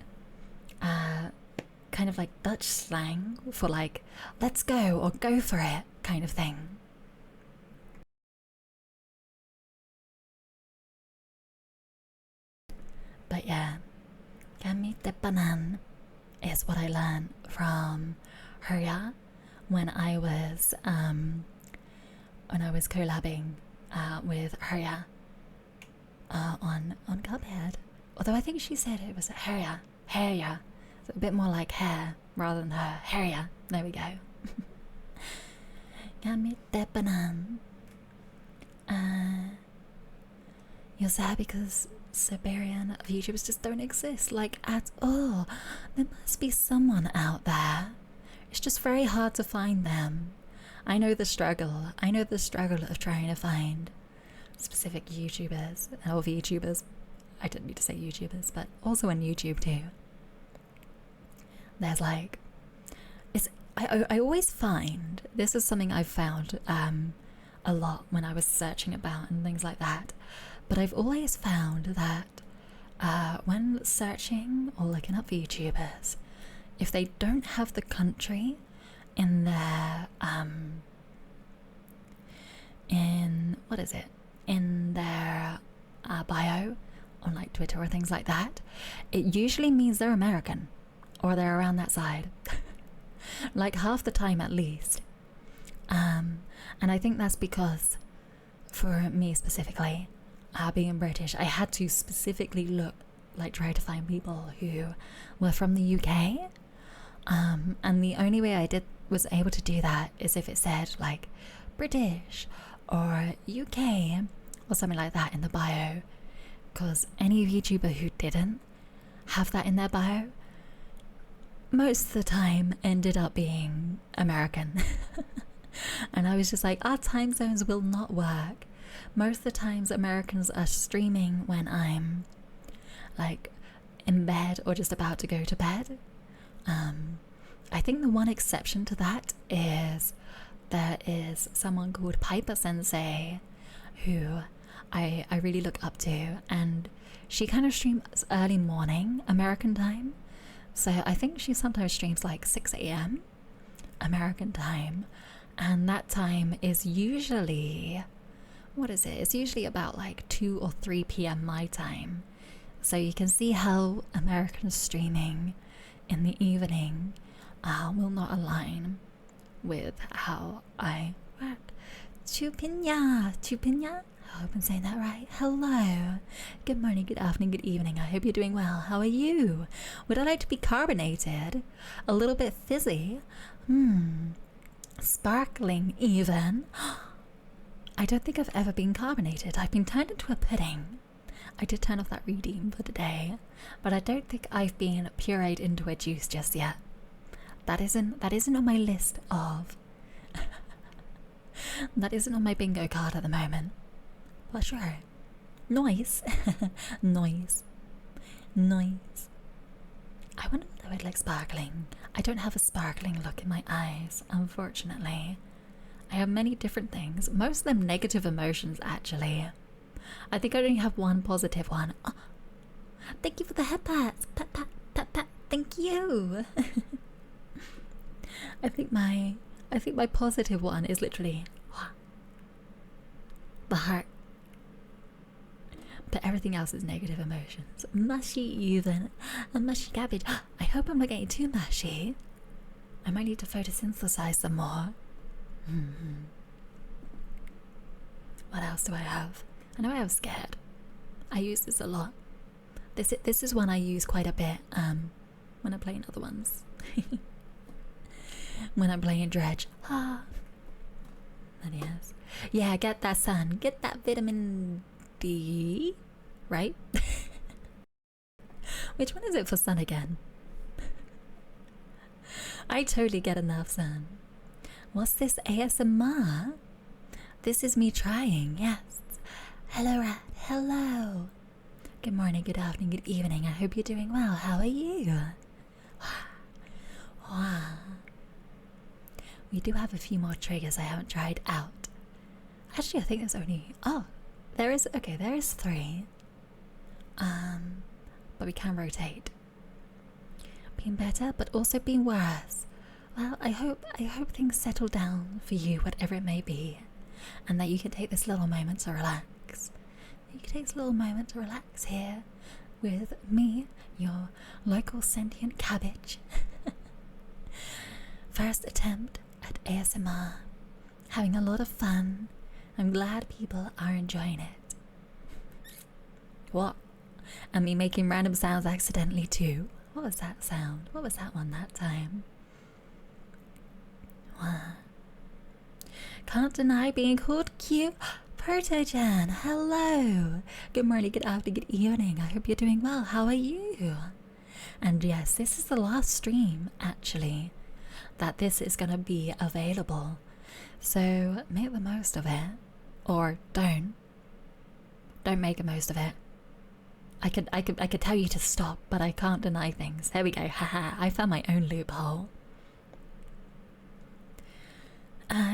kind of like Dutch slang for like let's go or go for it kind of thing. But yeah, Gamite banan is what I learned from Hurja when I was collabing with Hurja on Cuphead. Although I think she said it was Hurja. So a bit more like hair rather than her. Hurja. There we go. Gamite banan. You're sad because Siberian YouTubers just don't exist, like at all. There must be someone out there. It's just very hard to find them. I know the struggle. Of trying to find specific YouTubers or VTubers. I didn't need to say YouTubers, but also on YouTube too. There's like, I always find, this is something I've found a lot when I was searching about and things like that, but I've always found that when searching or looking up YouTubers, if they don't have the country in their in their bio on like Twitter or things like that, it usually means they're American or they're around that side. Like half the time at least. And I think that's because for me specifically, being British, I had to specifically look, like try to find people who were from the UK. And the only way I was able to do that is if it said like British or UK or something like that in the bio. Because any YouTuber who didn't have that in their bio, most of the time ended up being American. And I was just like, our time zones will not work. Most of the times Americans are streaming when I'm like in bed or just about to go to bed. I think the one exception to that is there is someone called Piper Sensei who I really look up to, and she kind of streams early morning American time. So I think she sometimes streams like 6 a.m. American time, and that time is usually, what is it? It's usually about like 2 or 3 p.m. my time. So you can see how American streaming in the evening will not align with how I work. Chupinya, Chupinya. I hope I'm saying that right. Hello. Good morning, good afternoon, good evening. I hope you're doing well. How are you? Would I like to be carbonated? A little bit fizzy? Sparkling even? I don't think I've ever been carbonated. I've been turned into a pudding. I did turn off that redeem for today, but I don't think I've been pureed into a juice just yet. That isn't on my list of that isn't on my bingo card at the moment. But sure. Noise. Noise. Noise. I wonder if I would like sparkling. I don't have a sparkling look in my eyes, unfortunately. I have many different things, most of them negative emotions actually. I think I only have one positive one. Oh, thank you for the head pats. Pat, pat, pat, pat. Thank you. I think my positive one is literally the heart. But everything else is negative emotions. Mushy even. A mushy cabbage. I hope I'm not getting too mushy. I might need to photosynthesize some more. What else do I have? I know I have scared. I use this a lot. This is one I use quite a bit when I'm playing other ones. When I'm playing Dredge. And yes. Yeah, get that sun. Get that vitamin D. Right? Which one is it for sun again? I totally get enough sun. What's this ASMR? This is me trying, yes. Hello, Rat. Hello. Good morning, good afternoon, good evening. I hope you're doing well. How are you? Wow. We do have a few more triggers I haven't tried out. Actually, I think there's only... Oh, there is 3. But we can rotate. Being better, but also being worse. Well, I hope things settle down for you, whatever it may be, and that you can take this little moment to relax. You can take this little moment to relax here with me, your local sentient cabbage. First attempt at ASMR. Having a lot of fun. I'm glad people are enjoying it. What? And me making random sounds accidentally too. What was that sound? What was that one that time? Wow. Can't deny being called cute. Protogen, hello. Good morning, good afternoon, good evening. I hope you're doing well. How are you? And yes, this is the last stream, actually, that this is going to be available. So make the most of it. Or don't. Don't make the most of it. I could tell you to stop, but I can't deny things. There we go. Haha, I found my own loophole.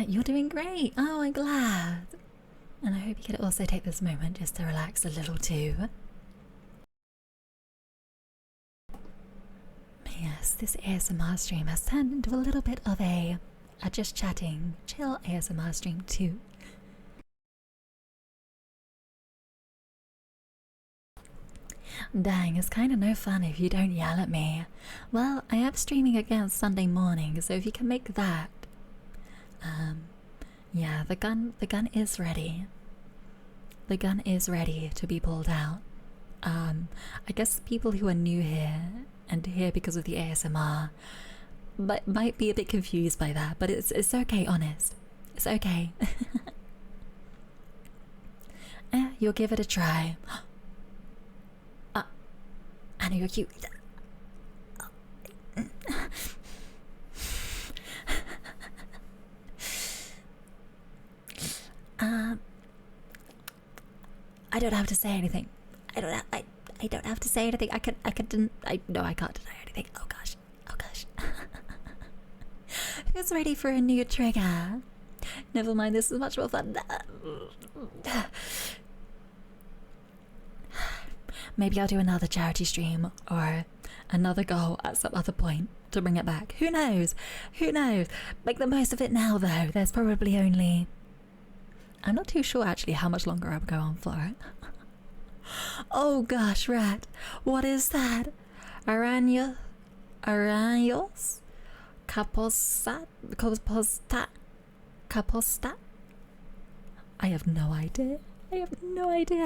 You're doing great. Oh, I'm glad. And I hope you could also take this moment just to relax a little too. Yes, this ASMR stream has turned into a little bit of a just chatting, chill ASMR stream too. Dang, it's kind of no fun if you don't yell at me. Well, I am streaming again Sunday morning, so if you can make that. Yeah, the gun is ready. The gun is ready to be pulled out. I guess people who are new here and here because of the ASMR might be a bit confused by that, but it's okay, honest. It's okay. You'll give it a try. Anna, you're cute. I don't have to say anything. I don't have to say anything. I can't deny anything. Oh gosh. Who's ready for a new trigger? Never mind, this is much more fun. Maybe I'll do another charity stream or another goal at some other point to bring it back. Who knows? Make the most of it now though. There's probably only... I'm not too sure actually how much longer I'll go on for. Oh gosh, rat. What is that? Araños? Caposta? I have no idea.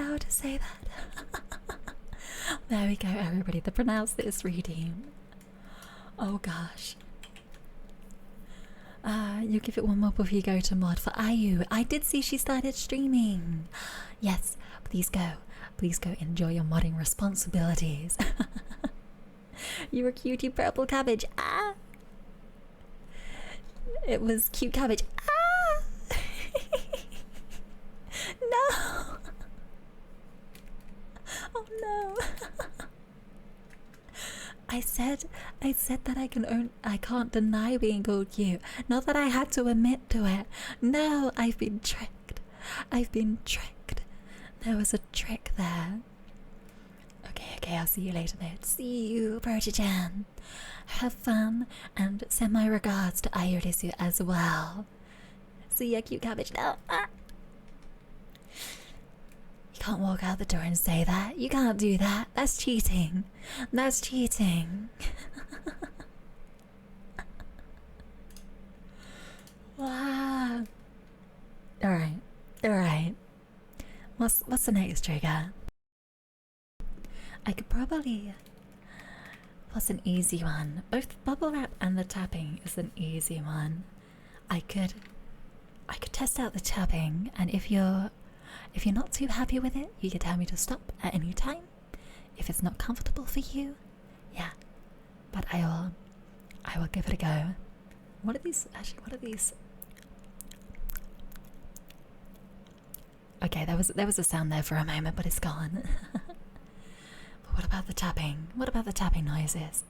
How to say that. There we go, everybody. The pronounce this redeem. Oh gosh. You give it one more before you go to mod for Ayu. I did see she started streaming. Yes, please go. Enjoy your modding responsibilities. You were cute, you purple cabbage. Ah! It was cute cabbage. Ah! No! Oh no! I said that I can't deny being all cute. Not that I had to admit to it. No, I've been tricked. There was a trick there. Okay, I'll see you later, mate. See you, Protogen. Have fun and send my regards to Ayurisu as well. See ya, cute cabbage. No. Ah. You can't walk out the door and say that. You can't do that. That's cheating. Wow. Alright. What's the next trigger? I could probably... What's an easy one? Both bubble wrap and the tapping is an easy one. I could test out the tapping, and if you're not too happy with it, you can tell me to stop at any time. If it's not comfortable for you, yeah. But I will give it a go. What are these? Actually, what are these? Okay, there was a sound there for a moment, but it's gone. But what about the tapping? What about the tapping noises?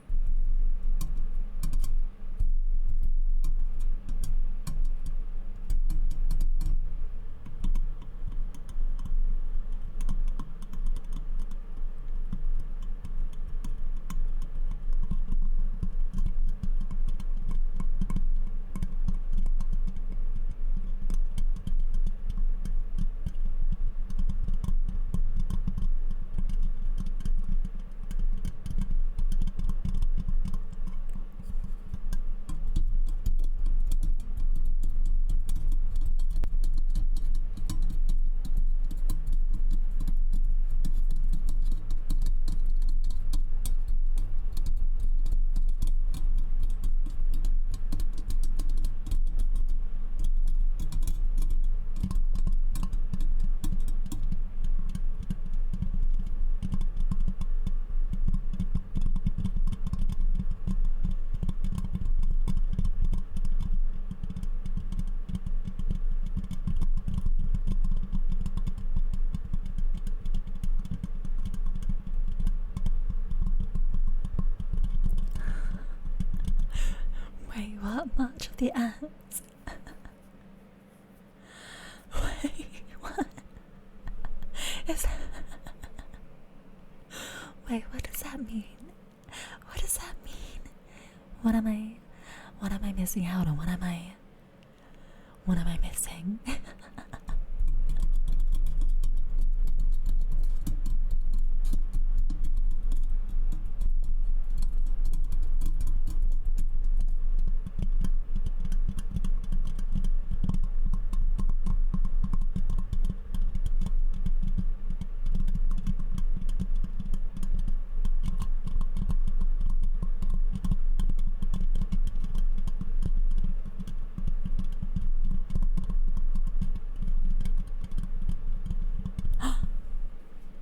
Wait, what? March of the Ants? Wait, what? Wait, what does that mean? What am I missing out on? What am I missing?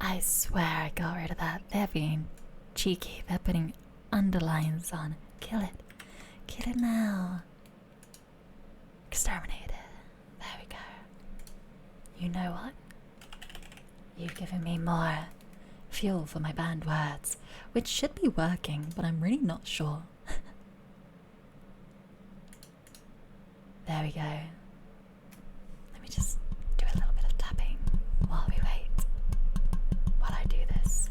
I swear I got rid of that. They're being cheeky. They're putting underlines on. Kill it. Kill it now. Exterminate it. There we go. You know what? You've given me more fuel for my banned words, which should be working, but I'm really not sure. There we go. Let me just do a little bit of tapping while we wait. While I do this.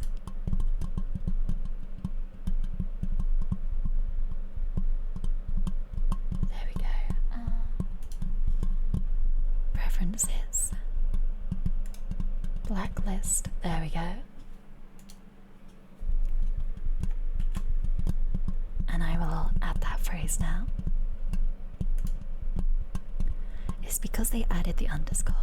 There we go. Preferences. Blacklist. There we go. And I will add that phrase now. It's because they added the underscore.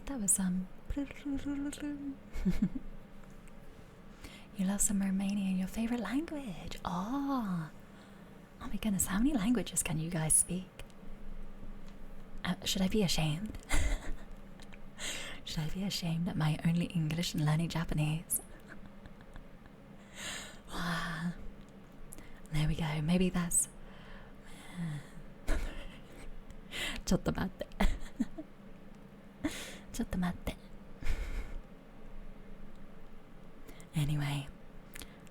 That was You love some Romanian, your favorite language. Oh my goodness, how many languages can you guys speak? Should I be ashamed? Should I be ashamed at my only English and learning Japanese? Wow. There we go. Maybe that's ちょっと待って。ちょっと待って。Anyway,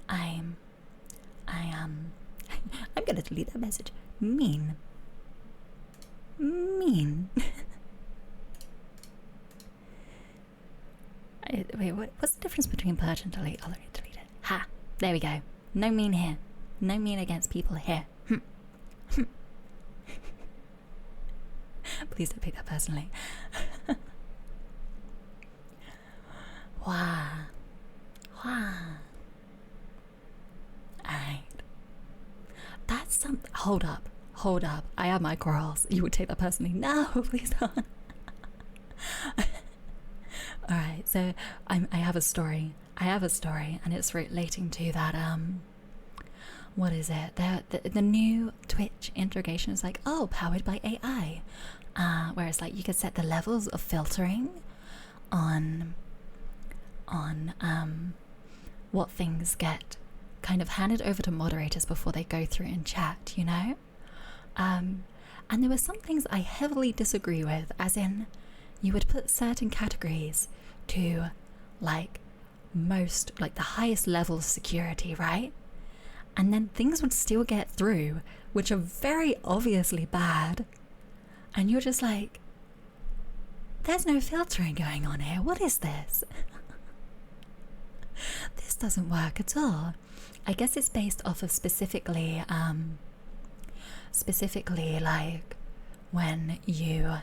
I'm gonna delete that message. Mean. Wait, what's the difference between purge and delete? I'll delete it. Ha! There we go. No mean here. No mean against people here. Please don't take that personally. Wow. Alright. That's some. Hold up. I have my quarrels. You would take that personally. No, please don't. Alright, so I have a story. And it's relating to that, what is it? The new Twitch integration is like, oh, powered by AI. Whereas like you could set the levels of filtering on what things get kind of handed over to moderators before they go through in chat, you know? And there were some things I heavily disagree with, as in you would put certain categories to like the highest level of security, right? And then things would still get through, which are very obviously bad. And you're just like, there's no filtering going on here. What is this? This doesn't work at all. I guess it's based off of specifically like when you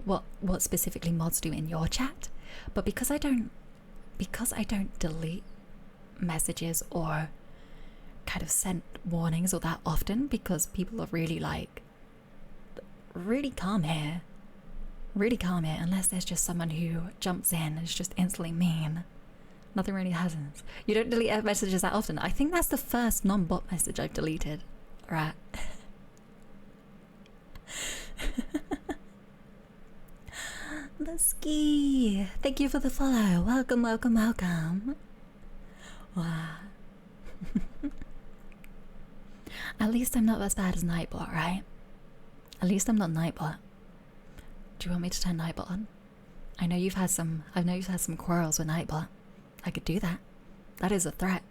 what specifically mods do in your chat. But because I don't delete messages or kind of send warnings all that often, because people are really calm here, unless there's just someone who jumps in and is just instantly mean. Nothing really happens. You don't delete messages that often. I think that's the first non-bot message I've deleted. Right. The ski. Thank you for the follow. Welcome. Wow. At least I'm not as bad as Nightbot, right? At least I'm not Nightbot. Do you want me to turn Nightbot on? I know you've had some quarrels with Nightbot. I could do that. That is a threat.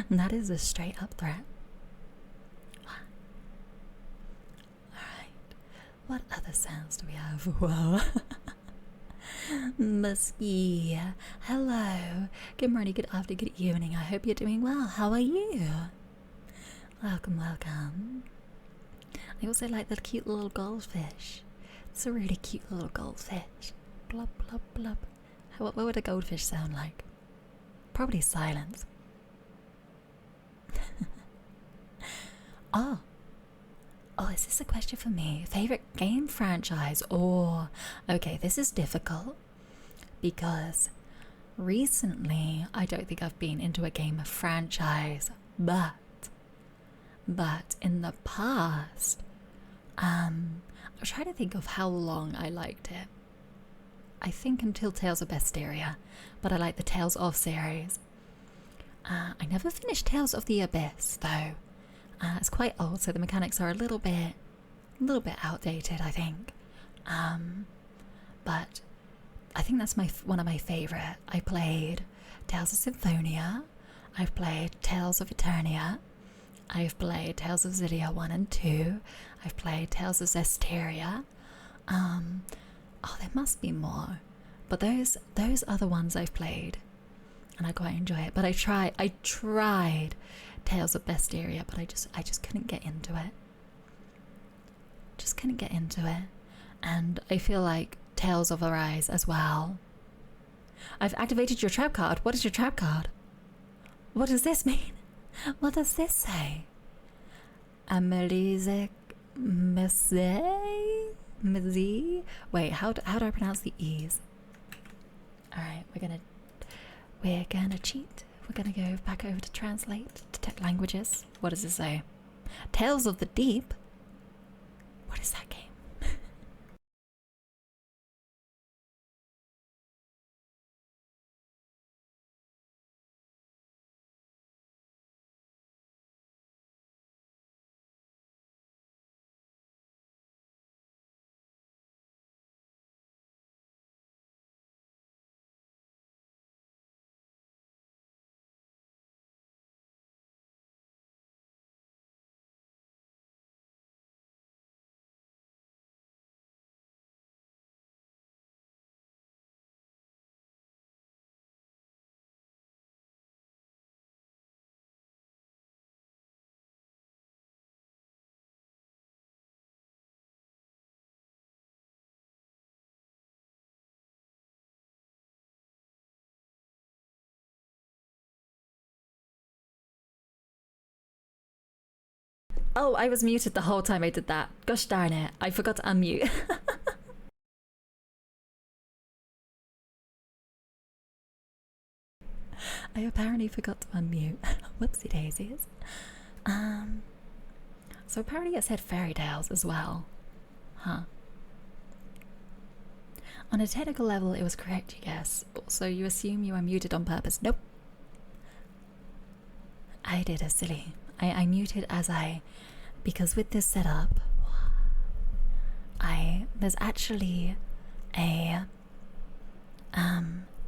That is a straight up threat. Alright. What other sounds do we have? Whoa. Musky. Hello. Good morning, good afternoon, good evening. I hope you're doing well. How are you? Welcome, welcome. I also like the cute little goldfish. It's a really cute little goldfish. Blub, blub, blub. What would a goldfish sound like? Probably silence. Oh, is this a question for me? Favorite game franchise? Oh, okay, this is difficult because recently I don't think I've been into a game franchise, but in the past, I'm trying to think of how long I liked it. I think until Tales of Bestiria, but I like the Tales of series. I never finished Tales of the Abyss though. It's quite old, so the mechanics are a little bit outdated, I think. But I think that's one of my favorite. I played Tales of Symphonia. I've played Tales of Eternia. I've played Tales of Xillia 1 and 2. I've played Tales of Zestiria. There must be more. But those are the ones I've played. And I quite enjoy it. But I tried Tales of Bestiria, but I just couldn't get into it. Just couldn't get into it. And I feel like Tales of Arise as well. I've activated your trap card. What is your trap card? What does this mean? What does this say? Amelizek Meze? Wait, how do I pronounce the E's? Alright, we're gonna cheat. We're gonna go back over to translate, detect languages. What does it say? Tales of the Deep? What is that game? Oh, I was muted the whole time I did that. Gosh darn it, I forgot to unmute. I apparently forgot to unmute. Whoopsie daisies. So apparently it said fairy tales as well. Huh. On a technical level, it was correct, you guess. So you assume you are muted on purpose. Nope. I did a silly. I muted because with this setup, there's actually a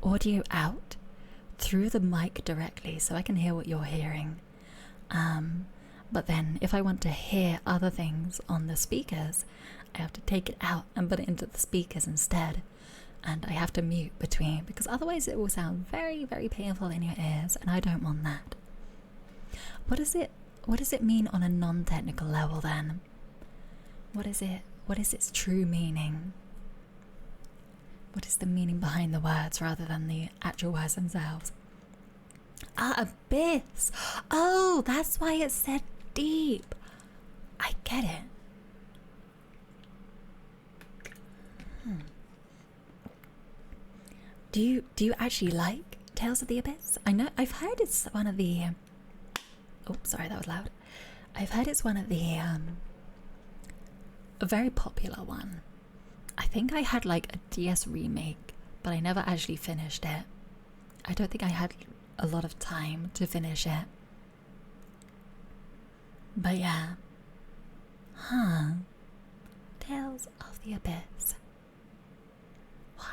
audio out through the mic directly, so I can hear what you're hearing. But then if I want to hear other things on the speakers, I have to take it out and put it into the speakers instead. And I have to mute between, because otherwise it will sound very, very painful in your ears, and I don't want that. What does it mean on a non-technical level then? What is its true meaning? What is the meaning behind the words rather than the actual words themselves? Abyss! Oh, that's why it said deep. I get it. Do you actually like Tales of the Abyss? I know I've heard it's one of the oh, sorry, that was loud. I've heard it's one of the a very popular one. I think I had like a DS remake, but I never actually finished it. I don't think I had a lot of time to finish it. But yeah. Huh. Tales of the Abyss. What?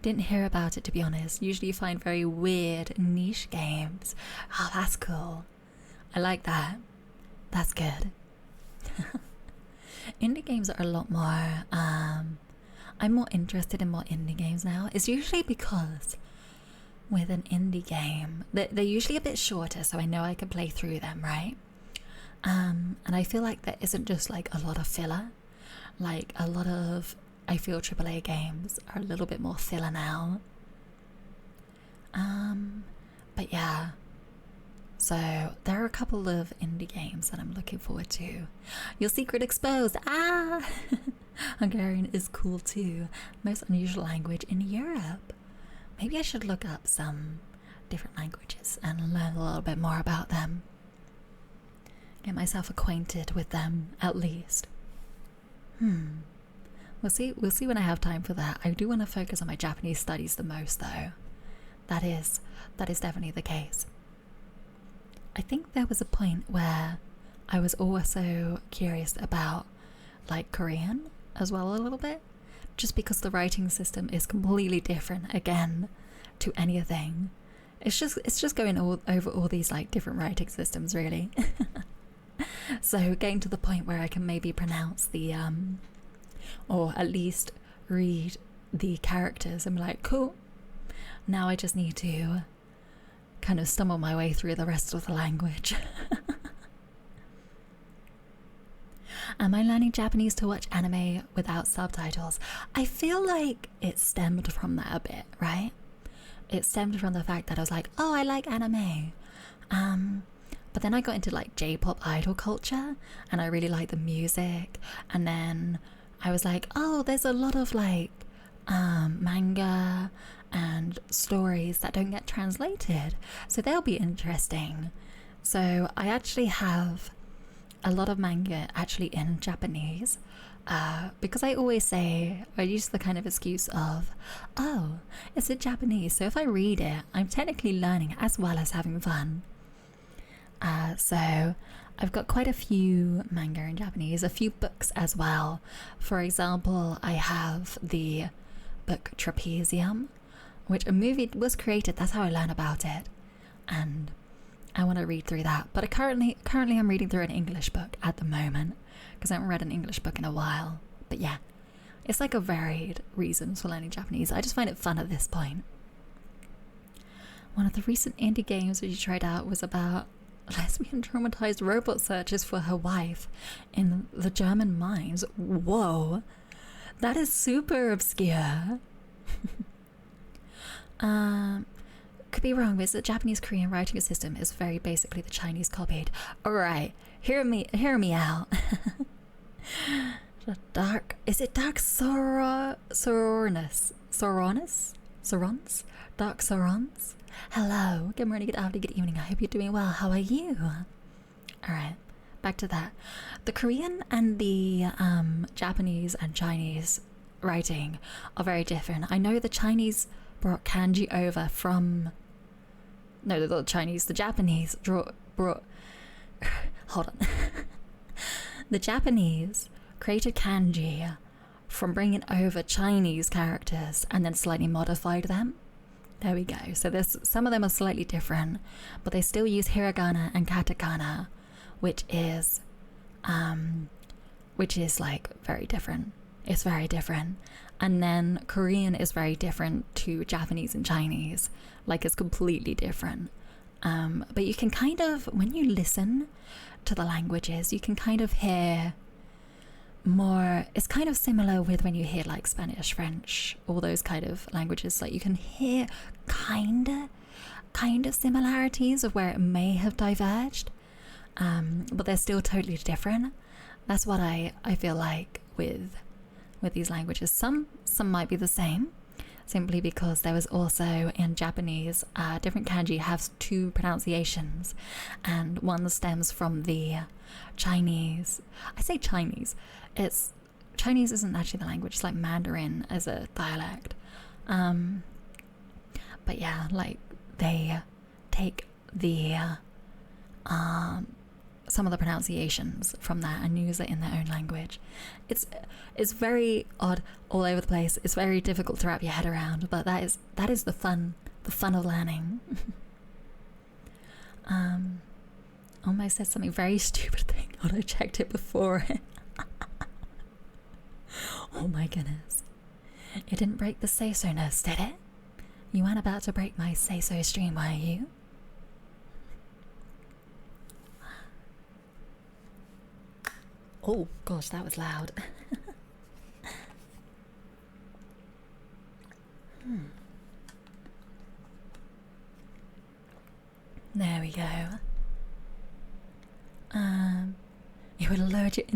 Didn't hear about it, to be honest. Usually you find very weird niche games. Oh, that's cool. I like that. That's good. Indie games are a lot more, I'm more interested in more indie games now. It's usually because with an indie game, they're usually a bit shorter, so I know I can play through them, right? And I feel like there isn't just like a lot of filler. Like a lot of, I feel AAA games are a little bit more filler now. But yeah. So there are a couple of indie games that I'm looking forward to. Your Secret Exposed. Ah! Hungarian is cool too. Most unusual language in Europe. Maybe I should look up some different languages and learn a little bit more about them. Get myself acquainted with them, at least. We'll see when I have time for that. I do want to focus on my Japanese studies the most, though. That is definitely the case. I think there was a point where I was also curious about like Korean as well a little bit, just because the writing system is completely different again to anything. It's just going over all these like different writing systems, really. So getting to the point where I can maybe pronounce the or at least read the characters and be like, cool, now I just need to kind of stumble my way through the rest of the language. Am I learning Japanese to watch anime without subtitles? I feel like it stemmed from that a bit, right? It stemmed from the fact that I was like, oh, I like anime. But then I got into like J-pop idol culture and I really like the music. And then I was like, oh, there's a lot of like manga and stories that don't get translated, so they'll be interesting. So I actually have a lot of manga actually in Japanese, because I always say, I use the kind of excuse of, oh, it's in Japanese, so if I read it, I'm technically learning as well as having fun. So I've got quite a few manga in Japanese, a few books as well. For example, I have the book Trapezium, which a movie was created. That's how I learned about it, and I want to read through that. But currently I'm reading through an English book at the moment because I haven't read an English book in a while. But yeah, it's like a varied reasons for learning Japanese. I just find it fun at this point. One of the recent indie games that you tried out was about lesbian traumatized robot searches for her wife in the German mines. Whoa, that is super obscure. Could be wrong, but the Japanese Korean writing system is very basically the Chinese copied. Alright, hear me out. Is it Dark Sorons? Dark Sorons? Hello, good morning, good afternoon, good evening. I hope you're doing well. How are you? Alright, back to that. The Korean and the Japanese and Chinese writing are very different. I know the Chinese brought kanji over from... No, the Japanese brought... Hold on. The Japanese created kanji from bringing over Chinese characters and then slightly modified them. There we go. So there's some of them are slightly different, but they still use hiragana and katakana, which is like very different. It's very different. And then Korean is very different to Japanese and Chinese. Like, it's completely different. But you can kind of, when you listen to the languages, you can kind of hear more. It's kind of similar with when you hear like Spanish, French, all those kind of languages. Like, you can hear kind of similarities of where it may have diverged, but they're still totally different. That's what I feel like with these languages. Some might be the same, simply because there was also in Japanese, different kanji have two pronunciations, and one stems from the Chinese. I say Chinese. Chinese isn't actually the language. It's like Mandarin as a dialect. But yeah, like they take the some of the pronunciations from that and use it in their own language. It's very odd, all over the place. It's very difficult to wrap your head around, but that is the fun of learning. Almost said something very stupid thing. I checked it before. Oh my goodness. It didn't break the say-so-ness, did it? You weren't about to break my say-so stream, were you? Oh gosh, that was loud. There we go. It would lower your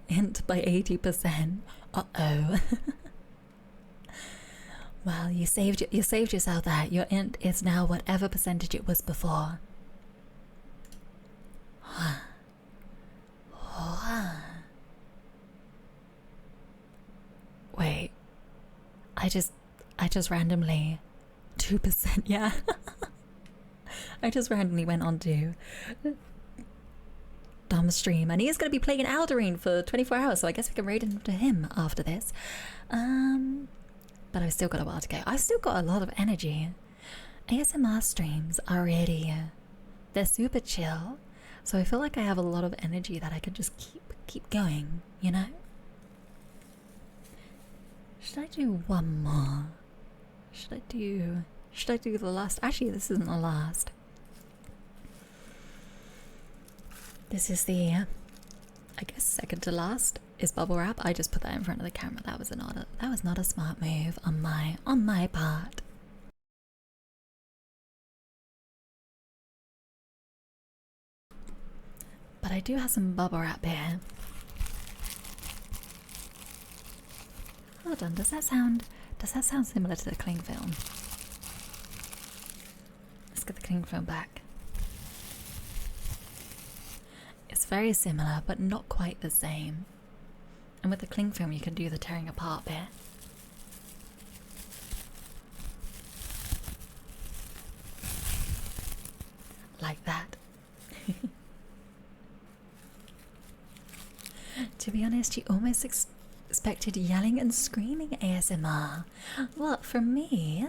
int by 80%. Uh-oh. Well, you saved yourself that. Your int is now whatever percentage it was before. Wait. I just randomly 2%, yeah. I just randomly went on to Dom's stream, and he is going to be playing Alderine for 24 hours, so I guess we can raid into him after this. But I've still got a while to go. I've still got a lot of energy. ASMR streams are really, they're super chill, so I feel like I have a lot of energy that I could just keep going, you know? Should I do one more? Should I do the last? Actually, this isn't the last. This is the, I guess, second to last is bubble wrap. I just put that in front of the camera. That was not a smart move on my part. But I do have some bubble wrap here. Hold on, does that sound similar to the cling film? Let's get the cling film back. It's very similar, but not quite the same. And with the cling film, you can do the tearing apart bit. Like that. To be honest, you almost expected yelling and screaming ASMR. What, from me?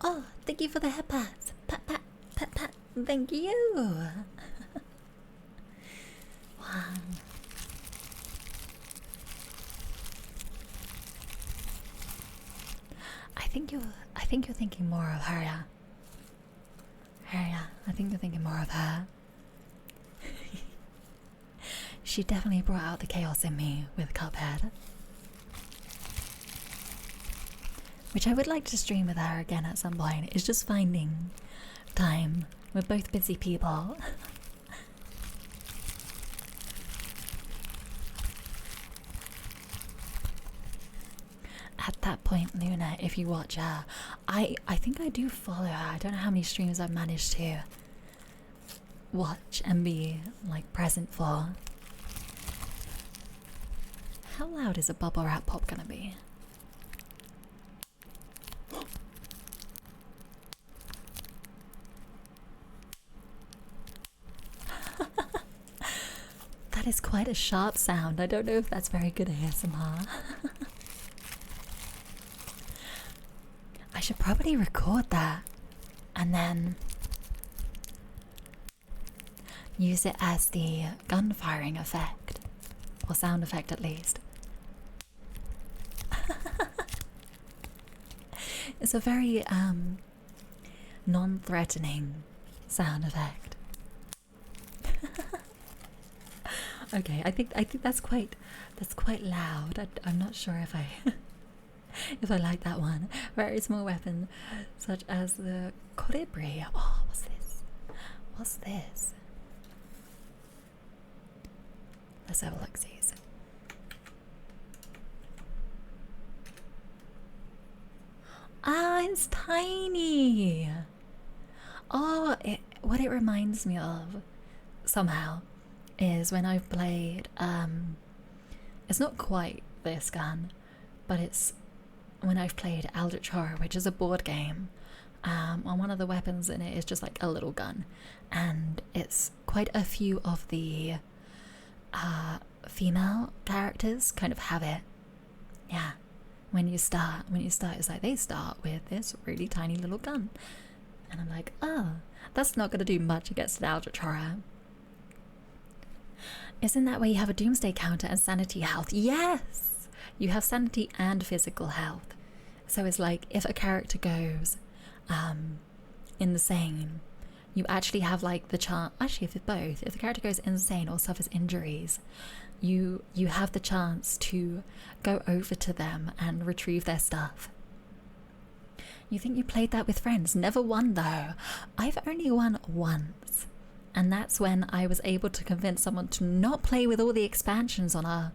Oh, thank you for the head pats. Pat, pat, pat, pat. Thank you. Wow. I think you're thinking more of her. I think you're thinking more of her. She definitely brought out the chaos in me with Cuphead. Which I would like to stream with her again at some point. It's just finding time. We're both busy people. At that point, Luna, if you watch her, I think I do follow her. I don't know how many streams I've managed to watch and be like present for. How loud is a bubble wrap pop gonna be? That is quite a sharp sound. I don't know if that's very good ASMR. I should probably record that and then use it as the gun firing effect, or sound effect at least. It's a very non-threatening sound effect. Okay, I think that's quite loud. I'm not sure if I if I like that one. Very small weapon, such as the colibri. Oh, what's this? What's this? Let's have a look, see. Ah, it's tiny. Oh, what it reminds me of somehow is when I've played it's not quite this gun, but it's when I've played Eldritch Horror, which is a board game, And one of the weapons in it is just like a little gun, and it's quite a few of the female characters kind of have it. Yeah, when you start, it's like they start with this really tiny little gun, and I'm like, oh, that's not going to do much against an Eldritch Horror. Isn't that where you have a doomsday counter and sanity health? Yes, you have sanity and physical health. So it's like if a character goes insane, you actually have like the chance, actually if it's both, if the character goes insane or suffers injuries, you have the chance to go over to them and retrieve their stuff. You think you played that with friends? Never won though. I've only won once, and that's when I was able to convince someone to not play with all the expansions on our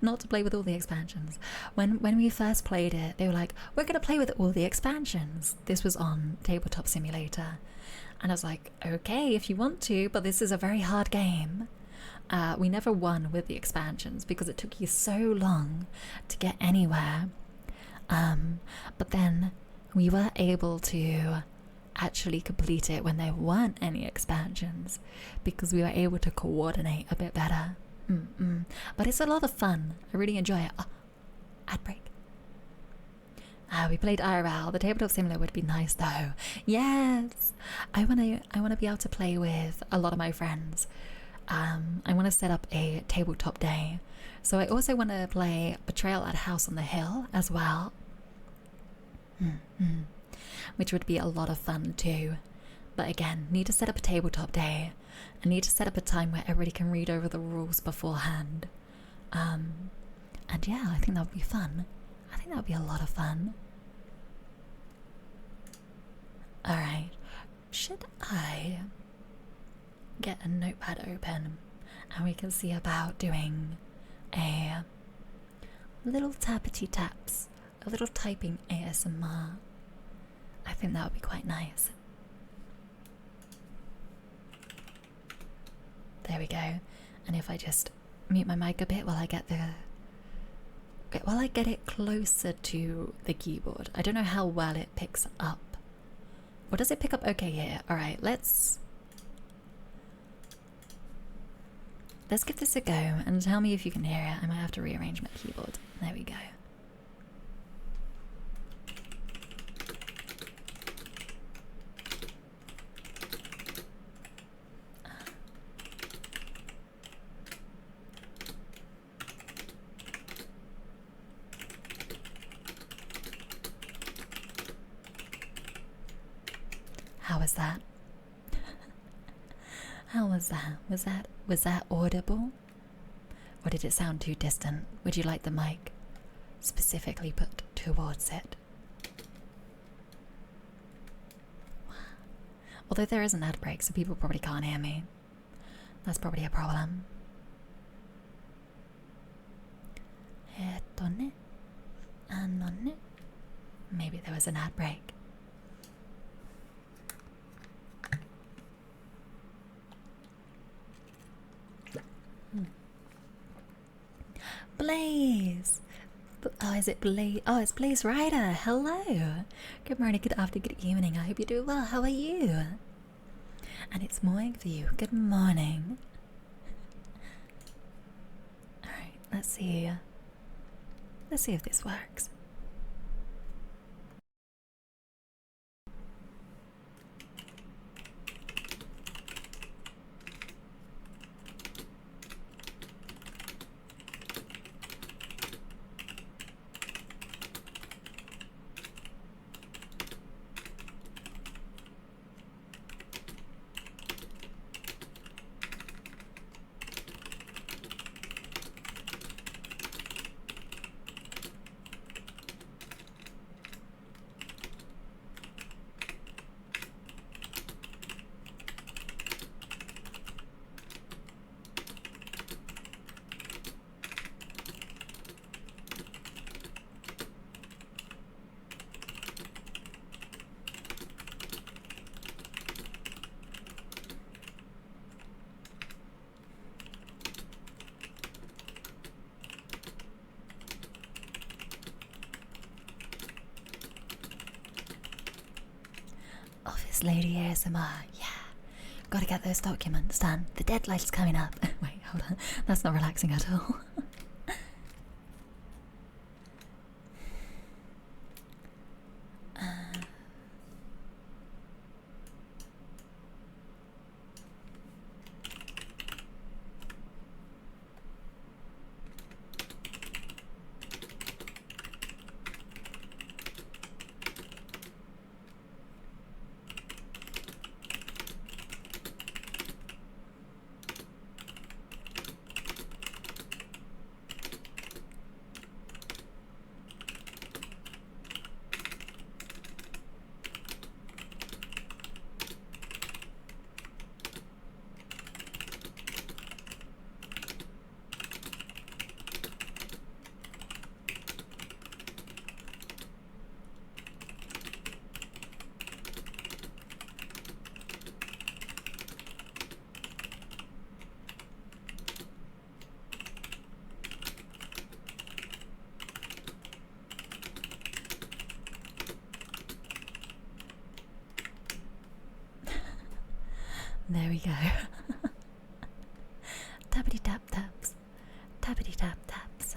not to play with all the expansions. When we first played it, they were like, we're going to play with all the expansions. This was on Tabletop Simulator. And I was like, okay, if you want to, but this is a very hard game. We never won with the expansions because it took you so long to get anywhere. But then we were able to actually complete it when there weren't any expansions because we were able to coordinate a bit better. But it's a lot of fun. I really enjoy it. Oh, ad break. We played IRL. The tabletop simulator would be nice though. Yes, I wanna be able to play with a lot of my friends. I want to set up a tabletop day. So I also want to play Betrayal at House on the Hill as well, which would be a lot of fun too. But again, need to set up a tabletop day. I need to set up a time where everybody can read over the rules beforehand. And yeah, I think that would be fun. I think that would be a lot of fun. Alright, should I get a notepad open and we can see about doing a little tappity taps, a little typing ASMR? I think that would be quite nice. There we go. And if I just mute my mic a bit while I get it closer to the keyboard. I don't know how well it picks up. Or does it pick up okay here? Alright, let's give this a go and tell me if you can hear it. I might have to rearrange my keyboard. There we go. How was that? How was that? Was that audible? Or did it sound too distant? Would you like the mic specifically put towards it? Although there is an ad break, so people probably can't hear me. That's probably a problem. Maybe there was an ad break. Blaze! Oh, is it Blaze? Oh, it's Blaze Rider. Hello. Good morning, good afternoon, good evening. I hope you're doing well. How are you? And it's morning for you. Good morning. Alright, let's see. Let's see if this works. Lady ASMR. Yeah. Gotta get those documents done. The deadline's coming up. Wait, hold on. That's not relaxing at all. There we go. Tappity tap taps. Tappity tap taps.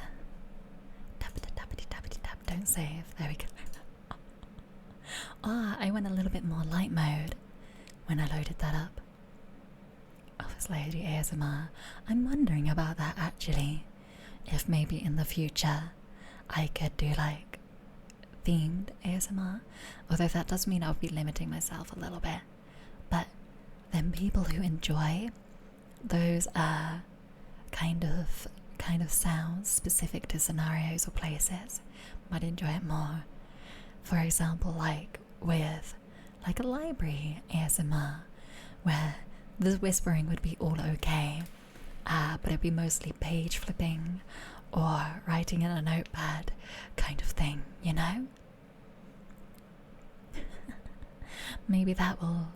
Tappity tappity tappity tap. Don't save. There we go. I went a little bit more light mode when I loaded that up. Office Lady ASMR. I'm wondering about that actually. If maybe in the future I could do like themed ASMR. Although that does mean I'll be limiting myself a little bit. But then people who enjoy those kind of sounds specific to scenarios or places might enjoy it more. For example, like with like a library ASMR where the whispering would be all okay, but it'd be mostly page flipping or writing in a notepad kind of thing, you know? Maybe that will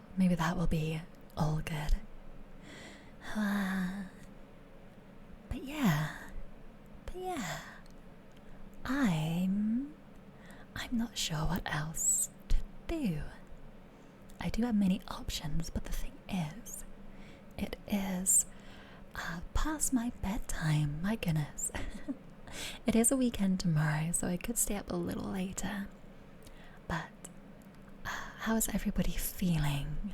be all good. But yeah, I'm not sure what else to do. I do have many options, but the thing is, it is past my bedtime. My goodness. It is a weekend tomorrow, so I could stay up a little later. But how is everybody feeling?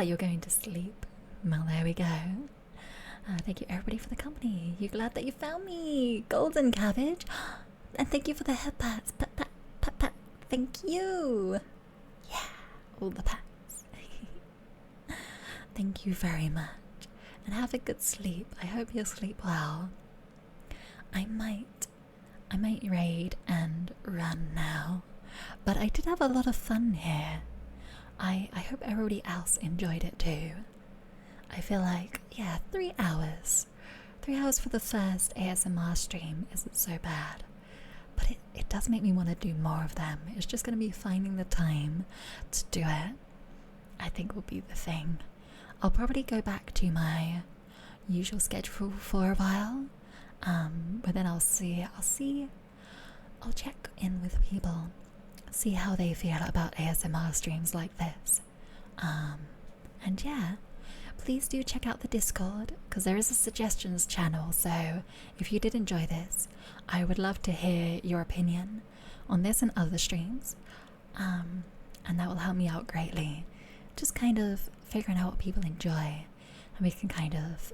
You're going to sleep. Well, there we go. Thank you everybody for the company. You glad that you found me? Golden Cabbage. And thank you for the head pats. Pat, pat, pat, pat. Thank you. Yeah, all the pats. Thank you very much. And have a good sleep. I hope you'll sleep well. I might raid and run now. But I did have a lot of fun here. I hope everybody else enjoyed it too. I feel like, yeah, 3 hours. 3 hours for the first ASMR stream isn't so bad. But it does make me want to do more of them. It's just going to be finding the time to do it. I think will be the thing. I'll probably go back to my usual schedule for a while. But then I'll check in with people. See how they feel about ASMR streams like this. And yeah, please do check out the Discord, because there is a suggestions channel, so if you did enjoy this, I would love to hear your opinion on this and other streams, and that will help me out greatly. Just kind of figuring out what people enjoy, and we can kind of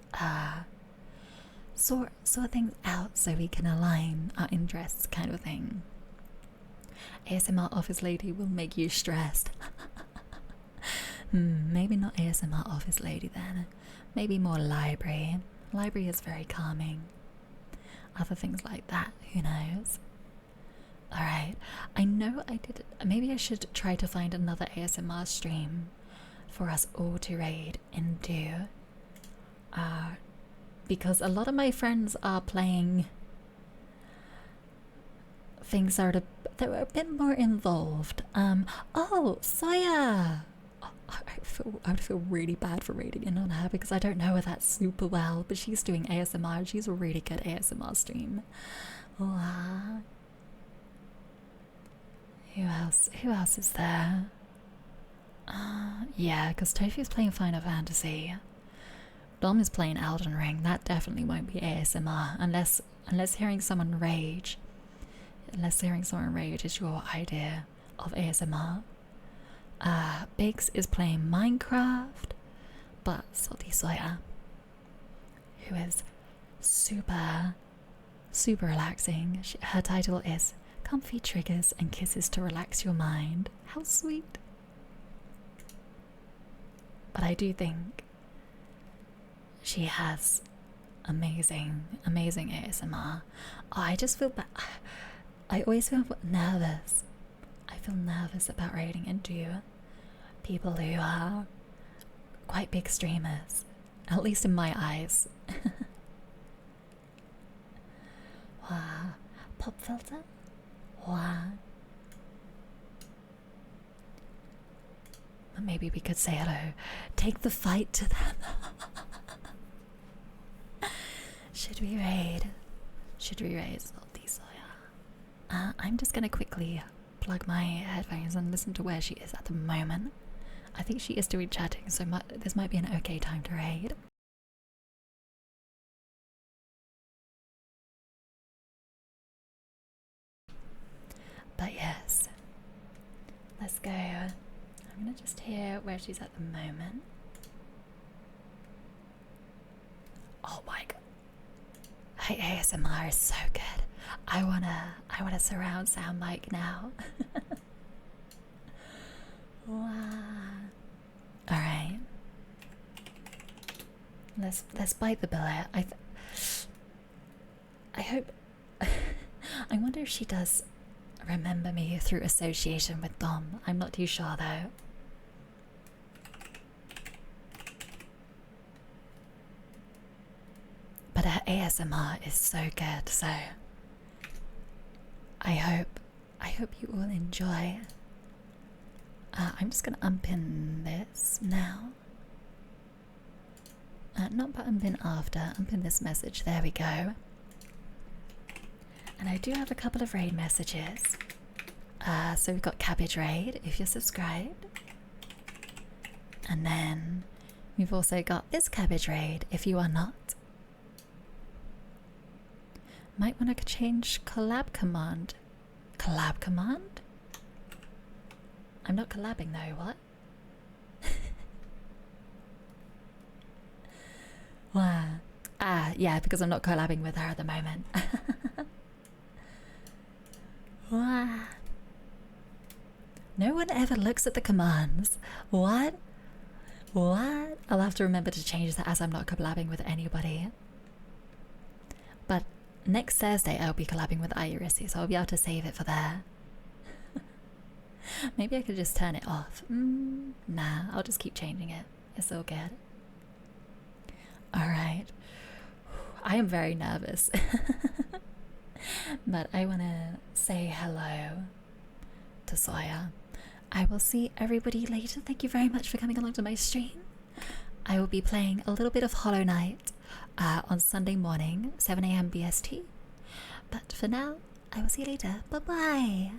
sort things out so we can align our interests kind of thing. ASMR office lady will make you stressed. Maybe not ASMR office lady then. Maybe more library. Library is very calming. Other things like that, who knows? Alright, I know I did. Maybe I should try to find another ASMR stream for us all to raid into. Because a lot of my friends are playing things that were a bit more involved. Oh, Saya! I would feel really bad for raiding in on her because I don't know her that super well, but she's doing ASMR and she's a really good ASMR stream. Wow. Who else is there? Yeah, because Tofu's playing Final Fantasy. Dom is playing Elden Ring. That definitely won't be ASMR unless hearing someone rage. Unless hearing someone rage is your idea of ASMR. Biggs is playing Minecraft, but Salty Soya, who is super relaxing. Her title is Comfy Triggers and Kisses to Relax Your Mind. How sweet. But I do think she has amazing ASMR. Oh, I just feel bad. I always feel nervous. I feel nervous about raiding into people who are quite big streamers, at least in my eyes. Wow. Pop filter? Wow. Maybe we could say hello. Take the fight to them. Should we raid? Should we raid Salty Soya? I'm just gonna quickly plug my headphones and listen to where she is at the moment. I think she is doing chatting, so this might be an okay time to raid. But yes, let's go. I'm gonna just hear where she's at the moment. Oh my god. Hey, ASMR is so good. I wanna surround sound mic now. Wow. Alright. Let's bite the bullet. I hope I wonder if she does remember me through association with Dom. I'm not too sure though. But her ASMR is so good, so I hope you all enjoy. I'm just gonna unpin this now. Not but unpin after, unpin this message, there we go. And I do have a couple of raid messages. So we've got Cabbage raid, if you're subscribed. And then we've also got this Cabbage raid, if you are not. Might want to change collab command. Collab command? I'm not collabing though, what? Wow. Yeah, because I'm not collabing with her at the moment. Wow. No one ever looks at the commands. What? What? I'll have to remember to change that as I'm not collabing with anybody. But next Thursday I'll be collabing with Irisi, so I'll be able to save it for there. Maybe I could just turn it off. Nah, I'll just keep changing it. It's all good. Alright. I am very nervous. But I want to say hello to Soya. I will see everybody later. Thank you very much for coming along to my stream. I will be playing a little bit of Hollow Knight on Sunday morning, 7 AM BST. But for now, I will see you later. Bye bye.